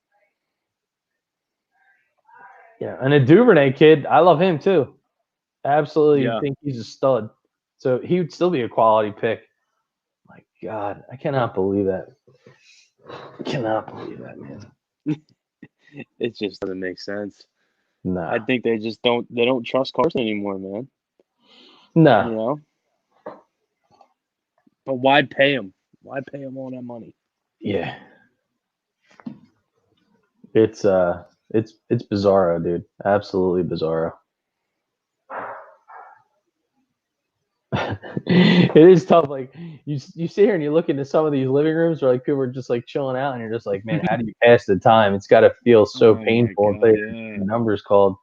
Yeah, and a Duvernay kid, I love him too. Absolutely Yeah. think he's a stud. So he would still be a quality pick. My God, I cannot believe that. I cannot believe that, man. It just doesn't make sense. Nah. I think they just don't trust Carson anymore, man. Nah. You know? But why pay him? Why pay him all that money? Yeah. It's bizarro, dude. Absolutely bizarro. It is tough. Like you sit here and you look into some of these living rooms where like people are just like chilling out, and you're just like, man, how do you pass the time? It's got to feel so Oh my painful God, until yeah. the numbers called.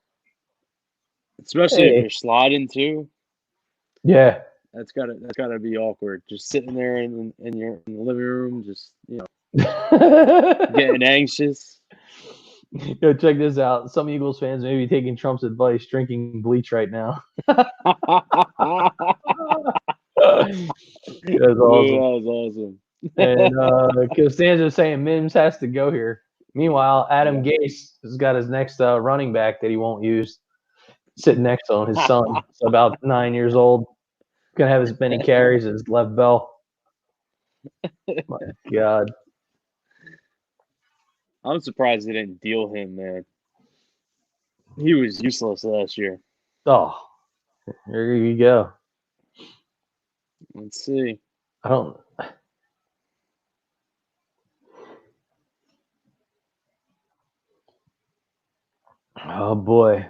Especially if Hey. you're sliding too. Yeah. That's gotta be awkward. Just sitting there in the living room, just getting anxious. Yo, check this out. Some Eagles fans may be taking Trump's advice, drinking bleach right now. That's Dude, awesome. that was awesome. And Costanza's saying Mims has to go here. Meanwhile, Adam Gase has got his next running back that he won't use sitting next to him. His son, about 9 years old, gonna have as many carries as Lev Bell. My God. I'm surprised they didn't deal him, man. He was useless last year. Oh, here you go. Let's see. I don't. Oh boy.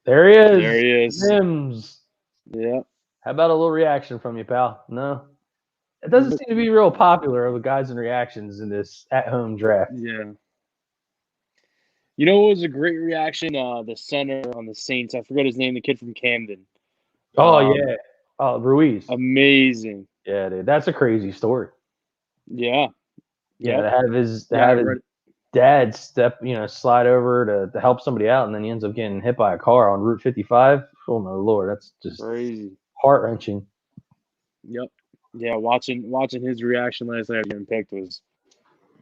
There he is. There he is. Mims. Yeah. How about a little reaction from you, pal? No. It doesn't seem to be real popular of the guys and reactions in this at-home draft. Yeah. You know what was a great reaction? The center on the Saints. I forgot his name. The kid from Camden. Oh yeah. Oh, Ruiz. Amazing. Yeah, dude. That's a crazy story. Yeah. Yeah, Yep. to have his I read it. dad slide over to help somebody out, and then he ends up getting hit by a car on Route 55. Oh my Lord, that's just Crazy. heart-wrenching. Yep. Yeah, watching his reaction last night getting picked was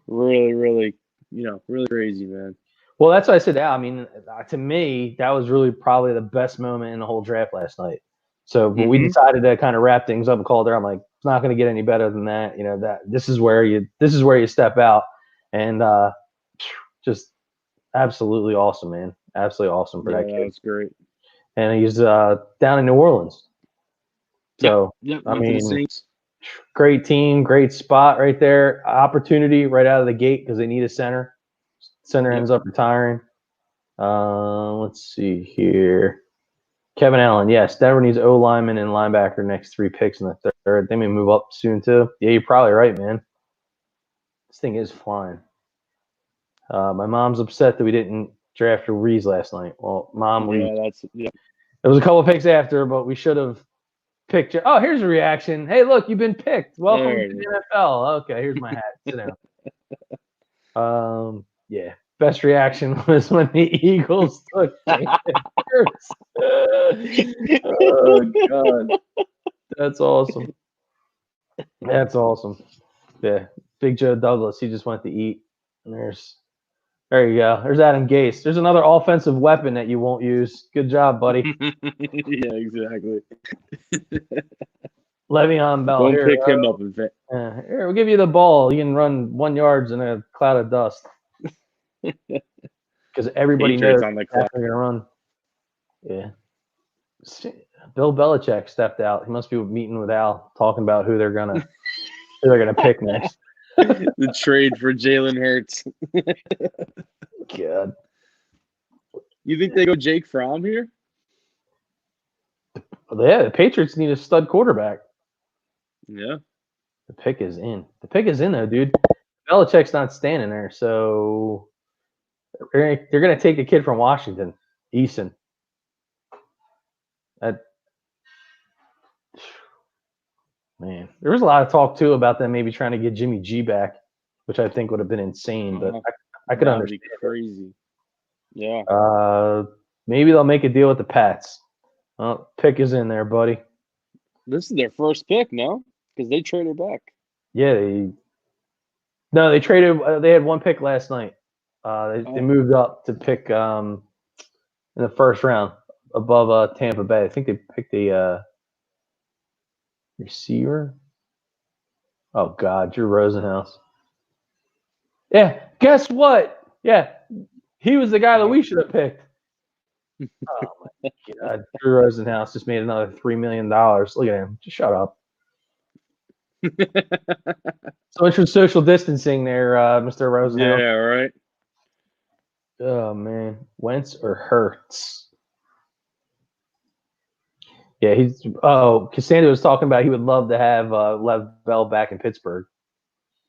really, really, really crazy, man. Well, that's what I said. Yeah, I mean, to me, that was really probably the best moment in the whole draft last night. So when we decided to kind of wrap things up and call there, I'm like, it's not going to get any better than that. You know, that this is where you step out, and just absolutely awesome, man. Absolutely awesome for that kid. That was great. And he's down in New Orleans. So Yep. I Went to the mean, Saints. great team, great spot right there. Opportunity right out of the gate because they need a center. Center ends up retiring. Let's see here. Kevin Allen, yes. Denver needs O lineman and linebacker next 3 picks in the third. They may move up soon too. Yeah, you're probably right, man. This thing is flying. My mom's upset that we didn't draft Ruiz last night. Well, Mom, it was a couple picks after, but we should have picked you. Oh, here's a reaction. Hey, look, you've been picked. Welcome to the NFL. Okay, here's my hat. Sit down. Yeah. Best reaction was when the Eagles took Jalen Hurts. Oh God. That's awesome. That's awesome. Yeah. Big Joe Douglas, he just went to eat. And there you go. There's Adam Gase. There's another offensive weapon that you won't use. Good job, buddy. Yeah, exactly. Le'Veon Bell. Don't Here, pick him up. here, we'll give you the ball. You can run 1 yard in a cloud of dust. Because everybody Patriots knows on the they're going to run. Yeah. Bill Belichick stepped out. He must be meeting with Al, talking about who they're gonna pick next. The trade for Jalen Hurts. God. You think they go Jake Fromm here? Yeah, the Patriots need a stud quarterback. Yeah. The pick is in. The pick is in though, dude. Belichick's not standing there, so they're gonna take a kid from Washington, Eason. Man, there was a lot of talk too about them maybe trying to get Jimmy G back, which I think would have been insane, but I could understand. That'd be crazy. Yeah. Maybe they'll make a deal with the Pats. Well, pick is in there, buddy. This is their first pick, no? Because they traded back. Yeah, they traded. They had one pick last night. They moved up to pick in the first round above Tampa Bay. I think they picked a receiver. Oh God, Drew Rosenhaus. Yeah, guess what? Yeah, he was the guy that we should have picked. Oh my God, Drew Rosenhaus just made another $3 million. Look at him. Just shut up. So much for social distancing there, Mr. Rosenhaus. Yeah, right. Oh man, Wentz or Hurts? Yeah, Cassandra was talking about he would love to have Lev Bell back in Pittsburgh.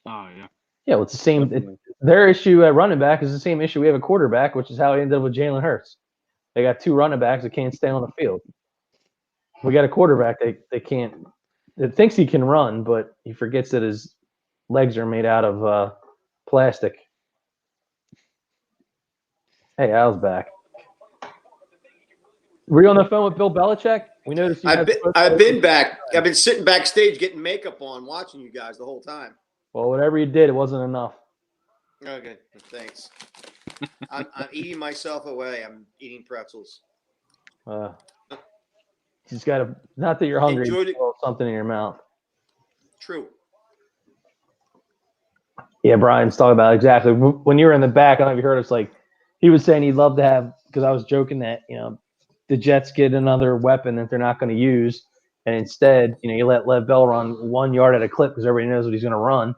Oh yeah. Yeah, well, it's the same. Definitely. Their issue at running back is the same issue we have at quarterback, which is how it ended up with Jalen Hurts. They got two running backs that can't stay on the field. We got a quarterback they can't. That thinks he can run, but he forgets that his legs are made out of plastic. Hey, Al's back. Were you on the phone with Bill Belichick? We noticed you. I've been back. I've been sitting backstage getting makeup on, watching you guys the whole time. Well, whatever you did, it wasn't enough. Okay, thanks. I'm eating myself away. I'm eating pretzels. Just gotta. Not that you're hungry. Enjoy it. Something in your mouth. True. Yeah, Brian's talking about exactly when you were in the back. I don't know if you heard us. Like he was saying, he'd love to have because I was joking that the Jets get another weapon that they're not going to use, and instead, you let Lev Bell run 1 yard at a clip because everybody knows what he's going to run,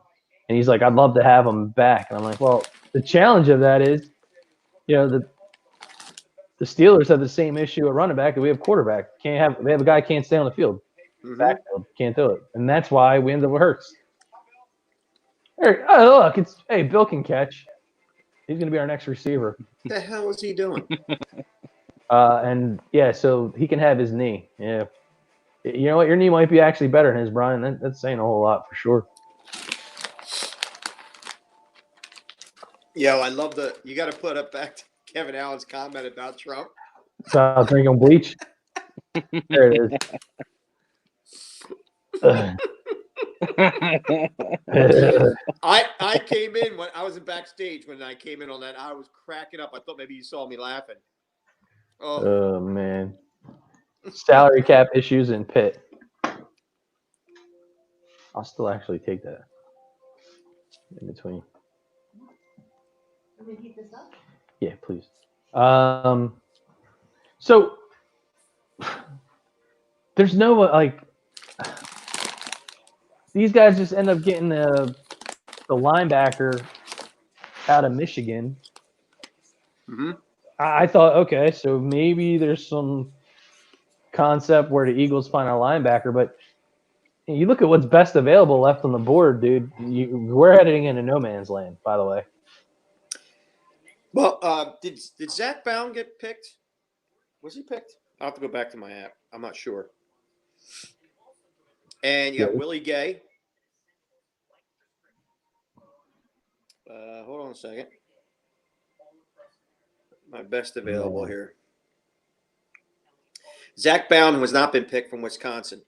and he's like, I'd love to have him back, and I'm like, well, the challenge of that is, the Steelers have the same issue at running back that we have quarterback. They have a guy can't stay on the field, backfield, can't do it, and that's why we end up with Hurts. Oh, look, Bill can catch. He's going to be our next receiver. What the hell is he doing? And yeah, so he can have his knee. Yeah. You know what? Your knee might be actually better than his, Brian. That's saying a whole lot for sure. Yo, I love you got to put up back to Kevin Allen's comment about Trump. About drinking bleach. There it is. I came in when I was backstage when I came in on that. I was cracking up. I thought maybe you saw me laughing. Oh man. Salary cap issues in Pitt. I'll still actually take that in between. Can we heat this up? Yeah, please. So there's no these guys just end up getting the linebacker out of Michigan. Mm-hmm. I thought, okay, so maybe there's some concept where the Eagles find a linebacker, but you look at what's best available left on the board, dude. We're heading into no man's land, by the way. Well, did Zach Bound get picked? Was he picked? I'll have to go back to my app. I'm not sure. And you got Willie Gay. Hold on a second. My best available here. Zach Bound has not been picked from Wisconsin.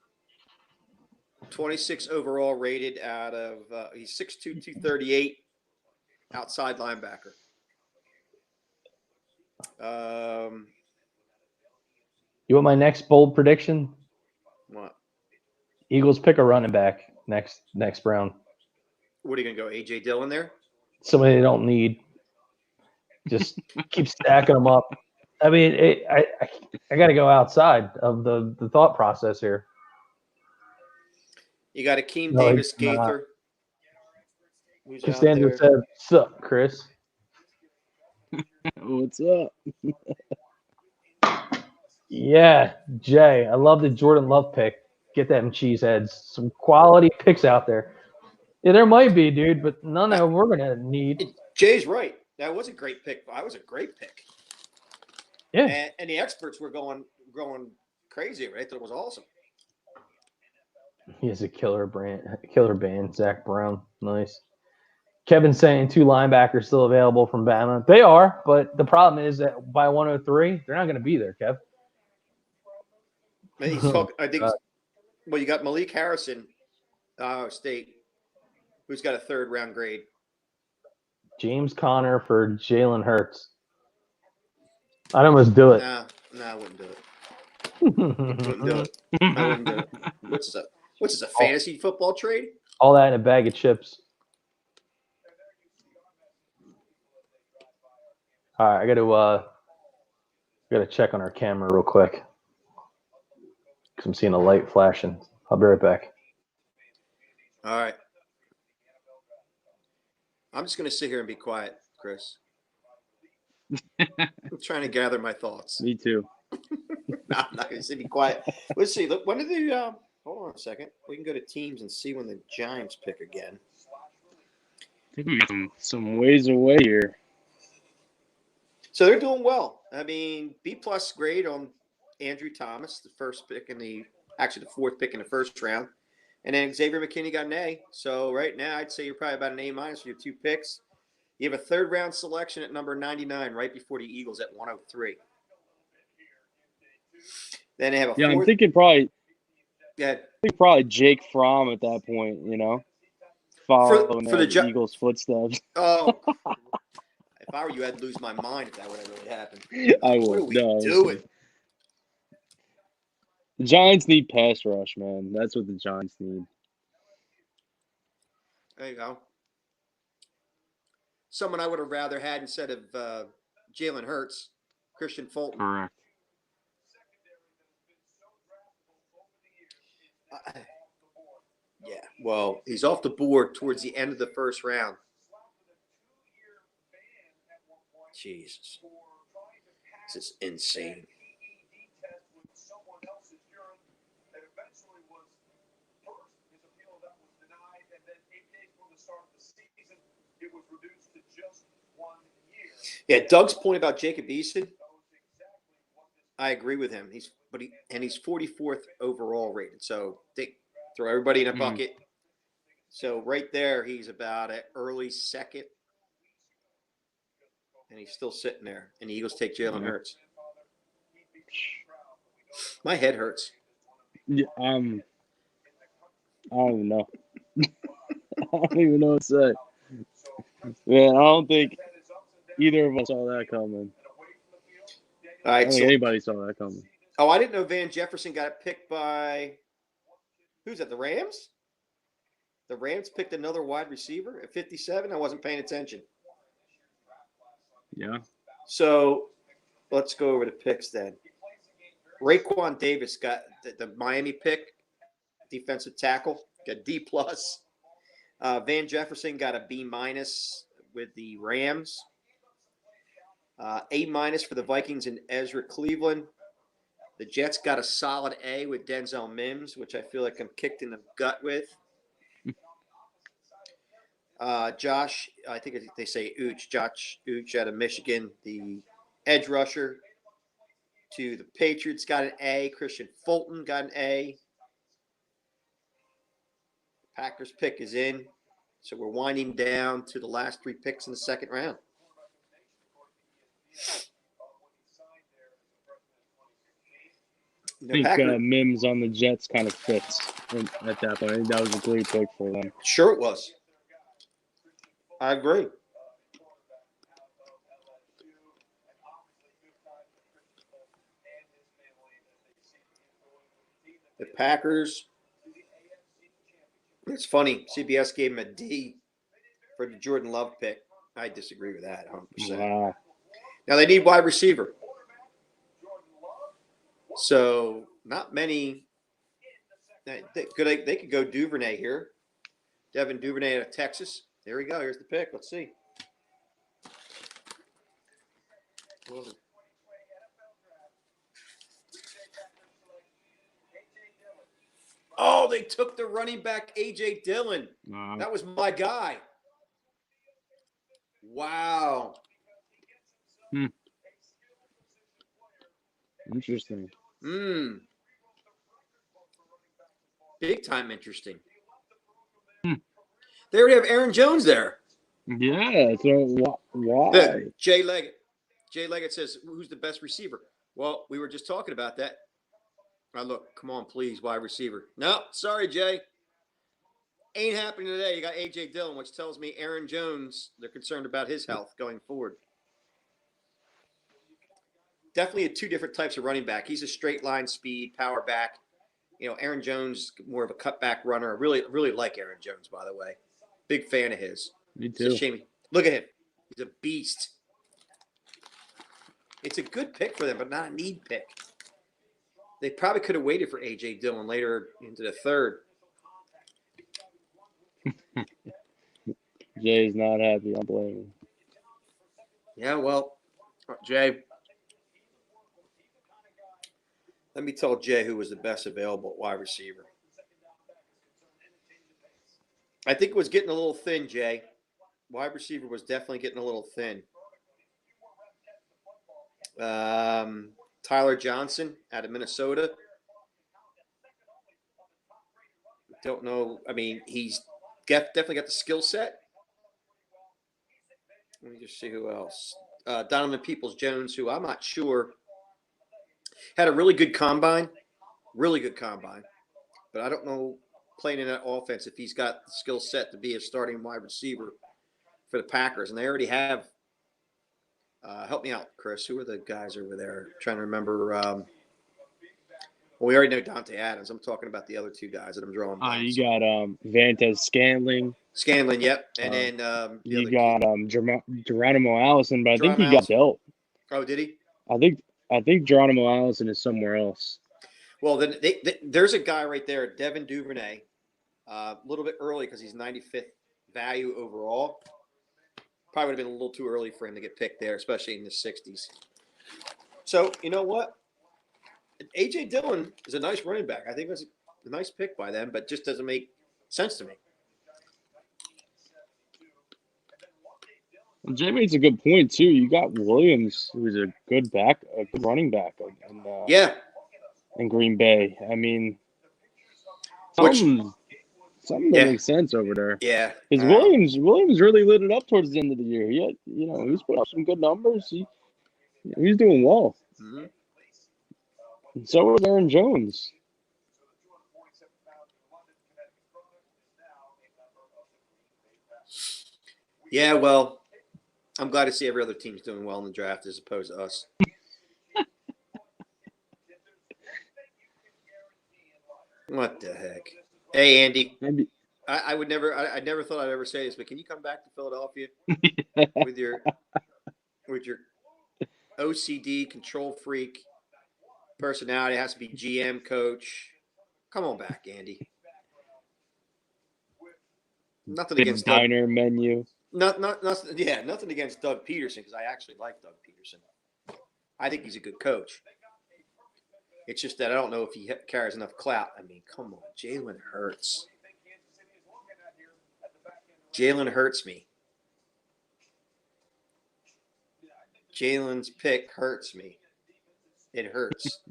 26 overall rated out of he's 6'2", 238, outside linebacker. You want my next bold prediction? What? Eagles pick a running back next round. What are you gonna go? AJ Dillon there? Somebody they don't need. Just keep stacking them up. I mean, I got to go outside of the thought process here. You got Akeem Davis Gaither. Costanza said, "Sup, Chris?" What's up? Yeah, Jay. I love the Jordan Love pick. Get them cheeseheads. Some quality picks out there. Yeah, there might be, dude, but none of them we're gonna need. Jay's right. That was a great pick. That was a great pick. Yeah. And the experts were going crazy. Right? That was awesome. He has a killer band. Zach Brown. Nice. Kevin's saying 2 linebackers still available from Bama. They are, but the problem is that by 103, they're not going to be there, Kev. He's talking, I think Well, you got Malik Harrison, Ohio State, who's got a 3rd-round grade. James Conner for Jalen Hurts. I'd almost do it. Nah, I wouldn't do it. Wouldn't do it. I wouldn't do it. What's this, a fantasy football trade? All that in a bag of chips. All right, I gotta check on our camera real quick because I'm seeing a light flashing. I'll be right back. All right. I'm just going to sit here and be quiet, Chris. I'm trying to gather my thoughts. Me too. No, I'm not going to sit be quiet. Let's see. Look, when did the hold on a second. We can go to teams and see when the Giants pick again. I think we got some ways away here. So they're doing well. I mean, B+ grade on Andrew Thomas, the 4th pick in the 4th round. And then Xavier McKinney got an A. So right now, I'd say you're probably about an A- for your 2 picks. You have a 3rd-round selection at number 99, right before the Eagles at 103. Then they have a 4th. I'm thinking probably. Yeah. I think probably Jake Fromm at that point. Following for the Eagles' footsteps. Oh, if I were you, I'd lose my mind if that would have really happened. I would. What are we doing? The Giants need pass rush, man. That's what the Giants need. There you go. Someone I would have rather had instead of Jalen Hurts, Christian Fulton. Correct. Yeah, well, he's off the board towards the end of the 1st round. Jesus. This is insane. Yeah, Doug's point about Jacob Eason, I agree with him. He's 44th overall rated. So they throw everybody in a bucket. So right there, he's about an early 2nd. And he's still sitting there. And the Eagles take Jalen Hurts. My head hurts. Yeah, I don't even know. I don't even know what to say. Man, I don't think either of us saw that coming. All right, I don't think anybody saw that coming. Oh, I didn't know Van Jefferson got picked by who's that? The Rams? The Rams picked another wide receiver at 57. I wasn't paying attention. Yeah. So let's go over the picks then. Raekwon Davis got the Miami pick, defensive tackle, got D+. Van Jefferson got a B- with the Rams. A- for the Vikings and Ezra Cleveland. The Jets got a solid A with Denzel Mims, which I feel like I'm kicked in the gut with. Josh, I think they say Ooch. Josh Ooch out of Michigan, the edge rusher to the Patriots got an A. Christian Fulton got an A. Packers pick is in. So we're winding down to the last 3 picks in the 2nd round. I think Mims on the Jets kind of fits at that point. I think that was a great pick for them. Sure it was. I agree. The Packers, it's funny, CBS gave him a D for the Jordan Love pick. I disagree with that 100%. Wow. Now they need wide receiver. So not many. They could go Duvernay here. Devin Duvernay out of Texas. There we go. Here's the pick. Let's see. Oh, they took the running back A.J. Dillon. Wow. That was my guy. Wow. Interesting. Big time interesting. They already have Aaron Jones there. Yeah. So why? Look, Jay Leggett. Jay Leggett says, who's the best receiver? Well, we were just talking about that. Look, come on, please, wide receiver. No, sorry, Jay. Ain't happening today. You got A.J. Dillon, which tells me Aaron Jones, they're concerned about his health going forward. Definitely two different types of running back. He's a straight line speed, power back. Aaron Jones, more of a cutback runner. I really, really like Aaron Jones, by the way. Big fan of his. Me It's too. a shame. Look at him. He's a beast. It's a good pick for them, but not a need pick. They probably could have waited for A.J. Dillon later into the third. Jay's not happy. I don't blame him. Yeah, well, Jay, let me tell Jay who was the best available wide receiver. I think it was getting a little thin, Jay. Wide receiver was definitely getting a little thin. Tyler Johnson out of Minnesota. Don't know. I mean, he's definitely got the skill set. Let me just see who else. Donovan Peoples-Jones, who I'm not sure, had a really good combine. But I don't know, playing in that offense, if he's got the skill set to be a starting wide receiver for the Packers. And they already have help me out, Chris. Who are the guys over there? I'm trying to remember. Well, we already know Dante Adams. I'm talking about the other two guys that I'm drawing. You got Vantez Scanlon, yep. And then you got Geronimo Allison, but I think he got dealt. Oh, did he? I think Geronimo Allison is somewhere else. Well, then there's a guy right there, Devin Duvernay, a little bit early because he's 95th value overall. Probably would have been a little too early for him to get picked there, especially in the 60s. So, you know what? A.J. Dillon is a nice running back. I think that's a nice pick by them, but just doesn't make sense to me. Well, Jay makes a good point, too. You got Williams, who's a good running back. In Green Bay. I mean, something that makes sense over there. Yeah. Because Williams really lit it up towards the end of the year. He's put up some good numbers. He's doing well. Mm-hmm. And so was Aaron Jones. Yeah, well, I'm glad to see every other team's doing well in the draft as opposed to us. What the heck? Hey, Andy. I never thought I'd ever say this, but can you come back to Philadelphia with your OCD, control freak personality? It has to be GM, coach. Come on back, Andy. Nothing against diner menu. Nothing against Doug Peterson, because I actually like Doug Peterson. I think he's a good coach. It's just that I don't know if he carries enough clout. I mean, come on, Jalen Hurts. Jalen hurts me. Jalen's pick hurts me. It hurts.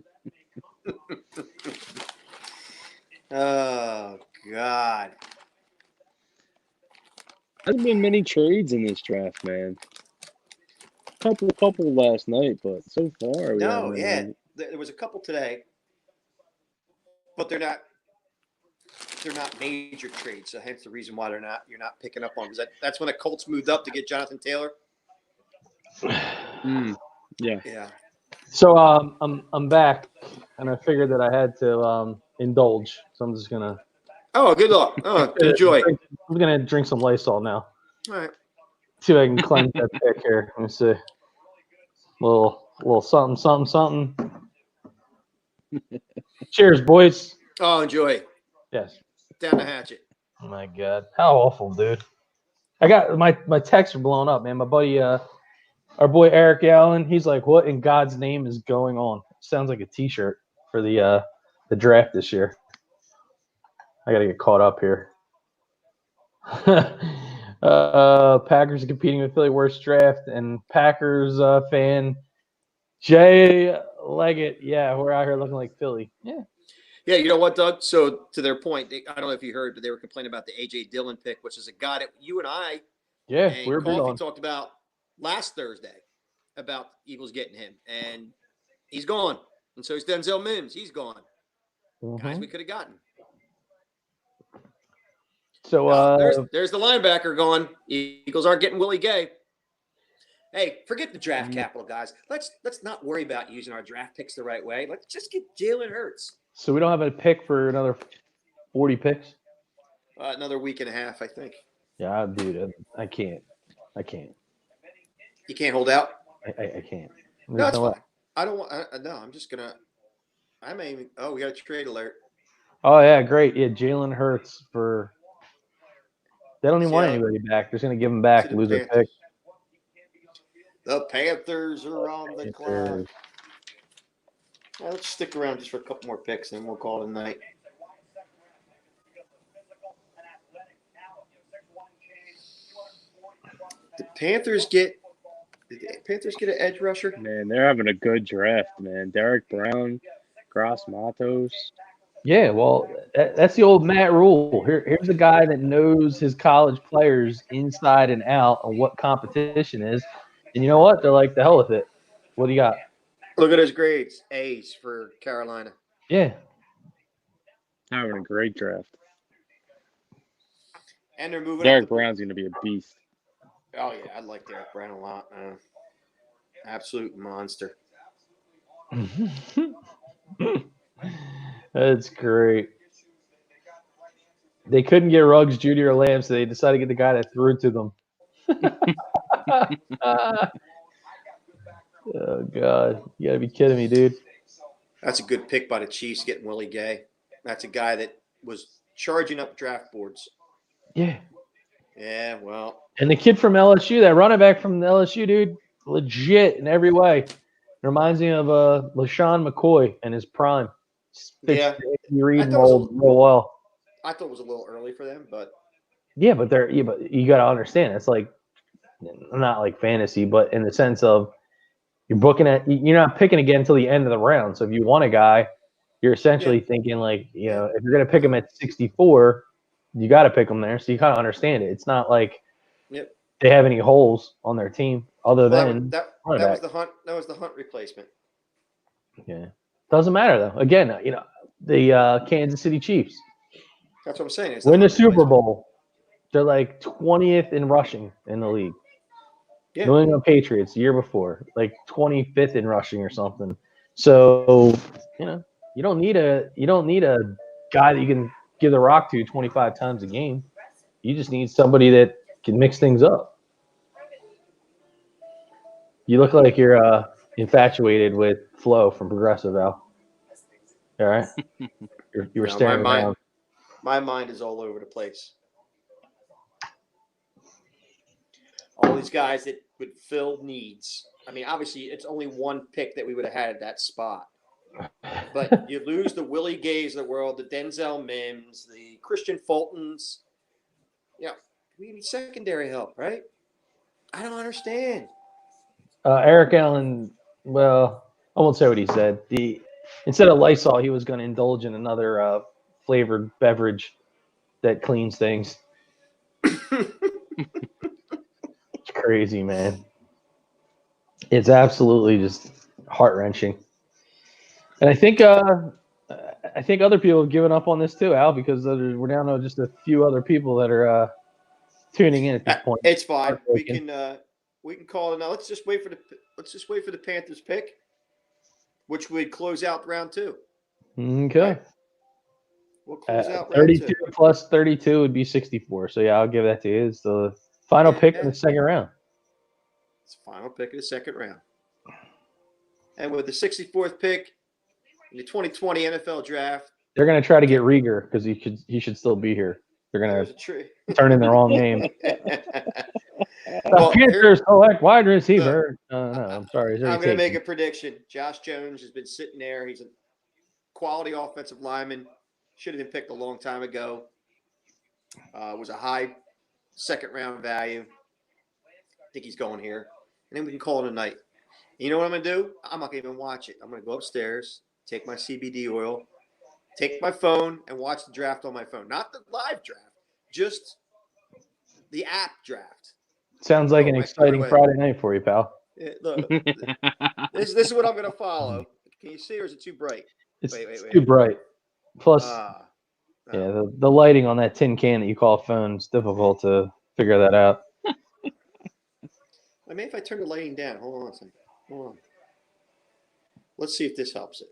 Oh, God. Hasn't been many trades in this draft, man. Couple last night, but so far there was a couple today, but they're not major trades. So hence the reason why you're not picking up on, because that's when the Colts moved up to get Jonathan Taylor. Yeah. So I'm back, and I figured that I had to indulge. So I'm just gonna. Oh, good luck. Oh, enjoy. I'm gonna drink some Lysol now. All right. See if I can cleanse that pick here. Let me see. Little something. Cheers, boys. Oh, enjoy. Yes. Down the hatchet. Oh my God, how awful, dude! I got my texts are blowing up, man. My buddy, our boy Eric Allen, he's like, "What in God's name is going on?" Sounds like a T-shirt for the draft this year. I gotta get caught up here. Packers are competing with Philly worst draft, and Packers fan Jay Leggett. Yeah, we're out here looking like Philly. Yeah, you know what, Doug? So to their point, I don't know if you heard, but they were complaining about the A.J. Dillon pick, which is a guy that you and I and we're Coffee talked about last Thursday about Eagles getting him, and he's gone. And so is Denzel Mims. He's gone. Guys we could have gotten. So there's the linebacker going. Eagles aren't getting Willie Gay. Hey, forget the draft capital, guys. Let's not worry about using our draft picks the right way. Let's just get Jalen Hurts. So we don't have a pick for another 40 picks? Another week and a half, I think. Yeah, dude, I can't. You can't hold out? I can't. No, that's fine. I don't want no, I'm just going to – I may even – we got a trade alert. Oh, yeah, great. Yeah, Jalen Hurts for – they don't even want anybody back. They're just going to give him back, lose their pick. The Panthers are on the clock. Let's stick around just for a couple more picks, and we'll call it a night. Did the Panthers get an edge rusher? Man, they're having a good draft, man. Derek Brown, Gross Matos. Yeah, well, that's the old Matt Rule. Here's a guy that knows his college players inside and out on what competition is. And you know what? They're like, the hell with it. What do you got? Look at his grades. A's for Carolina. Yeah. Having a great draft. And they're moving Derek Brown's going to be a beast. Oh, yeah. I like Derek Brown a lot. Absolute monster. That's great. They couldn't get Ruggs, Judy, or Lamb, so they decided to get the guy that threw it to them. Oh, God. You got to be kidding me, dude. That's a good pick by the Chiefs getting Willie Gay. That's a guy that was charging up draft boards. Yeah. Yeah, well. And the kid from LSU, that running back from LSU, dude, legit in every way. Reminds me of LaShawn McCoy and his prime. Yeah. You read real well. I thought it was a little early for them, but. Yeah, but but you got to understand, it's like not like fantasy, but in the sense of you're not picking again until the end of the round. So if you want a guy, you're essentially thinking like, if you're going to pick him at 64, you got to pick him there. So you kind of understand it. It's not like they have any holes on their team other than that was the Hunt. That was the Hunt replacement. Yeah, doesn't matter though. Again, the Kansas City Chiefs. That's what I'm saying. Win the Super Bowl. They're like 20th in rushing in the league. Yeah. New England Patriots year before, like 25th in rushing or something. So, you don't need a guy that you can give the rock to 25 times a game. You just need somebody that can mix things up. You look like you're infatuated with Flo from Progressive, Al. All right? You were staring around. My mind is all over the place. All these guys that would fill needs. I mean, obviously, it's only one pick that we would have had at that spot. But you lose the Willie Gays of the world, the Denzel Mims, the Christian Fultons. We need secondary help, right? I don't understand. Eric Allen, well, I won't say what he said. Instead of Lysol, he was going to indulge in another flavored beverage that cleans things. It's crazy, man. It's absolutely just heart-wrenching. And I think other people have given up on this too, Al, because we're down to just a few other people that are tuning in at this point. It's fine. We can call it now. Let's just wait for the Panthers pick, which would close out round 2. Okay. Right? We'll close out round 32 2. plus 32 would be 64. So yeah, I'll give that to you. It's the final pick in the second round. It's the final pick of the second round. And with the 64th pick in the 2020 NFL draft, they're going to try to get Rieger because he should still be here. They're going to turn in the wrong name. Panthers select wide receiver. No, I'm sorry. I'm going to make a prediction. Josh Jones has been sitting there. He's a quality offensive lineman. Should have been picked a long time ago. Was a high second round value. I think he's going here. And then we can call it a night. You know what I'm going to do? I'm not going to even watch it. I'm going to go upstairs, take my CBD oil, take my phone, and watch the draft on my phone. Not the live draft, just the app draft. Sounds like an exciting Friday night for you, pal. Look, this is what I'm going to follow. Can you see, or is it too bright? It's too bright. Plus, No. yeah, the lighting on that tin can that you call a phone is difficult to figure that out. I mean, if I turn the lighting down, hold on a second. Hold on. Let's see if this helps it.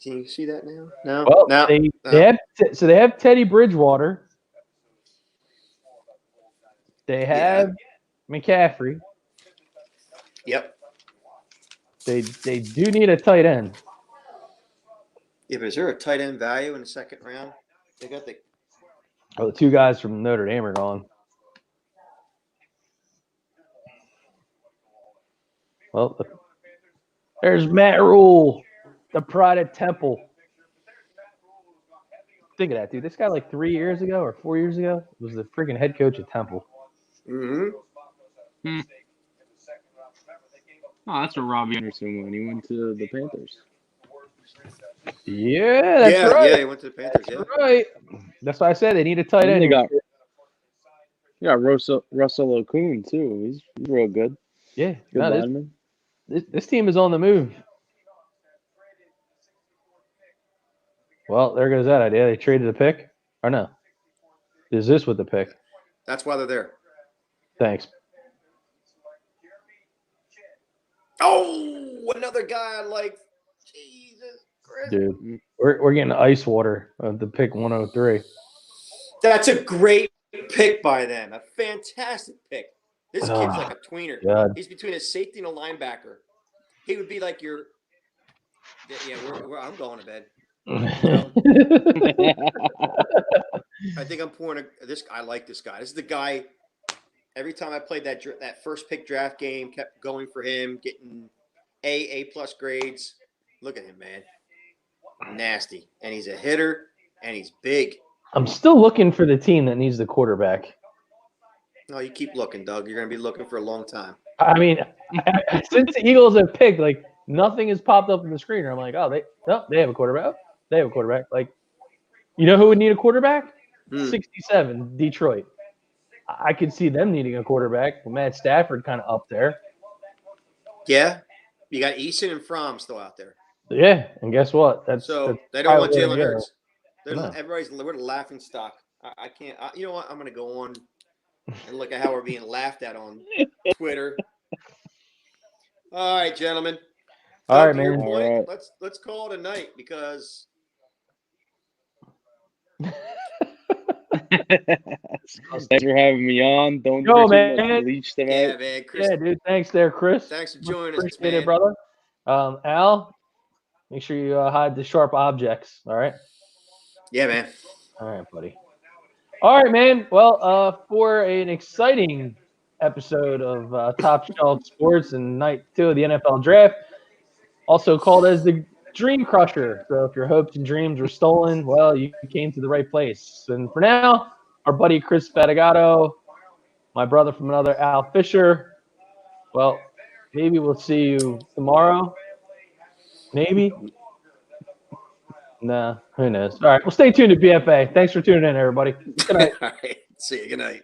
Can you see that now? No. Well, No. they have Teddy Bridgewater. They have McCaffrey. Yep. They do need a tight end. Yeah, but is there a tight end value in the second round? They got the. Oh, the two guys from Notre Dame are gone. Well, there's Matt Rule, the pride of Temple. Think of that, dude. This guy, like 3 years ago or 4 years ago, was the freaking head coach at Temple. Mm-hmm. Oh, that's where Robbie Anderson went. He went to the Panthers. Yeah, that's right. Yeah, he went to the Panthers. That's right. That's why I said they need a tight And end. they got Russell Okung too. He's real good. Yeah, Good lineman. this team is on the move. Well, there goes that idea. They traded a pick, or no? Is this with the pick? That's why they're there. Thanks. Oh, another guy like Jesus Christ. Dude, we're getting ice water of the pick 103. That's a great pick by them. A fantastic pick. This kid's like a tweener. God. He's between a safety and a linebacker. He would be like your. Yeah, I'm going to bed. I think I'm pouring this. I like this guy. This is the guy. Every time I played that first pick draft game, kept going for him, getting A+ grades. Look at him, man. Nasty, and he's a hitter, and he's big. I'm still looking for the team that needs the quarterback. No, you keep looking, Doug. You're going to be looking for a long time. I mean, since the Eagles have picked, like nothing has popped up on the screen. I'm like, oh, they have a quarterback. They have a quarterback. Like, you know who would need a quarterback? 67, Detroit. I could see them needing a quarterback. Matt Stafford kind of up there. Yeah, you got Eason and Fromm still out there. Yeah, and guess what? That's they don't want Jalen Hurts. We're the laughing stock. I can't. You know what? I'm going to go on and look at how we're being laughed at on Twitter. All right, gentlemen. All right, to your man. point, let's call it a night because. Thanks for having me on. Don't Yo, drink too man. much bleach tonight. Yeah, man. Chris, yeah, dude. Thanks there, Chris. Thanks for joining us, Appreciate man. it, brother. Al, make sure you hide the sharp objects. All right. Yeah, man. All right, buddy. All right, man. Well, for an exciting episode of Top Shelf Sports and night 2 of the NFL Draft, also called as the Dream Crusher. So if your hopes and dreams were stolen, well, you came to the right place. And for now, our buddy Chris Fatigato, my brother from another, Al Fisher. Well, maybe we'll see you tomorrow. Maybe. Nah, who knows? All right, well, stay tuned to BFA. Thanks for tuning in, everybody. Good night. All right. See you. Good night.